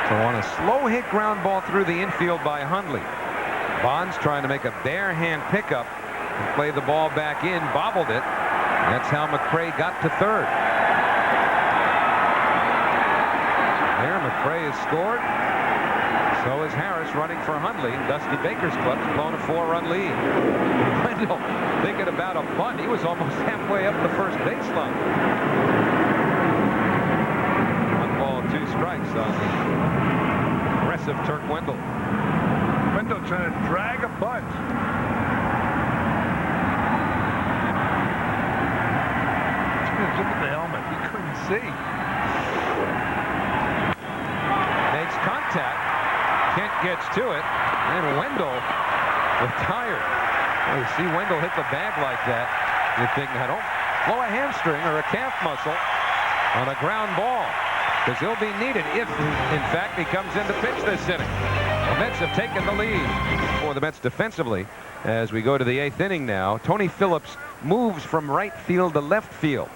Speaker 3: So on a slow hit ground ball through the infield by Hundley. Bonds trying to make a bare hand pickup and play the ball back in, bobbled it. That's how McRae got to third. There, McRae has scored. So is Harris running for Hundley. Dusty Baker's club has blown a 4-run lead. Wendell thinking about a bunt. He was almost halfway up the first baseline. 1 ball, 2 strikes on the aggressive Turk Wendell.
Speaker 1: Wendell trying to drag a bunt. see.
Speaker 3: Makes contact. Kent gets to it, and Wendell retired. Well, you see Wendell hit the bag like that. You're thinking, I don't blow a hamstring or a calf muscle on a ground ball, because he'll be needed if, in fact, he comes in to pitch this inning. The Mets have taken the lead for the Mets defensively as we go to the 8th inning now. Tony Phillips moves from right field to left field.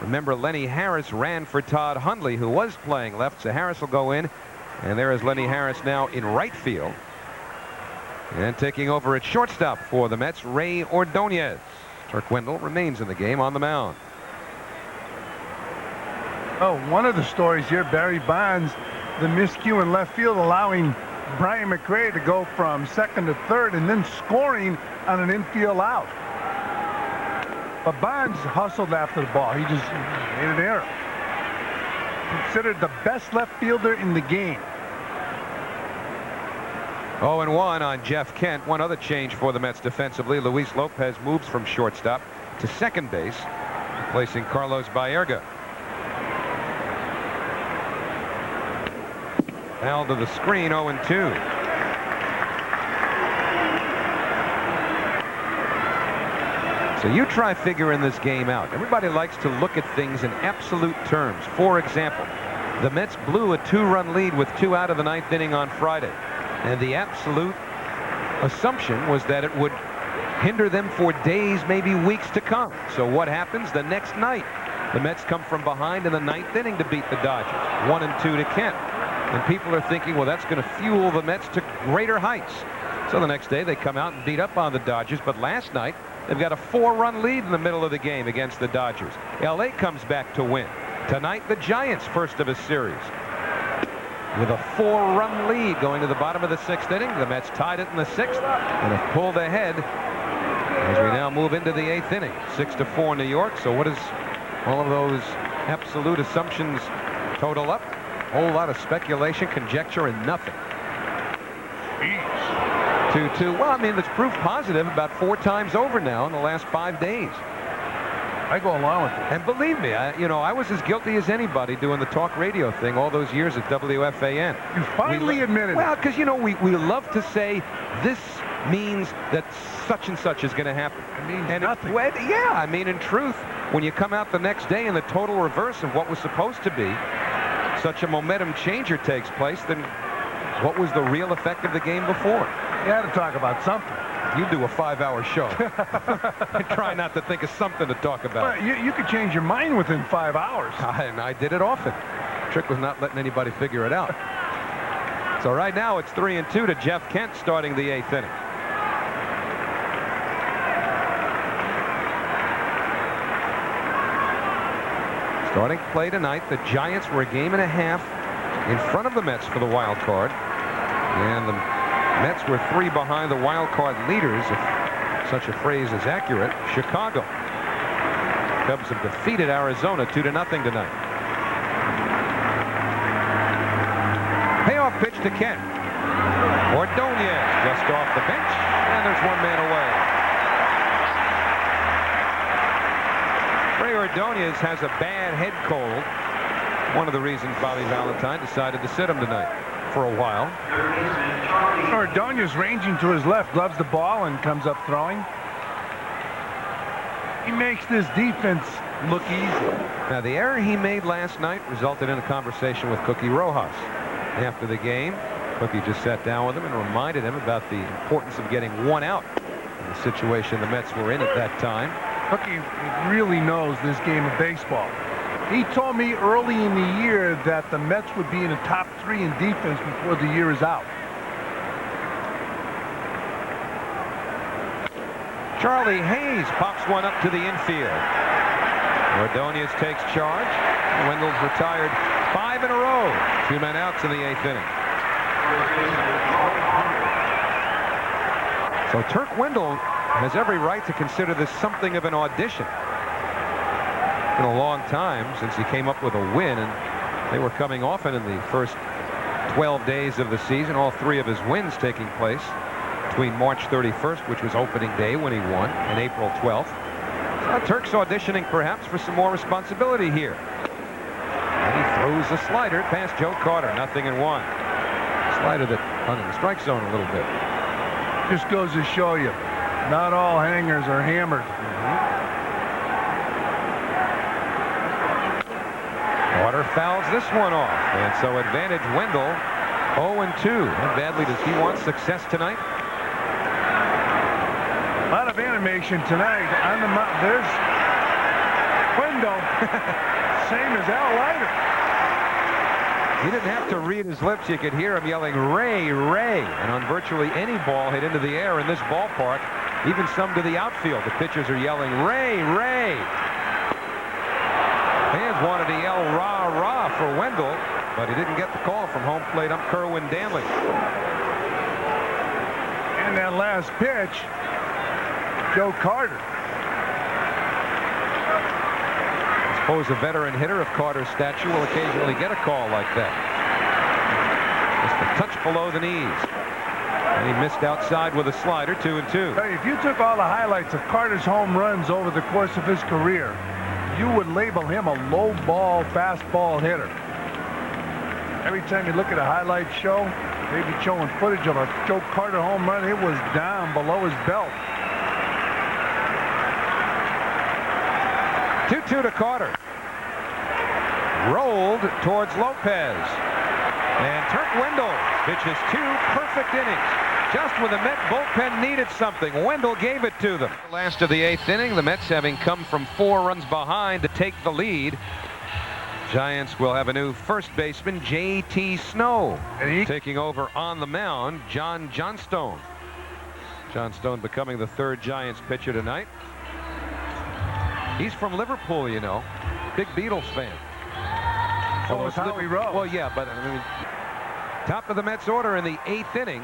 Speaker 3: Remember, Lenny Harris ran for Todd Hundley, who was playing left, so Harris will go in. And there is Lenny Harris now in right field. And taking over at shortstop for the Mets, Ray Ordonez. Turk Wendell remains in the game on the mound.
Speaker 1: Oh, one of the stories here, Barry Bonds, the miscue in left field, allowing Brian McRae to go from second to third and then scoring on an infield out. But Bonds hustled after the ball. He just made an error. Considered the best left fielder in the game.
Speaker 3: 0-1 on Jeff Kent. One other change for the Mets defensively. Luis Lopez moves from shortstop to second base, replacing Carlos Baerga. Foul to the screen, 0-2. So you try figuring this game out. Everybody likes to look at things in absolute terms. For example, the Mets blew a 2-run lead with 2 out of the 9th inning on Friday. And the absolute assumption was that it would hinder them for days, maybe weeks to come. So what happens the next night? The Mets come from behind in the 9th inning to beat the Dodgers. 1-2 to Kent. And people are thinking, well, that's going to fuel the Mets to greater heights. So the next day they come out and beat up on the Dodgers. But last night they've got a 4-run lead in the middle of the game against the Dodgers. LA comes back to win. Tonight the Giants, first of a series, with a 4-run lead going to the bottom of the 6th inning. The Mets tied it in the 6th and have pulled ahead as we now move into the 8th inning. 6-4 New York. So what does all of those absolute assumptions total up? A whole lot of speculation, conjecture, and nothing. 2-2. Well, I mean, it's proof positive about 4 times over now in the last 5 days.
Speaker 1: I go along with it.
Speaker 3: And believe me, I was as guilty as anybody doing the talk radio thing all those years at WFAN.
Speaker 1: You finally admitted it.
Speaker 3: Well, because, we love to say this means that such and such is going to happen.
Speaker 1: It means
Speaker 3: and
Speaker 1: nothing.
Speaker 3: I mean, in truth, when you come out the next day and the total reverse of what was supposed to be, such a momentum changer takes place, then what was the real effect of the game before?
Speaker 1: You had to talk about something.
Speaker 3: You do a 5-hour show. And try not to think of something to talk about.
Speaker 1: Well, you could change your mind within 5 hours.
Speaker 3: And I did it often. The trick was not letting anybody figure it out. So right now it's 3-2 to Jeff Kent starting the 8th inning. Starting play tonight, the Giants were a game and a half in front of the Mets for the wild card. And the Mets were 3 behind the wild card leaders, if such a phrase is accurate, Chicago. Cubs have defeated Arizona 2-0 tonight. Payoff pitch to Kent. Ordonez just off the bench, and there's 1 man away. Ray Ordonez has a bad head cold. One of the reasons Bobby Valentine decided to sit him tonight for a while.
Speaker 1: Ordonez ranging to his left, gloves the ball and comes up throwing. He makes this defense look easy.
Speaker 3: Now, the error he made last night resulted in a conversation with Cookie Rojas. After the game, Cookie just sat down with him and reminded him about the importance of getting 1 out in the situation the Mets were in at that time.
Speaker 1: Cookie really knows this game of baseball. He told me early in the year that the Mets would be in the top 3 in defense before the year is out.
Speaker 3: Charlie Hayes pops one up to the infield. Ordonez takes charge. Wendell's retired 5 in a row. 2 men outs in the 8th inning. So Turk Wendell has every right to consider this something of an audition. It's been a long time since he came up with a win, and they were coming often in the first 12 days of the season, all 3 of his wins taking place between March 31st, which was opening day when he won, and April 12th. Turk's auditioning perhaps for some more responsibility here. Throws a slider past Joe Carter. 0-1. Slider that hung in the strike zone a little bit.
Speaker 1: Just goes to show you, not all hangers are hammered.
Speaker 3: Carter fouls this one off, and so advantage Wendell. 0-2. How badly does he want success tonight?
Speaker 1: A lot of animation tonight on the mountain. There's Wendell, same as Al Leiter.
Speaker 3: He didn't have to read his lips. You could hear him yelling, "Ray, Ray." And on virtually any ball hit into the air in this ballpark, even some to the outfield, the pitchers are yelling, "Ray, Ray." Fans wanted to yell "Rah, Rah" for Wendell, but he didn't get the call from home plate ump Kerwin Danley.
Speaker 1: And that last pitch, Joe Carter.
Speaker 3: I suppose a veteran hitter of Carter's stature will occasionally get a call like that. Just a touch below the knees. And he missed outside with a slider. 2-2.
Speaker 1: Hey, if you took all the highlights of Carter's home runs over the course of his career, you would label him a low ball, fastball hitter. Every time you look at a highlight show, they'd be showing footage of a Joe Carter home run. It was down below his belt.
Speaker 3: 2-2 to Carter. Rolled towards Lopez. And Turk Wendell pitches 2 perfect innings. Just when the Met bullpen needed something, Wendell gave it to them. Last of the 8th inning, the Mets having come from 4 runs behind to take the lead. Giants will have a new first baseman, J.T. Snow, taking over on the mound, John Johnstone. Johnstone becoming the 3rd Giants pitcher tonight. He's from Liverpool, you know. Big Beatles fan.
Speaker 1: So is Howie Rose.
Speaker 3: Well, yeah, but I mean, top of the Mets order in the 8th inning.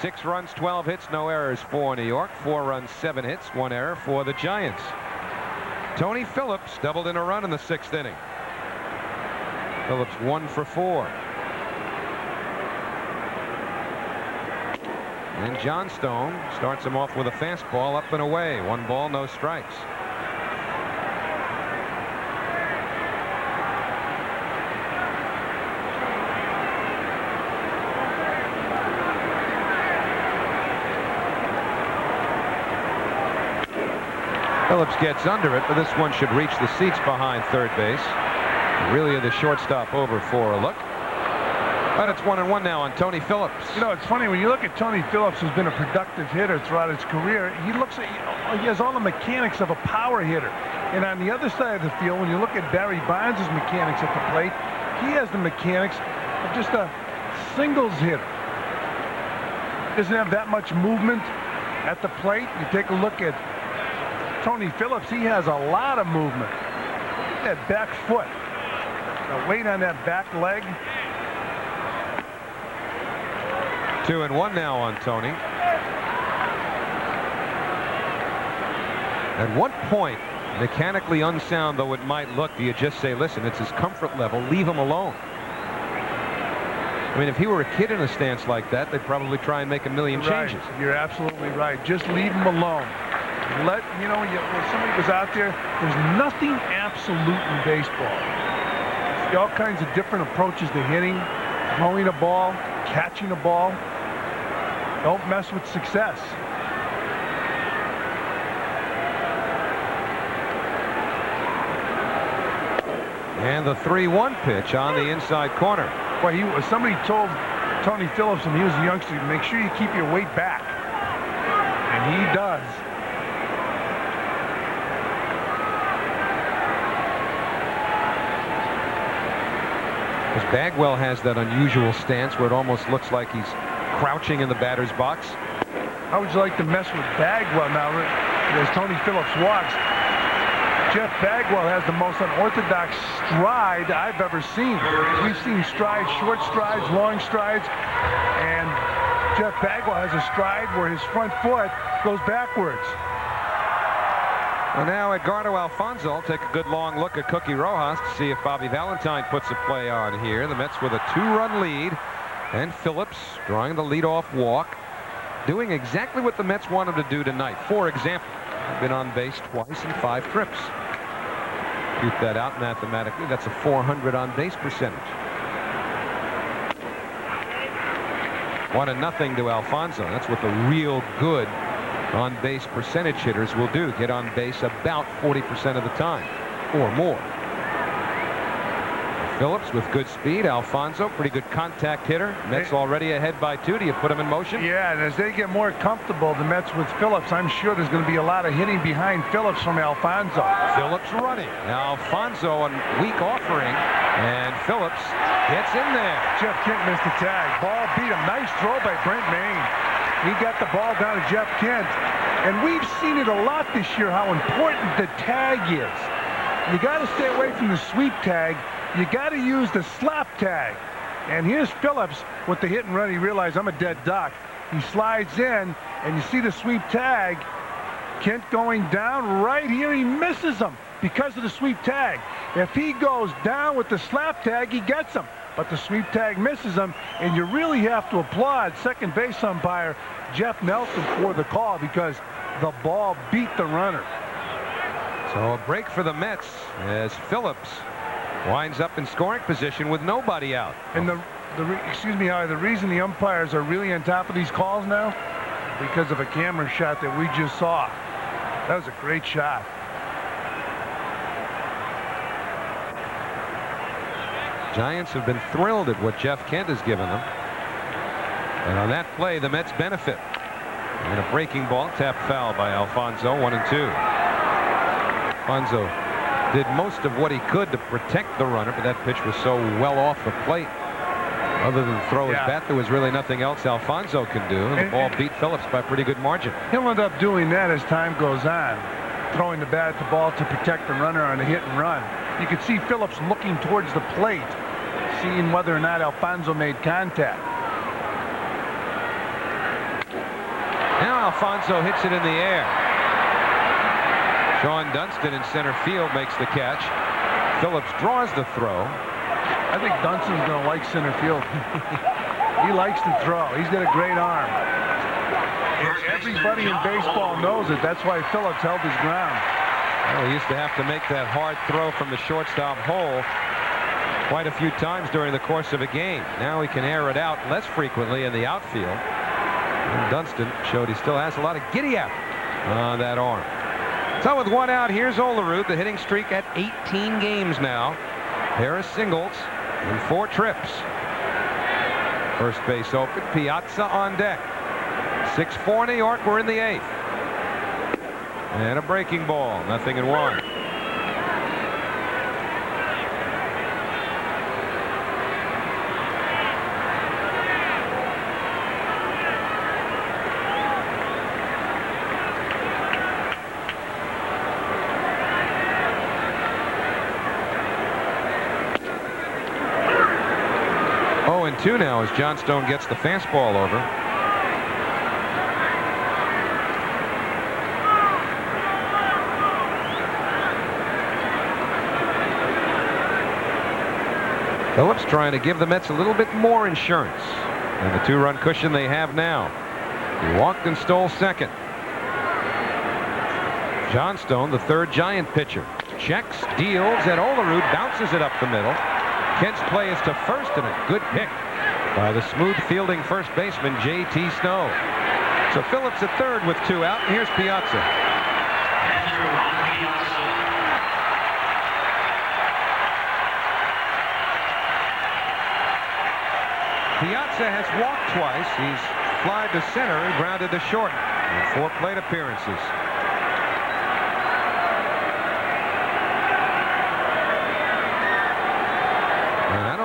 Speaker 3: 6 runs, 12 hits, no errors for New York. 4 runs, 7 hits, 1 error for the Giants. Tony Phillips doubled in a run in the 6th inning. Phillips 1 for 4. And Johnstone starts him off with a fastball up and away. 1 ball, no strikes. Phillips gets under it, but this one should reach the seats behind third base. Really the shortstop over for a look. But it's 1-1 now on Tony Phillips.
Speaker 1: You know, it's funny when you look at Tony Phillips, who's been a productive hitter throughout his career. He looks at, he has all the mechanics of a power hitter. And on the other side of the field, when you look at Barry Bonds' mechanics at the plate, he has the mechanics of just a singles hitter. Doesn't have that much movement at the plate. You take a look at Tony Phillips, he has a lot of movement. That back foot, the weight on that back leg.
Speaker 3: 2-1 now on Tony. At what point, mechanically unsound though it might look, do you just say, listen, it's his comfort level, leave him alone? I mean, if he were a kid in a stance like that, they'd probably try and make a million changes.
Speaker 1: You're absolutely right. Just leave him alone. Let, you know, when somebody goes out there, there's nothing absolute in baseball. See all kinds of different approaches to hitting, throwing a ball, catching a ball. Don't mess with success.
Speaker 3: And the 3-1 pitch on the inside corner.
Speaker 1: Well, somebody told Tony Phillips when he was a youngster, make sure you keep your weight back. And he does.
Speaker 3: Because Bagwell has that unusual stance where it almost looks like he's crouching in the batter's box.
Speaker 1: How would you like to mess with Bagwell now as Tony Phillips walks? Jeff Bagwell has the most unorthodox stride I've ever seen. We've seen strides, short strides, long strides, and Jeff Bagwell has a stride where his front foot goes backwards.
Speaker 3: Well, now Edgardo Alfonzo take a good long look at Cookie Rojas to see if Bobby Valentine puts a play on here. The Mets with a 2-run lead, and Phillips drawing the leadoff walk, doing exactly what the Mets want him to do tonight. For example, been on base twice in 5 trips. compute that out mathematically. That's a 400 on base percentage. 1-0 to Alfonso. That's what the real good on base percentage hitters will do. Get on base about 40% of the time or more. Phillips with good speed. Alfonso, pretty good contact hitter. Mets already ahead by 2. Do you put him in motion?
Speaker 1: Yeah, and as they get more comfortable, the Mets with Phillips, I'm sure there's going to be a lot of hitting behind Phillips from Alfonso.
Speaker 3: Phillips running. Alfonso on weak offering, and Phillips gets in there.
Speaker 1: Jeff Kent missed the tag. Ball beat him. Nice throw by Brent Maine. He got the ball down to Jeff Kent. And we've seen it a lot this year, how important the tag is. You got to stay away from the sweep tag. You got to use the slap tag. And here's Phillips with the hit and run. He realized, I'm a dead duck. He slides in, and you see the sweep tag. Kent going down right here. He misses him because of the sweep tag. If he goes down with the slap tag, he gets him. But the sweep tag misses him, and you really have to applaud second base umpire Jeff Nelson for the call because the ball beat the runner.
Speaker 3: So a break for the Mets as Phillips winds up in scoring position with nobody out.
Speaker 1: And excuse me, Howie, the reason the umpires are really on top of these calls now, because of a camera shot that we just saw. That was a great shot.
Speaker 3: Giants have been thrilled at what Jeff Kent has given them. And on that play, the Mets benefit. And a breaking ball, tap foul by Alfonso, 1-2. Alfonso did most of what he could to protect the runner, but that pitch was so well off the plate. Other than throw his bat, there was really nothing else Alfonso could do. And the ball beat Phillips by a pretty good margin.
Speaker 1: He'll end up doing that as time goes on, throwing the bat at the ball to protect the runner on a hit and run. You could see Phillips looking towards the plate, seeing whether or not Alfonso made contact.
Speaker 3: Now Alfonso hits it in the air. Sean Dunston in center field makes the catch. Phillips draws the throw.
Speaker 1: I think Dunston's going to like center field. He likes to throw. He's got a great arm. Everybody in baseball knows it. That's why Phillips held his ground.
Speaker 3: Well, he used to have to make that hard throw from the shortstop hole quite a few times during the course of a game. Now he can air it out less frequently in the outfield. And Dunston showed he still has a lot of giddy-up on that arm. So with one out, here's Olerud, the hitting streak at 18 games now. Pair of singles in 4 trips. First base open, Piazza on deck. 6-4 New York, we're in the 8th. And a breaking ball, 0-1. And 2 now as Johnstone gets the fastball over. Phillips trying to give the Mets a little bit more insurance than the 2-run cushion they have now. He walked and stole second. Johnstone, the 3rd Giant pitcher, checks, deals, and Olerud bounces it up the middle. Kent's play is to first, and a good pick by the smooth fielding first baseman J.T. Snow. So Phillips at 3rd with 2 out. Here's Piazza. Piazza has walked twice. He's flied to center and grounded to short in 4 plate appearances.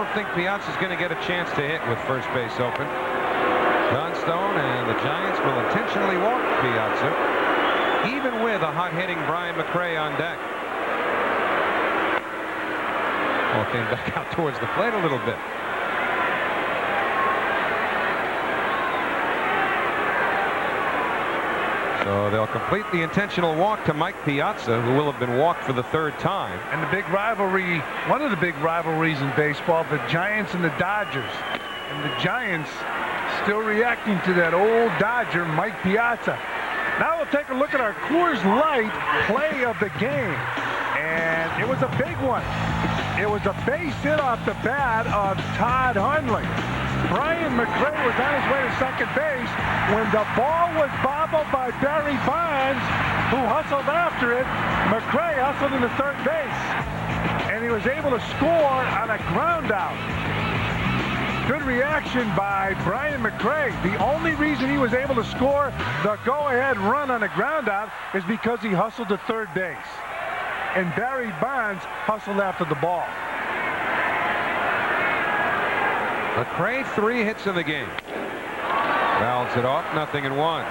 Speaker 3: I think Piazza's going to get a chance to hit with first base open. Johnstone and the Giants will intentionally walk Piazza, even with a hot-hitting Brian McRae on deck. Ball came back out towards the plate a little bit. So they'll complete the intentional walk to Mike Piazza, who will have been walked for the 3rd time.
Speaker 1: And the big rivalry, one of the big rivalries in baseball, the Giants and the Dodgers. And the Giants still reacting to that old Dodger, Mike Piazza. Now we'll take a look at our Coors Light play of the game. And it was a big one. It was a base hit off the bat of Todd Hundley. Brian McRae was on his way to second base when the ball was bobbled by Barry Bonds, who hustled after it. McRae hustled into third base, and he was able to score on a ground out. Good reaction by Brian McRae. The only reason he was able to score the go-ahead run on a ground out is because he hustled to third base. And Barry Bonds hustled after the ball.
Speaker 3: McRae, 3 hits in the game. Fouls it off, 0-1.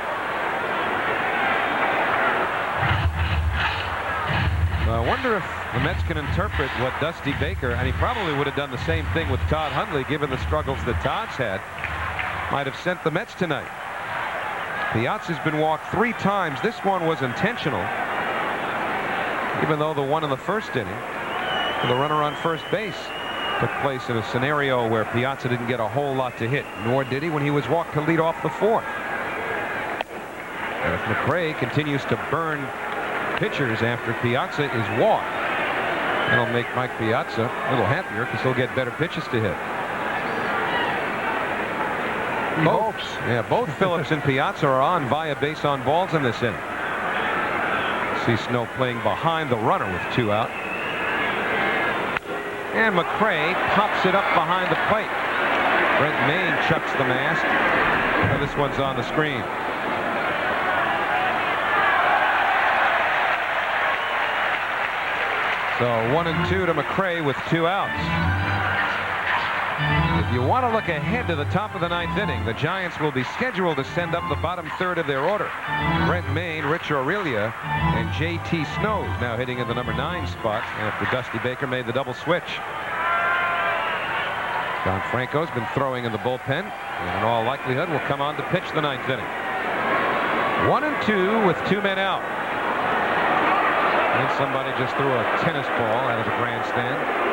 Speaker 3: I wonder if the Mets can interpret what Dusty Baker, and he probably would have done the same thing with Todd Hundley, given the struggles that Todd's had, might have sent the Mets tonight. Piazza's been walked 3 times. This one was intentional, even though the one in the first inning, the runner on first base, took place in a scenario where Piazza didn't get a whole lot to hit, nor did he when he was walked to lead off the 4th. And if McRae continues to burn pitchers after Piazza is walked, that'll make Mike Piazza a little happier because he'll get better pitches to hit. Both Phillips and Piazza are on via base on balls in this inning. See Snow playing behind the runner with 2 out. And McRae pops it up behind the plate. Brent Mayne chucks the mask. Now this one's on the screen. So 1-2 to McRae with 2 outs. If you want to look ahead to the top of the 9th inning, the Giants will be scheduled to send up the bottom third of their order. Brent Mayne, Rich Aurelia, and J.T. Snows now hitting in the number 9 spot after Dusty Baker made the double switch. John Franco's been throwing in the bullpen, and in all likelihood will come on to pitch the 9th inning. 1-2 with 2 men out. And somebody just threw a tennis ball out of the grandstand.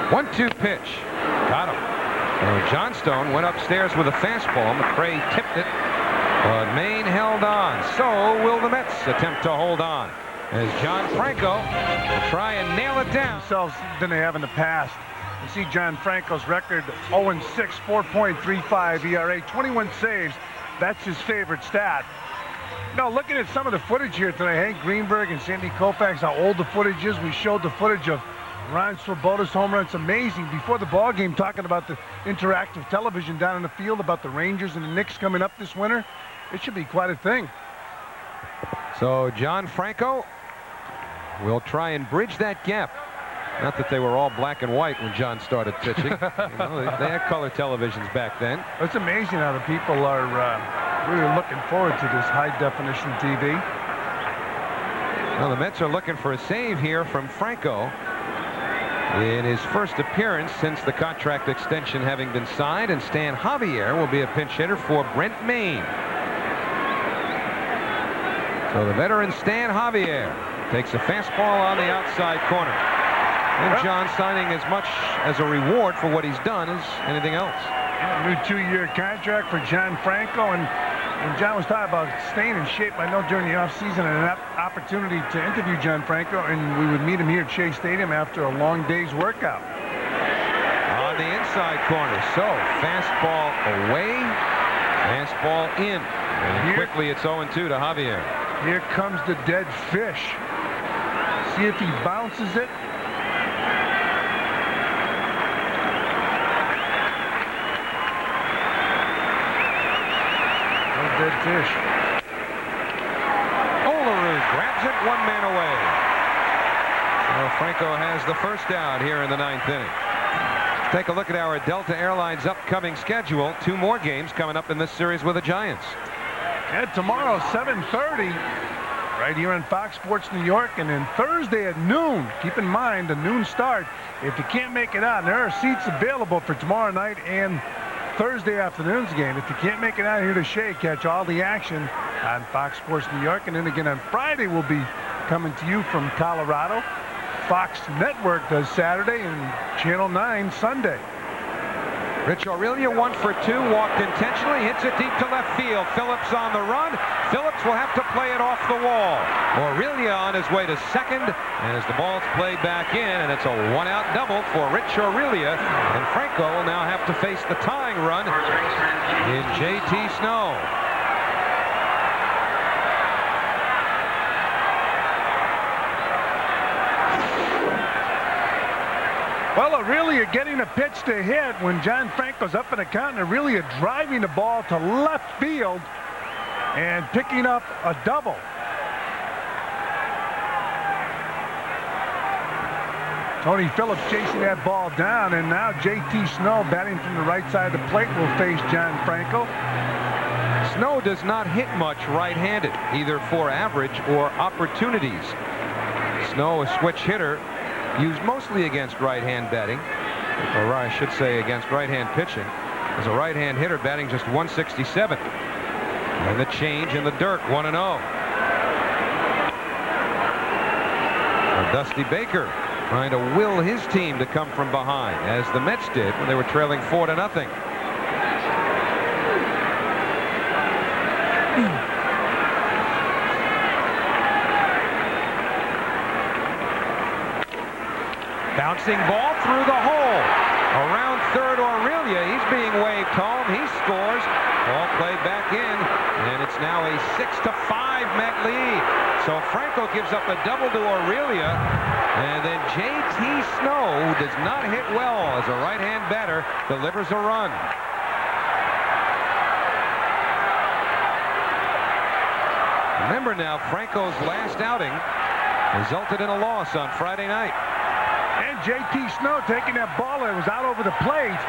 Speaker 3: One-two pitch. Got him. Johnstone went upstairs with a fastball. McRae tipped it, but Mayne held on. So will the Mets attempt to hold on as John Franco will try and nail it down.
Speaker 1: Themselves than they have in the past. You see John Franco's record: 0-6, 4.35 ERA, 21 saves. That's his favorite stat. Now, looking at some of the footage here today, Hank Greenberg and Sandy Koufax, how old the footage is. We showed the footage of Ron Swoboda's home run. It's amazing. Before the ball game, talking about the interactive television down in the field, about the Rangers and the Knicks coming up this winter. It should be quite a thing.
Speaker 3: So John Franco will try and bridge that gap. Not that they were all black and white when John started pitching. You know, they had color televisions back then.
Speaker 1: It's amazing how the people are really looking forward to this high-definition TV.
Speaker 3: Well, the Mets are looking for a save here from Franco in his first appearance since the contract extension having been signed, and Stan Javier will be a pinch hitter for Brent Mayne. So the veteran Stan Javier takes a fastball on the outside corner. And John signing as much as a reward for what he's done as anything else.
Speaker 1: New 2-year contract for John Franco, and John was talking about staying in shape. I know during the offseason, an opportunity to interview John Franco, and we would meet him here at Shea Stadium after a long day's workout.
Speaker 3: On the inside corner, so fastball away, fastball in, and quickly it's 0-2 to Javier.
Speaker 1: Here comes the dead fish. See if he bounces it. Dead fish.
Speaker 3: Olerud grabs it, 1 man away. Well, Franco has the first out here in the 9th inning. Let's take a look at our Delta Airlines upcoming schedule. 2 more games coming up in this series with the Giants.
Speaker 1: And tomorrow, 7:30, right here on Fox Sports New York, and then Thursday at noon. Keep in mind, the noon start. If you can't make it out, there are seats available for tomorrow night and Thursday afternoon's game. If you can't make it out here to Shea, catch all the action on Fox Sports New York. And then again on Friday, we'll be coming to you from Colorado. Fox Network does Saturday and Channel 9 Sunday.
Speaker 3: Rich Aurelia 1 for 2, walked intentionally, hits it deep to left field. Phillips on the run. Phillips will have to play it off the wall. Aurelia on his way to second, and as the ball's played back in, and it's a one-out double for Rich Aurelia, and Franco will now have to face the tying run in J.T. Snow.
Speaker 1: Well, Aurelia getting a pitch to hit when John Franco's up in the count, and Aurelia driving the ball to left field and picking up a double. Tony Phillips chasing that ball down, and now J.T. Snow batting from the right side of the plate will face John Franco.
Speaker 3: Snow does not hit much right-handed, either for average or opportunities. Snow, a switch hitter, used mostly against right-hand batting, or I should say against right-hand pitching. As a right-hand hitter, batting just 167. And the change in the dirt, 1-0. Dusty Baker trying to will his team to come from behind, as the Mets did when they were trailing 4-0. Bouncing ball through the hole. Around third, Aurelia. He's being waved home. He scores. Ball played back in, and it's now a 6-5 Met lead. So Franco gives up a double to Aurelia, and then J.T. Snow, who does not hit well as a right-hand batter, delivers a run. Remember now, Franco's last outing resulted in a loss on Friday night.
Speaker 1: And J.T. Snow taking that ball that was out over the plate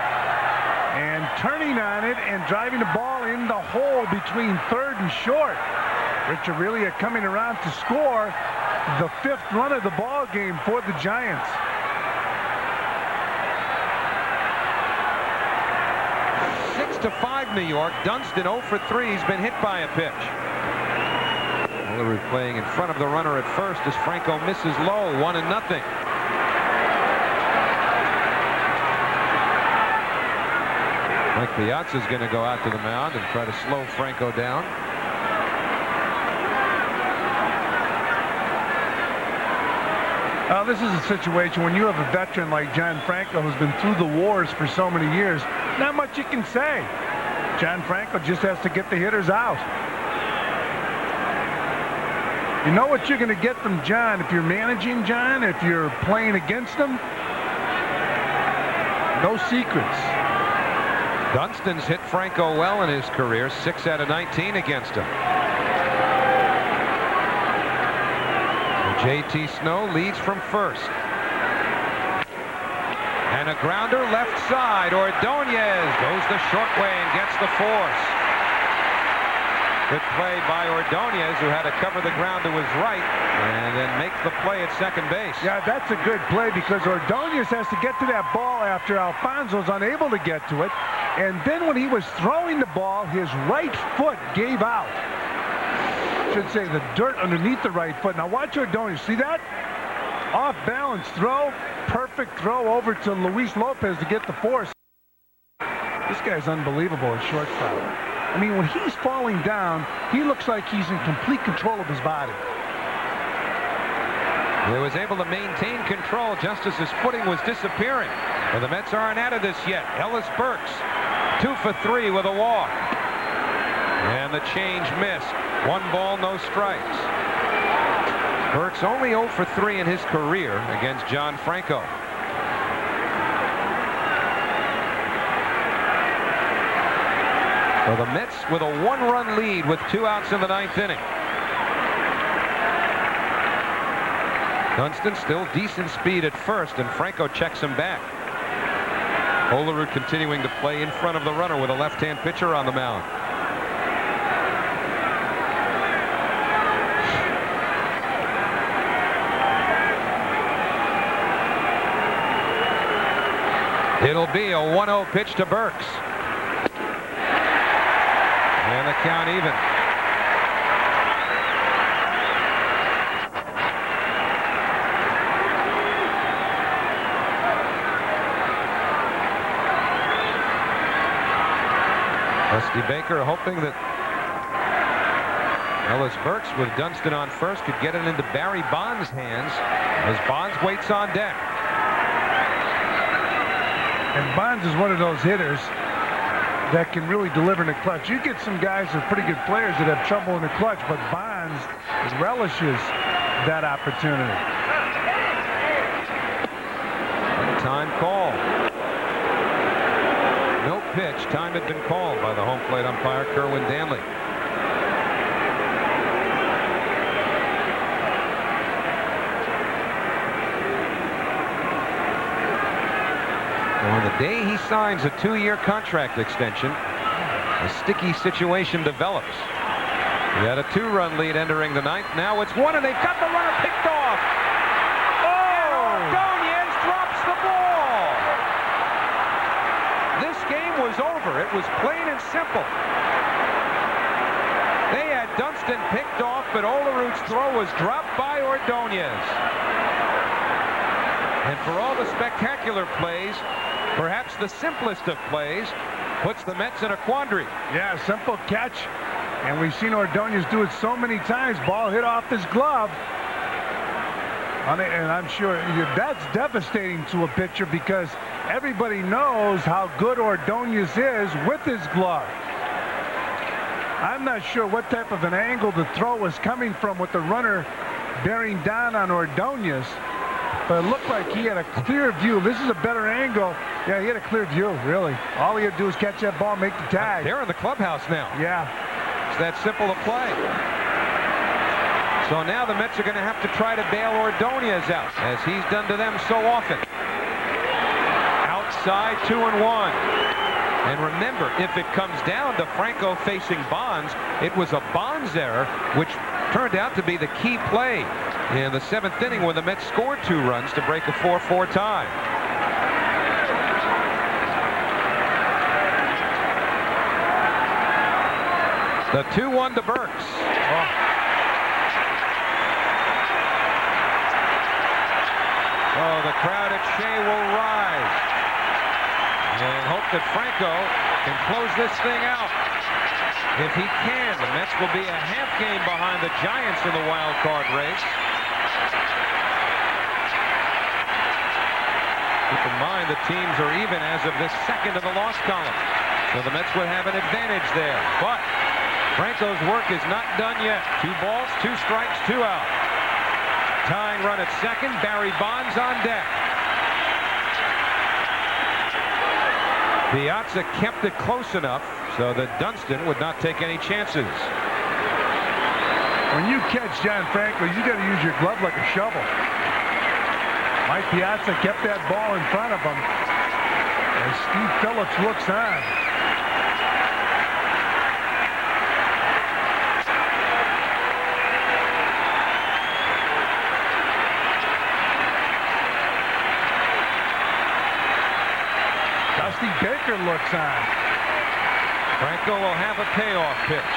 Speaker 1: and turning on it and driving the ball in the hole between third and short. Rich Aurelia coming around to score the 5th run of the ball game for the Giants.
Speaker 3: Six to 5 New York. Dunston 0 for 3. He's been hit by a pitch. Olerud playing in front of the runner at first as Franco misses low, 1-0. Mike Piazza's going to go out to the mound and try to slow Franco down.
Speaker 1: This is a situation when you have a veteran like John Franco who's been through the wars for so many years, not much you can say. John Franco just has to get the hitters out. You know what you're going to get from John if you're managing John, if you're playing against him. No secrets.
Speaker 3: Dunston's hit Franco well in his career, 6 out of 19 against him. J.T. Snow leads from first. And a grounder left side. Ordonez goes the short way and gets the force. Good play by Ordonez, who had to cover the ground to his right and then make the play at second base.
Speaker 1: Yeah, that's a good play because Ordonez has to get to that ball after Alfonso's unable to get to it. And then when he was throwing the ball, his right foot gave out. Should say the dirt underneath the right foot. Now watch Ordonez. See that? Off balance throw. Perfect throw over to Luis Lopez to get the force. This guy's unbelievable at shortstop. I mean, when he's falling down, he looks like he's in complete control of his body.
Speaker 3: He was able to maintain control just as his footing was disappearing. But the Mets aren't out of this yet. Ellis Burks, 2 for 3 with a walk. And the change missed. 1 ball, no strikes. Burks only 0 for 3 in his career against John Franco. So the Mets with a 1-run lead with 2 outs in the 9th inning. Dunston still decent speed at first, and Franco checks him back. Olerud continuing to play in front of the runner with a left-hand pitcher on the mound. It'll be a 1-0 pitch to Burks. And the count even. Dusty Baker hoping that Ellis Burks with Dunston on first could get it into Barry Bonds' hands as Bonds waits on deck.
Speaker 1: And Bonds is one of those hitters that can really deliver in the clutch. You get some guys that are pretty good players that have trouble in the clutch, but Bonds relishes that opportunity.
Speaker 3: Time call. No pitch. Time had been called by the home plate umpire, Kerwin Danley. On the day he signs a 2-year contract extension, a sticky situation develops. He had a 2-run lead entering the 9th. Now it's 1, and they've got the runner picked off. Oh! Ordonez drops the ball. This game was over. It was plain and simple. They had Dunston picked off, but Olerud's throw was dropped by Ordonez. And for all the spectacular plays, perhaps the simplest of plays, puts the Mets in a quandary.
Speaker 1: Yeah, simple catch. And we've seen Ordonez do it so many times. Ball hit off his glove. And I'm sure that's devastating to a pitcher because everybody knows how good Ordonez is with his glove. I'm not sure what type of an angle the throw was coming from with the runner bearing down on Ordonez. But it looked like he had a clear view. This is a better angle. Yeah, he had a clear view, really. All he had to do is catch that ball, make the tag.
Speaker 3: They're in the clubhouse now.
Speaker 1: Yeah.
Speaker 3: It's that simple a play. So now the Mets are going to have to try to bail Ordonez out, as he's done to them so often. Outside, 2-1. And remember, if it comes down to Franco facing Bonds, it was a Bonds error, which turned out to be the key play in the 7th inning when the Mets scored 2 runs to break a 4-4 tie. The 2-1 to Burks. Oh, the crowd at Shea will rise and hope that Franco can close this thing out. If he can, the Mets will be a half game behind the Giants in the wild card race. Keep in mind the teams are even as of this second in the loss column. So the Mets would have an advantage there. But Franco's work is not done yet. 2 balls, 2 strikes, 2 out. Tying run at second. Barry Bonds on deck. Piazza kept it close enough so that Dunston would not take any chances.
Speaker 1: When you catch John Franco, you got to use your glove like a shovel. Mike Piazza kept that ball in front of him as Steve Phillips looks on. Dusty Baker looks on.
Speaker 3: Franco will have a payoff pitch.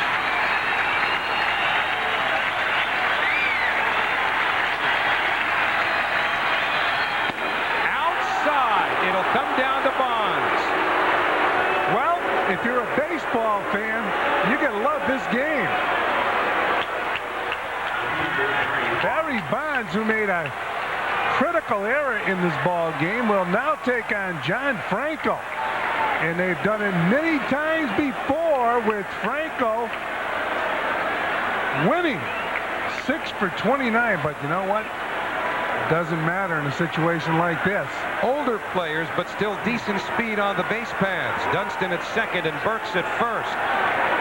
Speaker 3: Outside. It'll come down to Bonds.
Speaker 1: Well, if you're a baseball fan, you gotta love this game. Barry Bonds, who made a critical error in this ball game, will now take on John Franco. And they've done it many times before with Franco winning 6 for 29. But you know what? It doesn't matter in a situation like this.
Speaker 3: Older players, but still decent speed on the base paths. Dunston at second and Burks at first.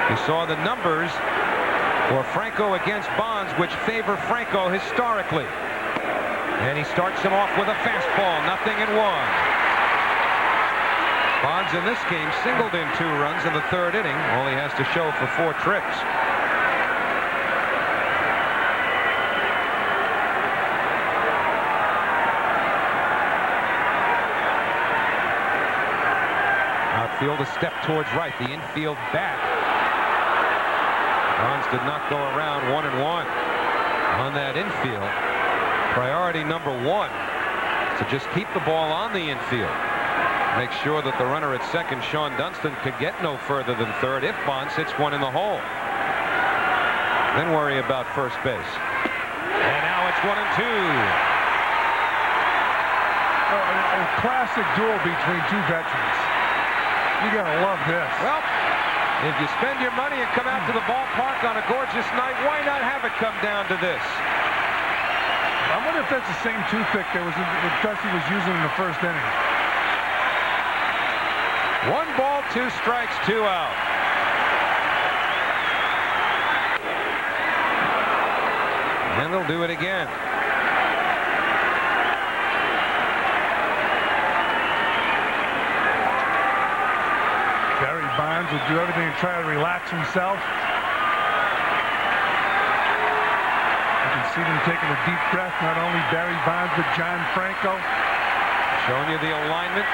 Speaker 3: You saw the numbers for Franco against Bonds, which favor Franco historically. And he starts him off with a fastball, 0-1. Bonds in this game singled in 2 runs in the 3rd inning. All he has to show for 4 trips. Outfield a step towards right. The infield back. Bonds did not go around 1-1 on that infield. Priority number 1 to just keep the ball on the infield. Make sure that the runner at second, Sean Dunston, could get no further than third if Bonds hits one in the hole. Then worry about first base. And now it's 1-2.
Speaker 1: A classic duel between two veterans. You gotta love this.
Speaker 3: Well, if you spend your money and come out to the ballpark on a gorgeous night, why not have it come down to this?
Speaker 1: I wonder if that's the same toothpick that Dusty was using in the first inning.
Speaker 3: 1 ball, 2 strikes, 2 out. And they'll do it again.
Speaker 1: Barry Bonds would do everything to try to relax himself. You can see them taking a deep breath, not only Barry Bonds, but John Franco.
Speaker 3: Showing you the alignment.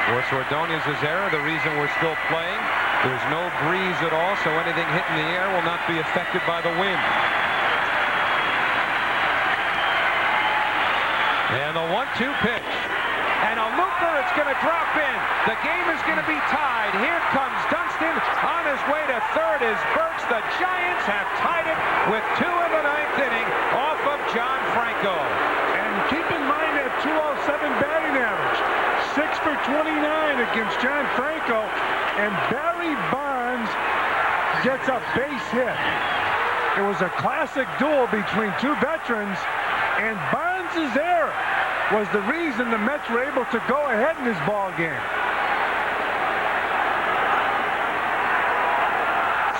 Speaker 3: Force Ordonez's error, the reason we're still playing. There's no breeze at all, so anything hit in the air will not be affected by the wind. And the 1-2 pitch. And a looper, it's going to drop in. The game is going to be tied. Here comes Dunston on his way to third is Burks. The Giants have tied it with 2 in the 9th inning off of John Franco.
Speaker 1: And keep in mind that 207 batting average. 6 for 29 against John Franco. And Barry Bonds gets a base hit. It was a classic duel between two veterans. And Bonds' error was the reason the Mets were able to go ahead in this ball game.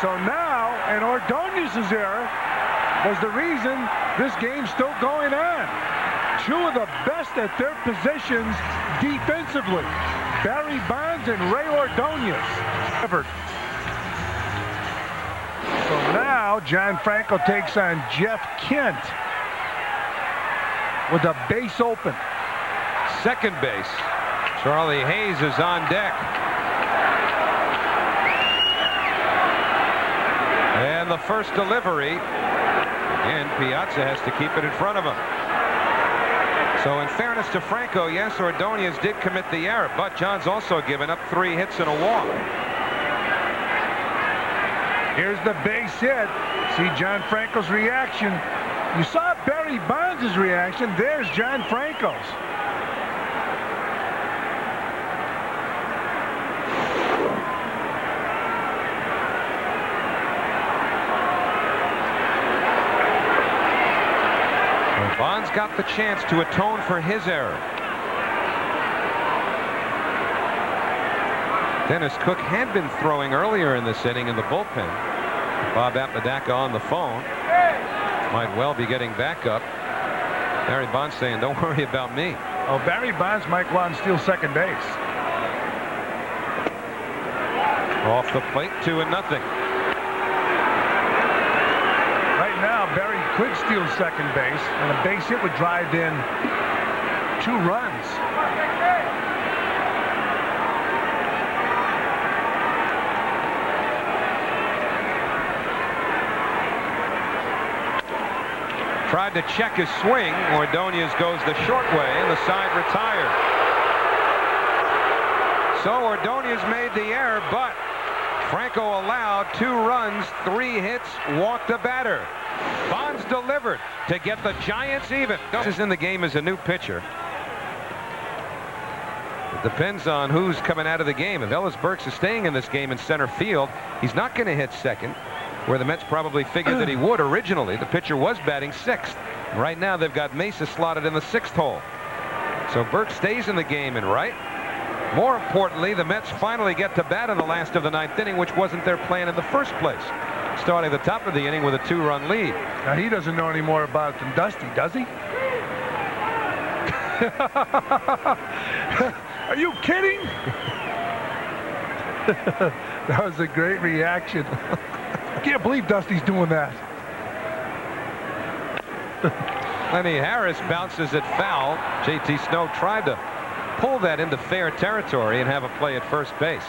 Speaker 1: So now, and Ordonez's error was the reason this game's still going on. 2 of the best at their positions defensively. Barry Bonds and Ray Ordonez. So now John Franco takes on Jeff Kent with a base open.
Speaker 3: Second base. Charlie Hayes is on deck. And the first delivery. Again, Piazza has to keep it in front of him. So in fairness to Franco, yes, Ordonez did commit the error, but John's also given up 3 hits and a walk.
Speaker 1: Here's the base hit. See John Franco's reaction. You saw Barry Bonds' reaction. There's John Franco's.
Speaker 3: Bonds got the chance to atone for his error. Dennis Cook had been throwing earlier in this inning in the bullpen. Bob Apodaca on the phone. Might well be getting back up. Barry Bonds saying, don't worry about me.
Speaker 1: Oh, Barry Bonds might go out and steal second base.
Speaker 3: Off the plate, 2-0.
Speaker 1: Right now, Barry could steal second base, and a base hit would drive in 2 runs.
Speaker 3: Tried to check his swing. Ordonez goes the short way, and the side retired. So Ordonez made the error, but Franco allowed 2 runs, 3 hits, walked a batter. Bonds delivered to get the Giants even. This is in the game as a new pitcher. It depends on who's coming out of the game. If Ellis Burks is staying in this game in center field, he's not going to hit second, where the Mets probably figured that he would originally. The pitcher was batting 6th. Right now they've got Mesa slotted in the 6th hole. So Burke stays in the game in right. More importantly, the Mets finally get to bat in the last of the 9th inning, which wasn't their plan in the first place. Starting the top of the inning with a 2-run lead.
Speaker 1: Now he doesn't know any more about it than Dusty, does he? Are you kidding? That was a great reaction. I can't believe Dusty's doing that.
Speaker 3: Lenny Harris bounces it foul. J.T. Snow tried to pull that into fair territory and have a play at first base.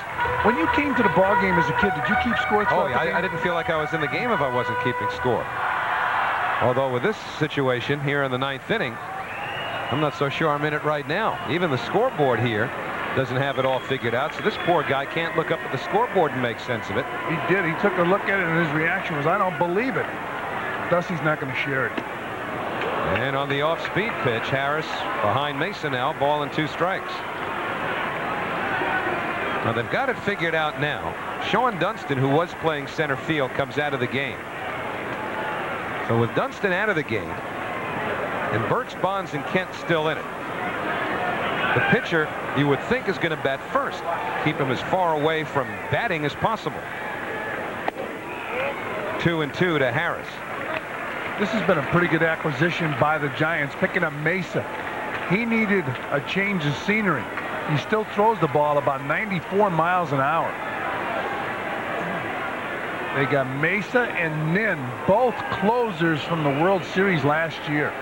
Speaker 1: When you came to the ball game as a kid, did you keep score?
Speaker 3: Oh, yeah, I didn't feel like I was in the game if I wasn't keeping score. Although with this situation here in the 9th inning, I'm not so sure I'm in it right now. Even the scoreboard here doesn't have it all figured out, so this poor guy can't look up at the scoreboard and make sense of it.
Speaker 1: He did. He took a look at it, and his reaction was, I don't believe it. Dusty's not going to share it.
Speaker 3: And on the off-speed pitch, Harris behind Mesa now, ball and 2 strikes. Now they've got it figured out now. Sean Dunston, who was playing center field, comes out of the game. So with Dunston out of the game, and Burks, Bonds, and Kent still in it, the pitcher you would think is going to bat first. Keep him as far away from batting as possible. 2-2 to Harris.
Speaker 1: This has been a pretty good acquisition by the Giants, picking up Mesa. He needed a change of scenery. He still throws the ball about 94 miles an hour. They got Mesa and Nin, both closers from the World Series last year.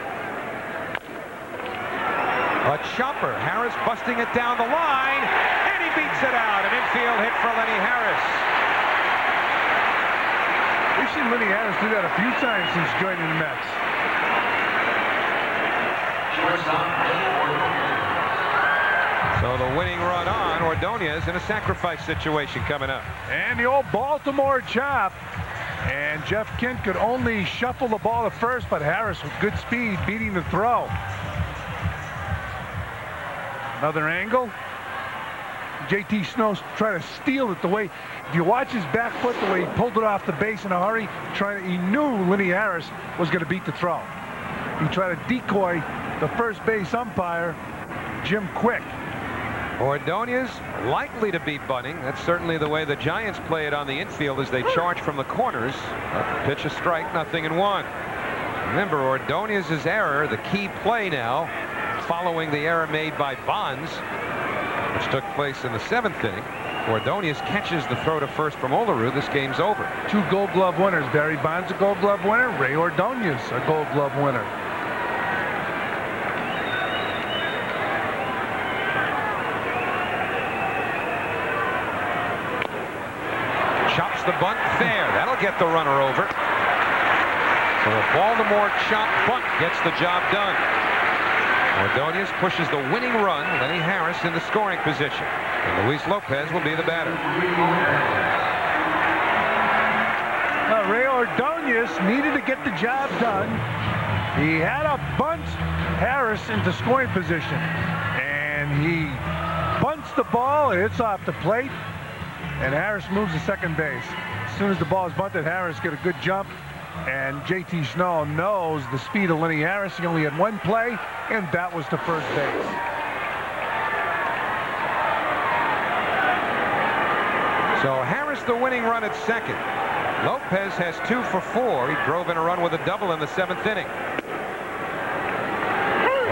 Speaker 3: A chopper. Harris busting it down the line, and he beats it out. An infield hit for Lenny Harris.
Speaker 1: We've seen Lenny Harris do that a few times since joining the Mets.
Speaker 3: So the winning run on Ordonez in a sacrifice situation coming up.
Speaker 1: And the old Baltimore chop. And Jeff Kent could only shuffle the ball at first, but Harris with good speed beating the throw. Another angle. JT Snow trying to steal it the way, if you watch his back foot, the way he pulled it off the base in a hurry, he knew Lenny Harris was going to beat the throw. He tried to decoy the first base umpire, Jim Quick.
Speaker 3: Ordonez likely to beat bunting. That's certainly the way the Giants play it on the infield as they charge from the corners. Pitch a strike, 0-1. Remember, Ordonez's error, the key play now, following the error made by Bonds, which took place in the 7th inning. Ordonez catches the throw to first from Olerud. This game's over.
Speaker 1: 2 Gold Glove winners. Barry Bonds a Gold Glove winner. Ray Ordonez a Gold Glove winner.
Speaker 3: Chops the bunt fair. That'll get the runner over. So a Baltimore chop bunt gets the job done. Ordonez pushes the winning run. Lenny Harris in the scoring position. And Luis Lopez will be the batter.
Speaker 1: Ray Ordonez needed to get the job done. He had to bunt Harris into scoring position. And he bunts the ball. It's off the plate. And Harris moves to second base. As soon as the ball is bunted, Harris get a good jump. And JT Snow knows the speed of Lenny Harris. He only had 1 play, and that was to first base.
Speaker 3: So Harris the winning run at second. Lopez has 2 for 4. He drove in a run with a double in the 7th inning.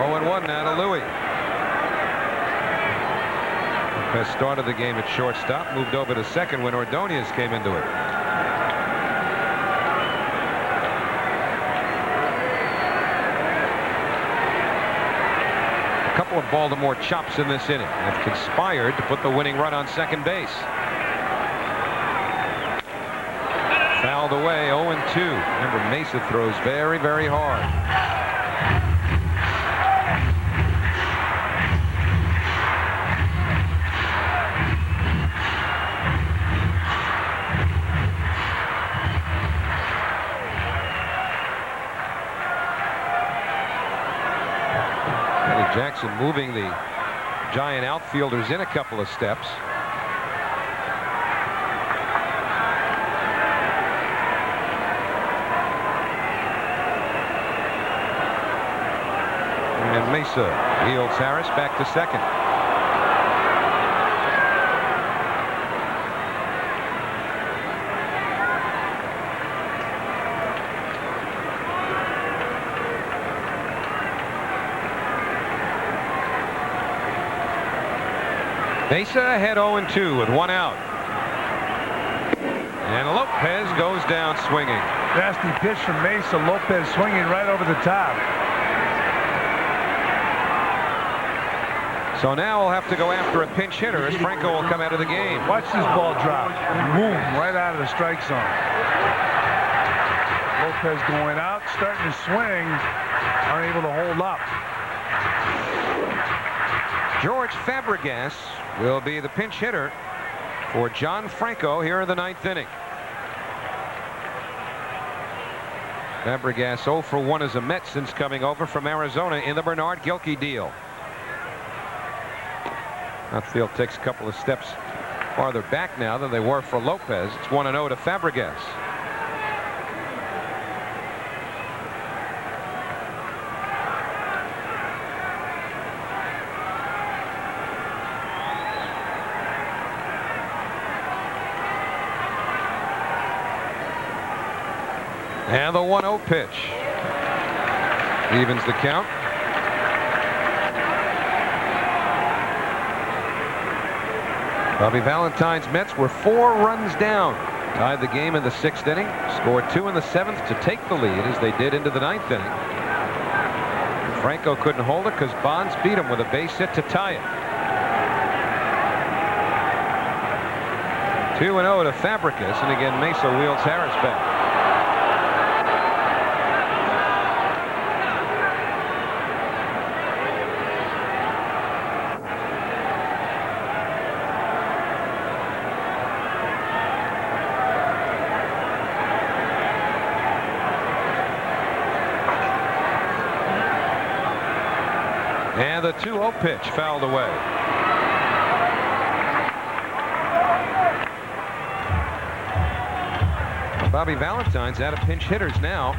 Speaker 3: 0-1 now to Louis. Lopez started the game at shortstop, moved over to second when Ordonez came into it. A couple of Baltimore chops in this inning have conspired to put the winning run on second base. Fouled away, 0-2. Remember, Mesa throws very, very hard. Jackson moving the Giant outfielders in a couple of steps. And Mesa yields Harris back to second. Mesa ahead 0-2 with 1 out. And Lopez goes down swinging.
Speaker 1: Nasty pitch from Mesa. Lopez swinging right over the top.
Speaker 3: So now we'll have to go after a pinch hitter as Franco will come out of the game.
Speaker 1: Watch this ball drop. Boom, right out of the strike zone. Lopez going out, starting to swing, unable to hold up.
Speaker 3: George Fabregas will be the pinch hitter for John Franco here in the 9th inning. Fabregas 0 for 1 as a Met since coming over from Arizona in the Bernard Gilkey deal. Outfield takes a couple of steps farther back now than they were for Lopez. It's 1-0 to Fabregas. And the 1-0 pitch evens the count. Bobby Valentine's Mets were 4 runs down. Tied the game in the 6th inning. Scored 2 in the 7th to take the lead as they did into the 9th inning. Franco couldn't hold it because Bonds beat him with a base hit to tie it. 2-0 to Fabregas, and again Mesa wheels Harris back. And the 2-0 pitch fouled away. Bobby Valentine's out of pinch hitters now.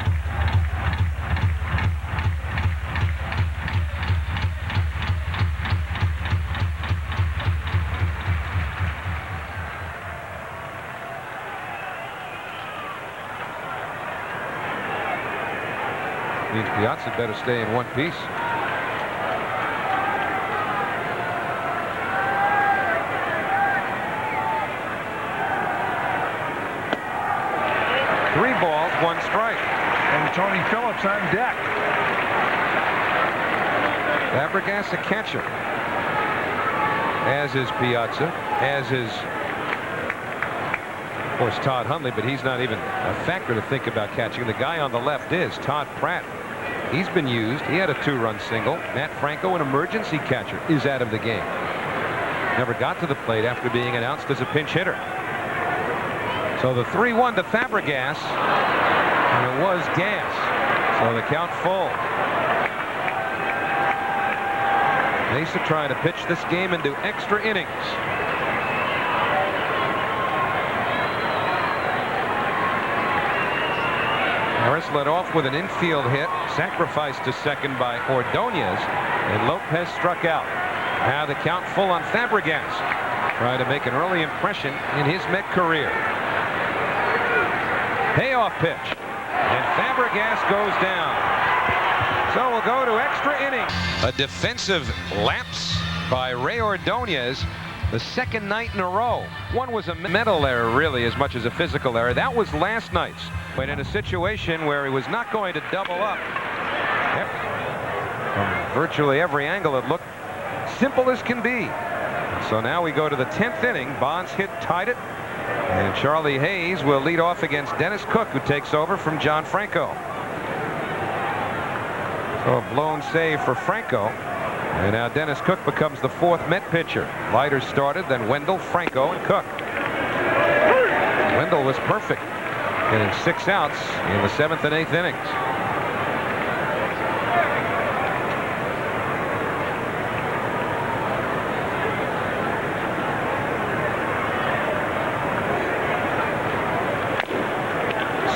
Speaker 3: Means Piazza better stay in one piece. Balls, 1 strike.
Speaker 1: And Tony Phillips on deck.
Speaker 3: Fabregas a catcher. As is Piazza. As is, of course, Todd Hundley, but he's not even a factor to think about catching. The guy on the left is Todd Pratt. He's been used. He had a 2-run single. Matt Franco, an emergency catcher, is out of the game. Never got to the plate after being announced as a pinch hitter. So the 3-1 to Fabregas, and it was gas. So the count full. Mesa trying to pitch this game into extra innings. Harris led off with an infield hit, sacrificed to second by Ordonez, and Lopez struck out. Now the count full on Fabregas, trying to make an early impression in his Met career. Payoff pitch, and Fabregas goes down. So we'll go to extra innings. A defensive lapse by Ray Ordonez, the second night in a row. One was a mental error, really, as much as a physical error. That was last night's, when in a situation where he was not going to double up. Yep. From virtually every angle, it looked simple as can be. So now we go to the 10th inning. Bonds hit tied it. And Charlie Hayes will lead off against Dennis Cook, who takes over from John Franco. So a blown save for Franco. And now Dennis Cook becomes the 4th Met pitcher. Leiter started, then Wendell, Franco, and Cook. Wendell was perfect, getting 6 outs in the 7th and 8th innings.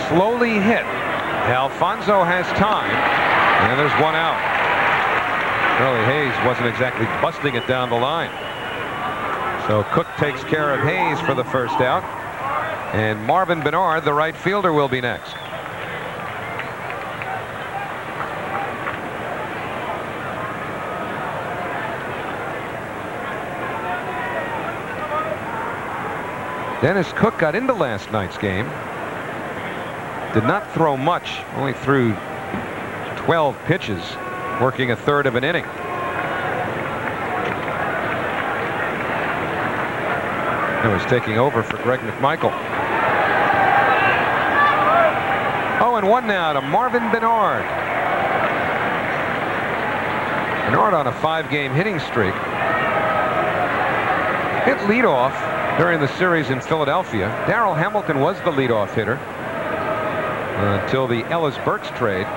Speaker 3: Slowly hit. Alfonso has time, and there's 1 out. Charlie Hayes wasn't exactly busting it down the line. So Cook takes care of Hayes for the first out, and Marvin Bernard, the right fielder, will be next. Dennis Cook got into last night's game. Did not throw much, only threw 12 pitches, working a third of an inning. who was taking over for Greg McMichael. 0-1 now to Marvin Bernard. Bernard on a 5-game hitting streak. Hit leadoff during the series in Philadelphia. Darrell Hamilton was the leadoff hitter until the Ellis Burks trade.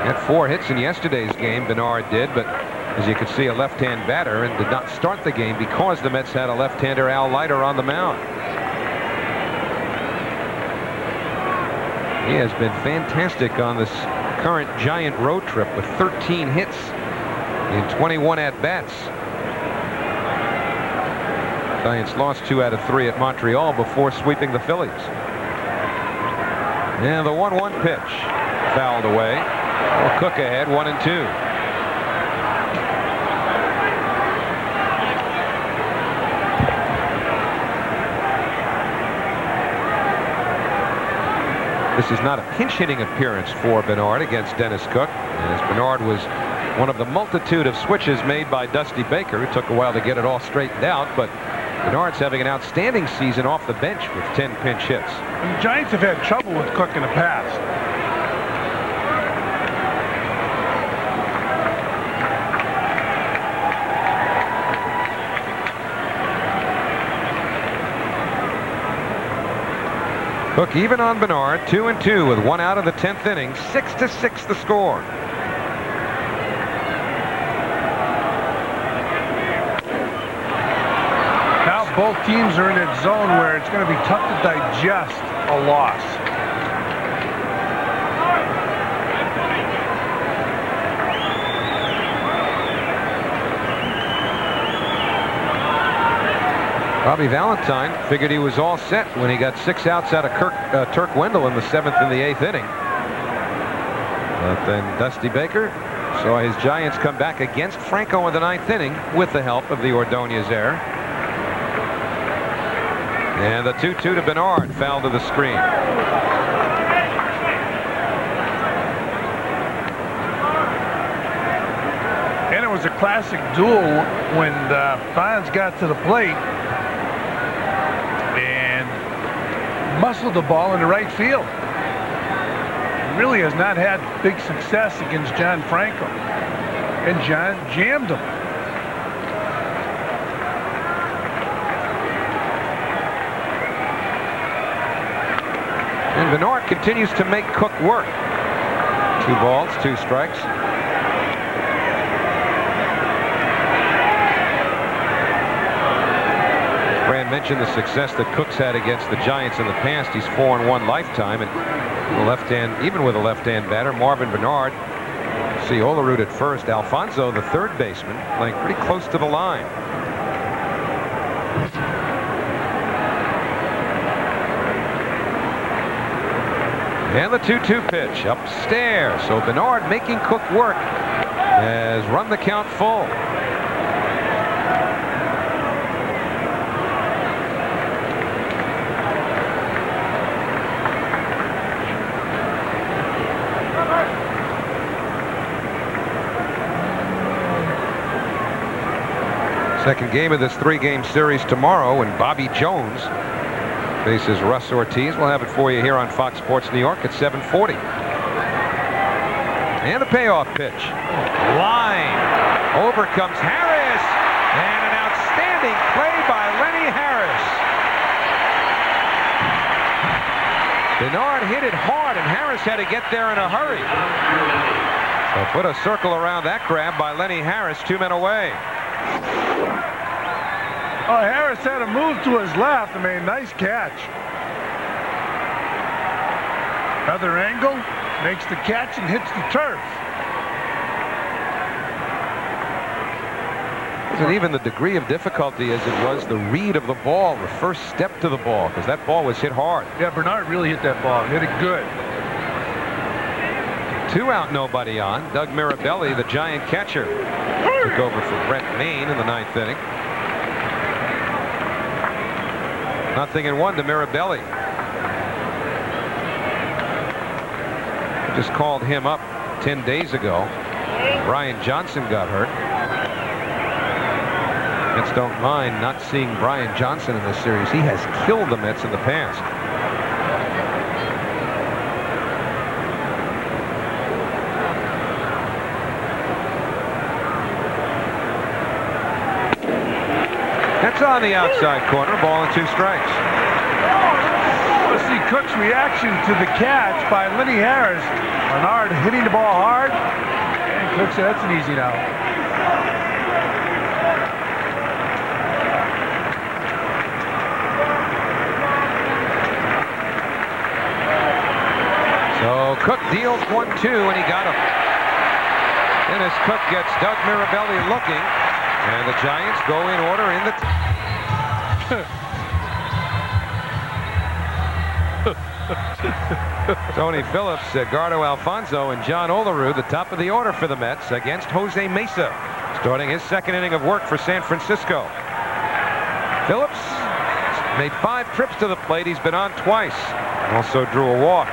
Speaker 3: Had 4 hits in yesterday's game, Bernard did, but as you can see, a left-hand batter, and did not start the game because the Mets had a left-hander, Al Leiter, on the mound. He has been fantastic on this current Giant road trip with 13 hits in 21 at-bats. Giants lost 2 out of 3 at Montreal before sweeping the Phillies. And the 1-1 pitch fouled away. Well, Cook ahead, 1-2. This is not a pinch hitting appearance for Bernard against Dennis Cook, as Bernard was one of the multitude of switches made by Dusty Baker. It took a while to get it all straightened out, but Bernard's having an outstanding season off the bench with 10 pinch hits.
Speaker 1: And the Giants have had trouble with Cook in the past.
Speaker 3: Cook even on Bernard, 2-2 with 1 out of the 10th inning. 6-6 the score.
Speaker 1: Now both teams are in that zone where it's going to be tough to digest a loss.
Speaker 3: Bobby Valentine figured he was all set when he got 6 outs out of Turk Wendell in the 7th and the 8th inning. But then Dusty Baker saw his Giants come back against Franco in the 9th inning with the help of the Ordonez error. And the 2-2 to Bernard, foul to the screen.
Speaker 1: And it was a classic duel when Fonz got to the plate and muscled the ball into right field. He really has not had big success against John Franco, and John jammed him.
Speaker 3: And Bernard continues to make Cook work. 2 balls, 2 strikes. Fran mentioned the success that Cook's had against the Giants in the past. He's 4-1 lifetime, and the left hand, even with a left-hand batter, Marvin Bernard. See Olerud at first. Alfonso, the third baseman, playing pretty close to the line. And the 2-2 pitch upstairs. So Bernard making Cook work has run the count full. Second game of this 3-game series tomorrow, and Bobby Jones faces Russ Ortiz. We'll have it for you here on Fox Sports New York at 7:40. And the payoff pitch. Line. Over comes Harris. And an outstanding play by Lenny Harris. Bernard hit it hard, and Harris had to get there in a hurry. So put a circle around that grab by Lenny Harris, 2 men away.
Speaker 1: Oh, Harris had a move to his left. I mean, nice catch. Other angle, makes the catch and hits the turf.
Speaker 3: Wasn't even the degree of difficulty as it was the read of the ball, the first step to the ball, because that ball was hit hard.
Speaker 1: Yeah, Bernard really hit that ball. Hit it good.
Speaker 3: 2 out, nobody on. Doug Mirabelli, the Giant catcher, took over for Brent Maine in the 9th inning. 0-1 to Mirabelli. Just called him up 10 days ago. Brian Johnson got hurt. Mets don't mind not seeing Brian Johnson in this series. He has killed the Mets in the past. That's on the outside corner. Ball and 2 strikes.
Speaker 1: Let's see Cook's reaction to the catch by Lenny Harris. Bernard hitting the ball hard. And Cook said that's an easy now.
Speaker 3: So Cook deals 1-2, and he got him. And as Cook gets Doug Mirabelli looking, and the Giants go in order in the... Tony Phillips, Edgardo Alfonso, and John Olerud, the top of the order for the Mets against Jose Mesa, starting his second inning of work for San Francisco. Phillips made 5 trips to the plate. He's been on twice. Also drew a walk,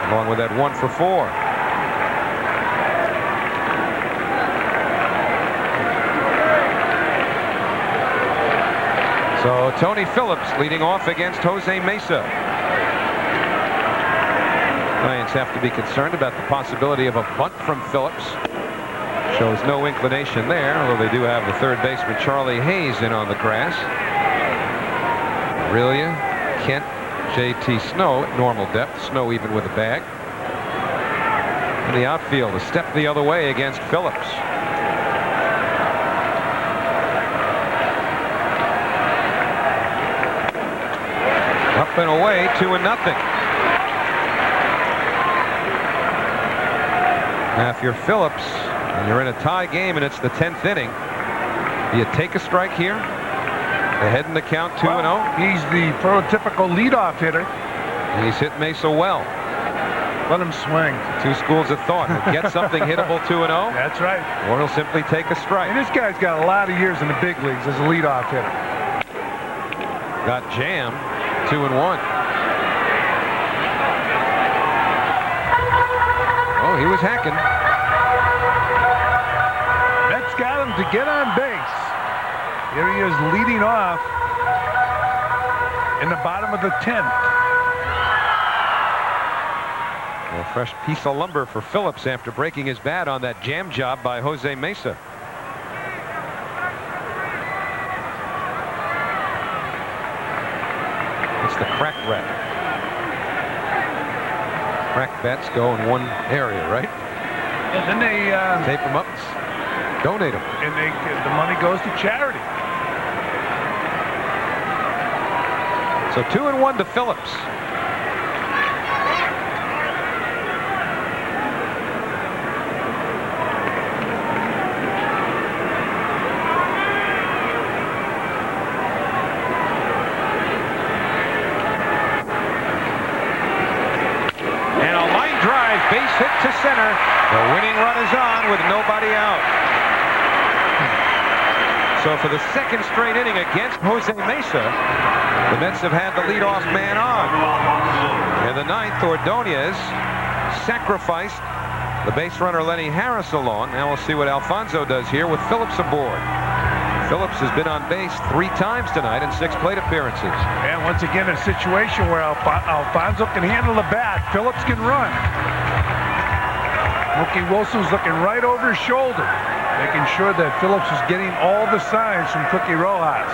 Speaker 3: along with that 1 for 4. So Tony Phillips leading off against Jose Mesa. Giants have to be concerned about the possibility of a bunt from Phillips. Shows no inclination there, although they do have the third baseman Charlie Hayes in on the grass. Aurelia, Kent, J.T. Snow at normal depth. Snow even with a bag. In the outfield, a step the other way against Phillips. Up and away, 2-0. Now, if you're Phillips and you're in a tie game and it's the 10th inning, do you take a strike here? Ahead in the count, 2-0.
Speaker 1: Well, he's the prototypical leadoff hitter.
Speaker 3: And he's hit Mesa well.
Speaker 1: Let him swing.
Speaker 3: 2 schools of thought. He'll get something hittable 2-0.
Speaker 1: That's right.
Speaker 3: Or he'll simply take a strike.
Speaker 1: And this guy's got a lot of years in the big leagues as a leadoff hitter.
Speaker 3: Got jammed. 2-1. Oh, he was hacking.
Speaker 1: Mets got him to get on base. Here he is leading off in the bottom of the 10th.
Speaker 3: A fresh piece of lumber for Phillips after breaking his bat on that jam job by Jose Mesa. It's the crack rat. Crack bats go in one area, right?
Speaker 1: And then they
Speaker 3: tape them up, donate them,
Speaker 1: and the money goes to charity.
Speaker 3: So 2-1 to Phillips. Base hit to center. The winning run is on with nobody out. So for the second straight inning against Jose Mesa, the Mets have had the leadoff man on. In the 9th, Ordonez sacrificed the base runner Lenny Harris along. Now we'll see what Alfonso does here with Phillips aboard. Phillips has been on base 3 times tonight in 6 plate appearances.
Speaker 1: And once again, a situation where Alfonso can handle the bat. Phillips can run. Mookie Wilson's looking right over his shoulder, making sure that Phillips is getting all the signs from Cookie Rojas.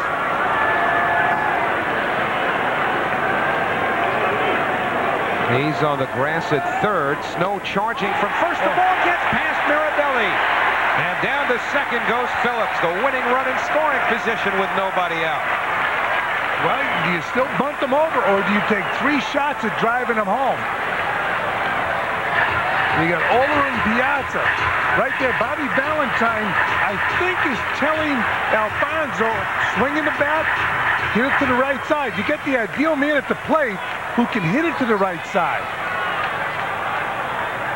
Speaker 3: Hayes on the grass at third. Snow charging from first. The ball gets past Mirabelli. And down to second goes Phillips. The winning run in scoring position with nobody out.
Speaker 1: Well, do you still bunt them over, or do you take 3 shots at driving them home? You got Oler and Piazza right there. Bobby Valentine, I think, is telling Alfonso, swinging the bat, hit it to the right side. You get the ideal man at the plate who can hit it to the right side.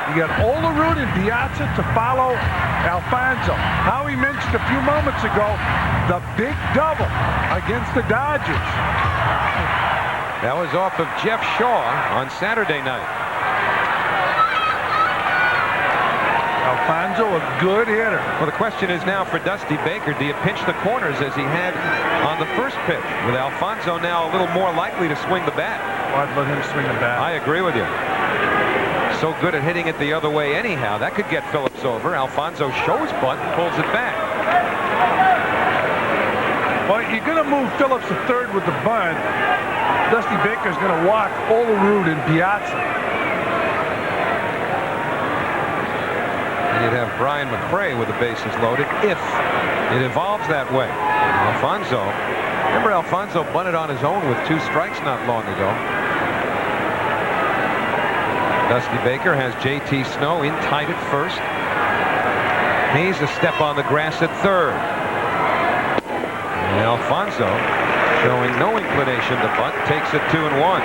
Speaker 1: You got Olerud and Piazza to follow Alfonso. Howie mentioned a few moments ago the big double against the Dodgers.
Speaker 3: That was off of Jeff Shaw on Saturday night.
Speaker 1: Alfonso, a good hitter.
Speaker 3: Well, the question is now for Dusty Baker, do you pinch the corners as he had on the first pitch? With Alfonso now a little more likely to swing the bat.
Speaker 1: Well, I'd let him swing the bat.
Speaker 3: I agree with you. So good at hitting it the other way anyhow. That could get Phillips over. Alfonso shows bunt, pulls it back.
Speaker 1: Well, you're going to move Phillips to third with the bunt. Dusty Baker's going to walk Olerud and Piazza.
Speaker 3: And you'd have Brian McRae with the bases loaded if it evolves that way. Alfonso, remember Alfonso bunted on his own with 2 strikes not long ago. Dusty Baker has J.T. Snow in tight at first. Hayes a step on the grass at third. And Alfonso, showing no inclination to bunt, takes it 2-1.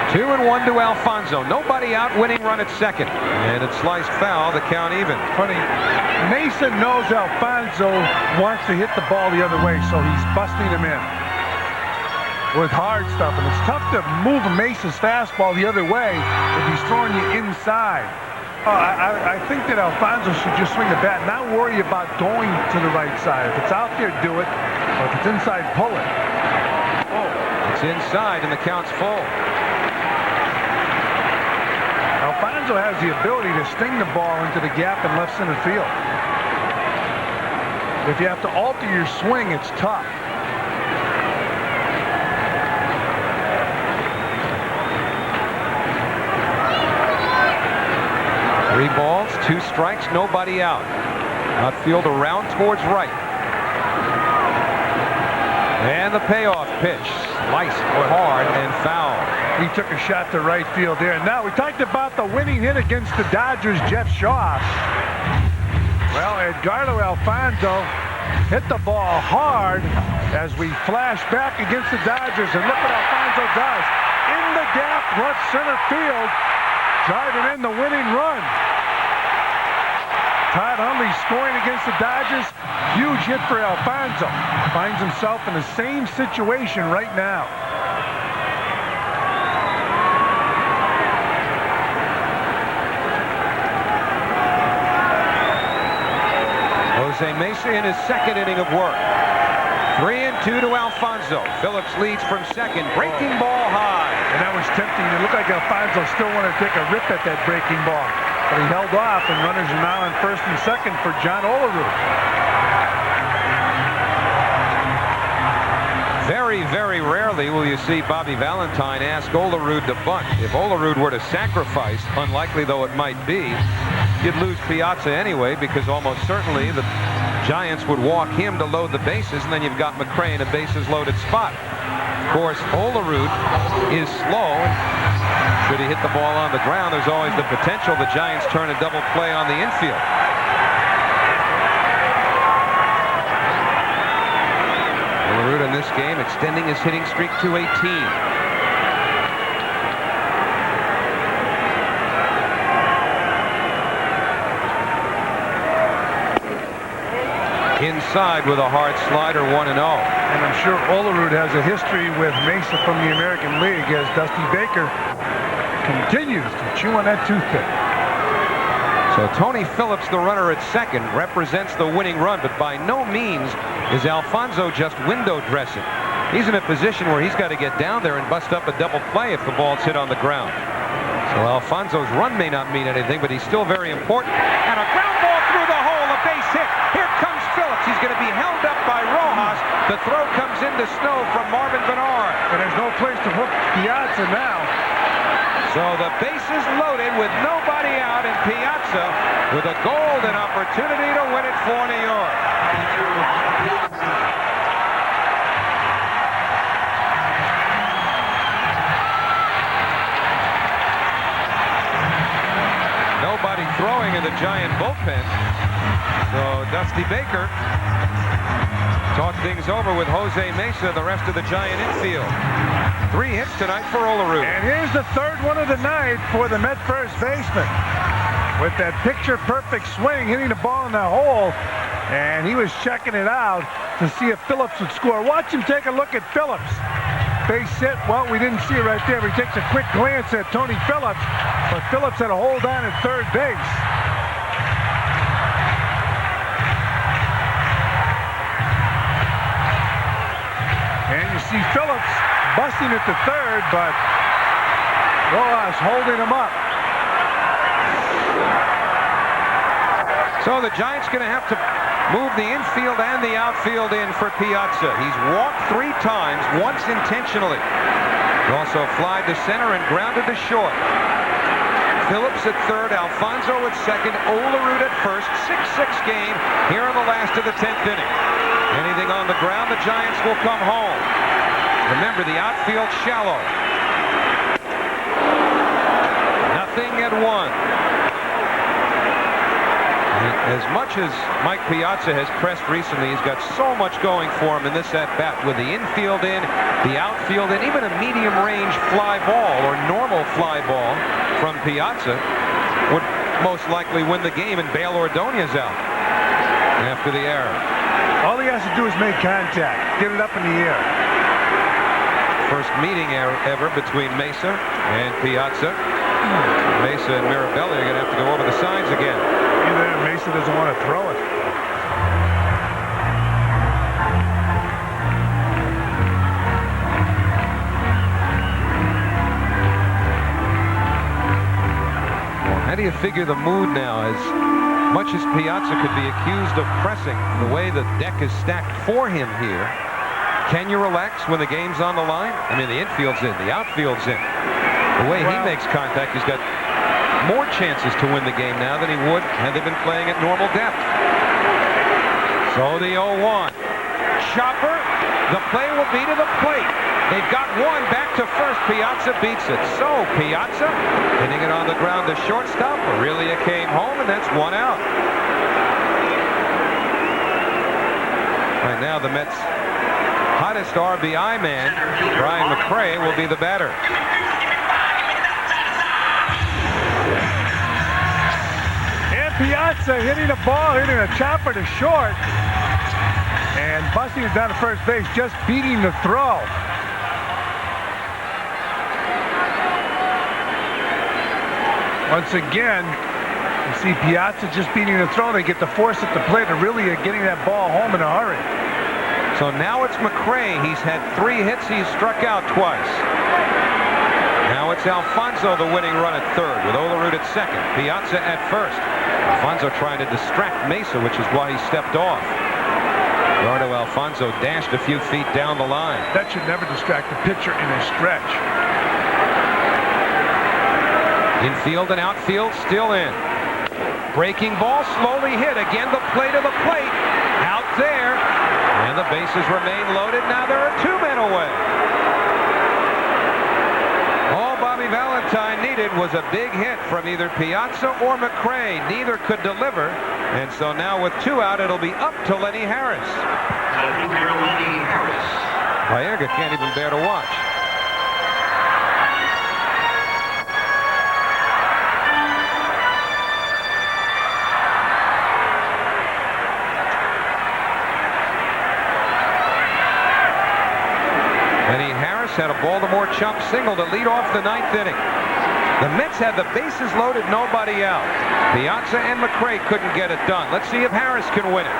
Speaker 3: 2-1 to Alfonso. Nobody out, winning run at second. And it's sliced foul, the count even.
Speaker 1: Funny, Mesa knows Alfonso wants to hit the ball the other way, so he's busting him in with hard stuff. And it's tough to move Mesa's fastball the other way if he's throwing you inside. I think that Alfonso should just swing the bat, not worry about going to the right side. If it's out there, do it. Or if it's inside, pull it.
Speaker 3: Oh, it's inside, and the count's full.
Speaker 1: Alfonso has the ability to sting the ball into the gap in left center field. If you have to alter your swing, it's tough.
Speaker 3: Three balls, 2 strikes, nobody out. Outfield around towards right. And the payoff pitch, sliced hard and foul.
Speaker 1: He took a shot to right field there. Now, we talked about the winning hit against the Dodgers, Jeff Shaw. Well, Edgardo Alfonso hit the ball hard as we flash back against the Dodgers. And look what Alfonso does. In the gap, left center field, driving in the winning run. Todd Hundley scoring against the Dodgers. Huge hit for Alfonso. Finds himself in the same situation right now.
Speaker 3: Jose Mesa in his second inning of work. 3-2 to Alfonso. Phillips leads from second. Breaking ball high.
Speaker 1: And that was tempting. It looked like Alfonso still wanted to take a rip at that breaking ball. But he held off, and runners are now on first and second for John Olerud.
Speaker 3: Very, very rarely will you see Bobby Valentine ask Olerud to bunt. If Olerud were to sacrifice, unlikely though it might be, you'd lose Piazza anyway, because almost certainly the Giants would walk him to load the bases, and then you've got McRae in a bases-loaded spot. Of course, Olerud is slow. Should he hit the ball on the ground, there's always the potential the Giants turn a double play on the infield. Olerud in this game extending his hitting streak to 18. Inside with a hard slider, 1-0.
Speaker 1: And I'm sure Olerud has a history with Mesa from the American League as Dusty Baker continues to chew on that toothpick.
Speaker 3: So Tony Phillips, the runner at second, represents the winning run, but by no means is Alfonso just window dressing. He's in a position where he's got to get down there and bust up a double play if the ball's hit on the ground. So Alfonso's run may not mean anything, but he's still very important. And a ground ball through the hole, a base hit. Here comes Phillips. He's going to be held up by Rojas. The throw comes into Snow from Marvin Bernard.
Speaker 1: And there's no place to hook Piazza now.
Speaker 3: So the base is loaded with nobody out, and Piazza with a golden opportunity to win it for New York. Nobody throwing in the Giant bullpen. So Dusty Baker Talk things over with Jose Mesa and the rest of the Giant infield. 3 hits tonight for Olerud.
Speaker 1: And here's the third one of the night for the Met first baseman. With that picture-perfect swing, hitting the ball in the hole. And he was checking it out to see if Phillips would score. Watch him take a look at Phillips. Base hit. Well, we didn't see it right there. He takes a quick glance at Tony Phillips. But Phillips had a hold on at third base. And you see Phillips busting at the third, but Rojas holding him up.
Speaker 3: So the Giants going to have to move the infield and the outfield in for Piazza. He's walked 3 times, once intentionally. He also flied to center and grounded to short. Phillips at third, Alfonso at second, Olerud at first. 6-6 game here in the last of the 10th inning. Anything on the ground, the Giants will come home. Remember, the outfield shallow. Nothing at 1. As much as Mike Piazza has pressed recently, he's got so much going for him in this at-bat with the infield in, the outfield in, even a medium-range fly ball or normal fly ball from Piazza would most likely win the game, and bail Ordonez out after the error.
Speaker 1: All he has to do is make contact, get it up in the air.
Speaker 3: First meeting ever between Mesa and Piazza. Mesa and Mirabelli are going to have to go over the signs again.
Speaker 1: Either Mesa doesn't want to throw it.
Speaker 3: How do you figure the mood now? As much as Piazza could be accused of pressing, the way the deck is stacked for him here, can you relax when the game's on the line? I mean, the infield's in, the outfield's in. The way he makes contact, he's got more chances to win the game now than he would had they been playing at normal depth. So the 0-1. Chopper, the play will be to the plate. They've got one back to first. Piazza beats it. So Piazza hitting it on the ground to shortstop. Aurelia came home, and that's 1 out. Right now, the Mets' hottest RBI man, Brian McRae, will be the batter.
Speaker 1: Piazza hitting a ball, hitting a chopper to short, and busting it down to first base, just beating the throw. Once again, you see Piazza just beating the throw. They get the force at the plate and really getting that ball home in a hurry.
Speaker 3: So now it's McRae. He's had 3 hits. He's struck out twice. Now it's Alfonso, the winning run at third, with Olerud at second. Piazza at first. Alfonso trying to distract Mesa, which is why he stepped off. Eduardo Alfonso dashed a few feet down the line.
Speaker 1: That should never distract the pitcher in a stretch.
Speaker 3: Infield and outfield still in. Breaking ball, slowly hit. Again, the play to the plate. Out there. And the bases remain loaded. Now there are 2 men away. All Bobby Valentine needed was a big hit from either Piazza or McRae. Neither could deliver. And so now with 2 out, it'll be up to Lenny Harris.
Speaker 4: Lenny Harris.
Speaker 3: Baerga can't even bear to watch. Lenny Harris had a Baltimore chump single to lead off the 9th inning. The Mets had the bases loaded, nobody out. Piazza and McRae couldn't get it done. Let's see if Harris can win it.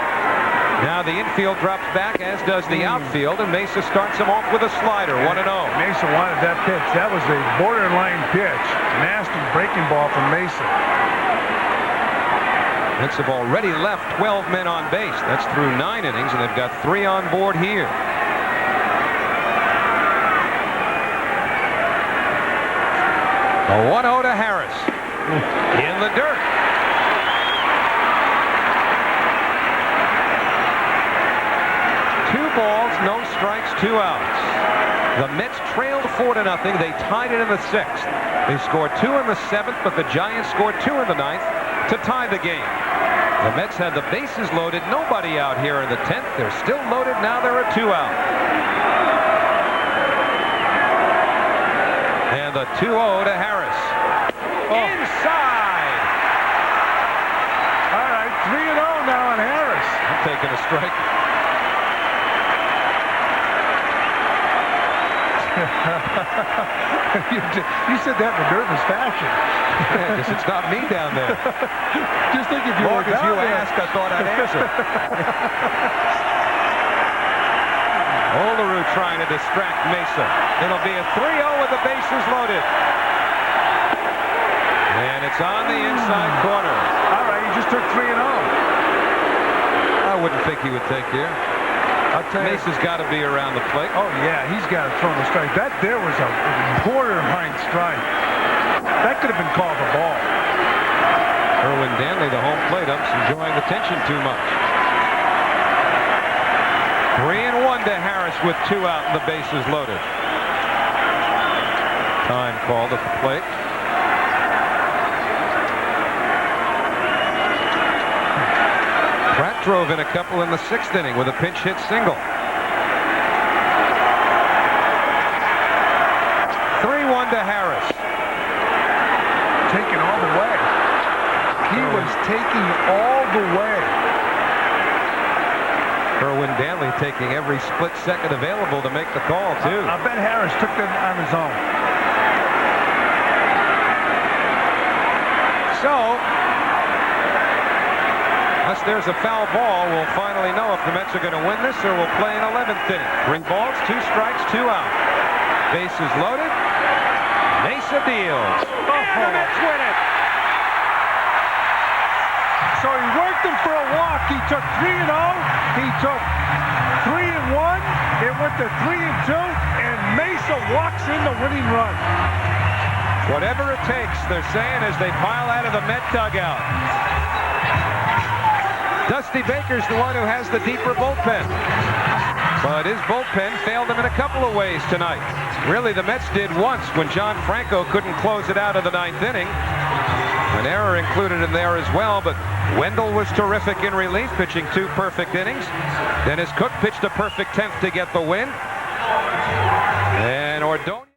Speaker 3: Now the infield drops back, as does the outfield, and Mesa starts him off with a slider, 1-0.
Speaker 1: Mesa wanted that pitch. That was a borderline pitch. Nasty breaking ball from Mesa.
Speaker 3: Mets have already left 12 men on base. That's through 9 innings, and they've got 3 on board here. A 1-0 to Harris. In the dirt. Two balls, no strikes, 2 outs. The Mets trailed 4-0. They tied it in the 6th. They scored 2 in the 7th, but the Giants scored 2 in the 9th to tie the game. The Mets had the bases loaded. Nobody out here in the 10th. They're still loaded. Now there are 2 out. And the 2-0 to Harris. Inside.
Speaker 1: All right, 3-0 now on Harris.
Speaker 3: I'm taking a strike.
Speaker 1: You said that in a nervous fashion.
Speaker 3: Yeah, because it's not me down there.
Speaker 1: Just think if you
Speaker 3: Long
Speaker 1: were
Speaker 3: as you
Speaker 1: down there.
Speaker 3: asked, I thought I'd answer. Olerud trying to distract Mesa. It'll be a 3-0 with the bases loaded. And it's on the inside corner.
Speaker 1: All right, he just took 3-0.
Speaker 3: I wouldn't think he would take here.
Speaker 1: I'll tell you.
Speaker 3: Mesa's got to be around the plate.
Speaker 1: Oh, yeah, he's got to throw the strike. That there was a borderline strike. That could have been called a ball.
Speaker 3: Erwin Danley, the home plate ump's enjoying the tension too much. 3-1 to Harris with 2 out and the bases loaded. Time called at the plate. Pratt drove in a couple in the 6th inning with a pinch hit single. 3-1 to Harris.
Speaker 1: Taking all the way. He was taking all the way.
Speaker 3: Erwin Danley taking every split second available to make the call, too.
Speaker 1: I bet Harris took that on his own.
Speaker 3: So, unless there's a foul ball, we'll finally know if the Mets are going to win this or we'll play an 11th inning. 3 balls, 2 strikes, 2 out. Bases loaded. Mesa deals. And the Mets win it.
Speaker 1: So he worked him for a walk. He took 3-0. He took 3-1. It went to 3-2. And Mesa walks in the winning run.
Speaker 3: Whatever it takes, they're saying as they pile out of the Met dugout. Dusty Baker's the one who has the deeper bullpen. But his bullpen failed him in a couple of ways tonight. Really, the Mets did once when John Franco couldn't close it out of the 9th inning. An error included in there as well, but Wendell was terrific in relief, pitching 2 perfect innings. Dennis Cook pitched a perfect 10th to get the win. And Ordonez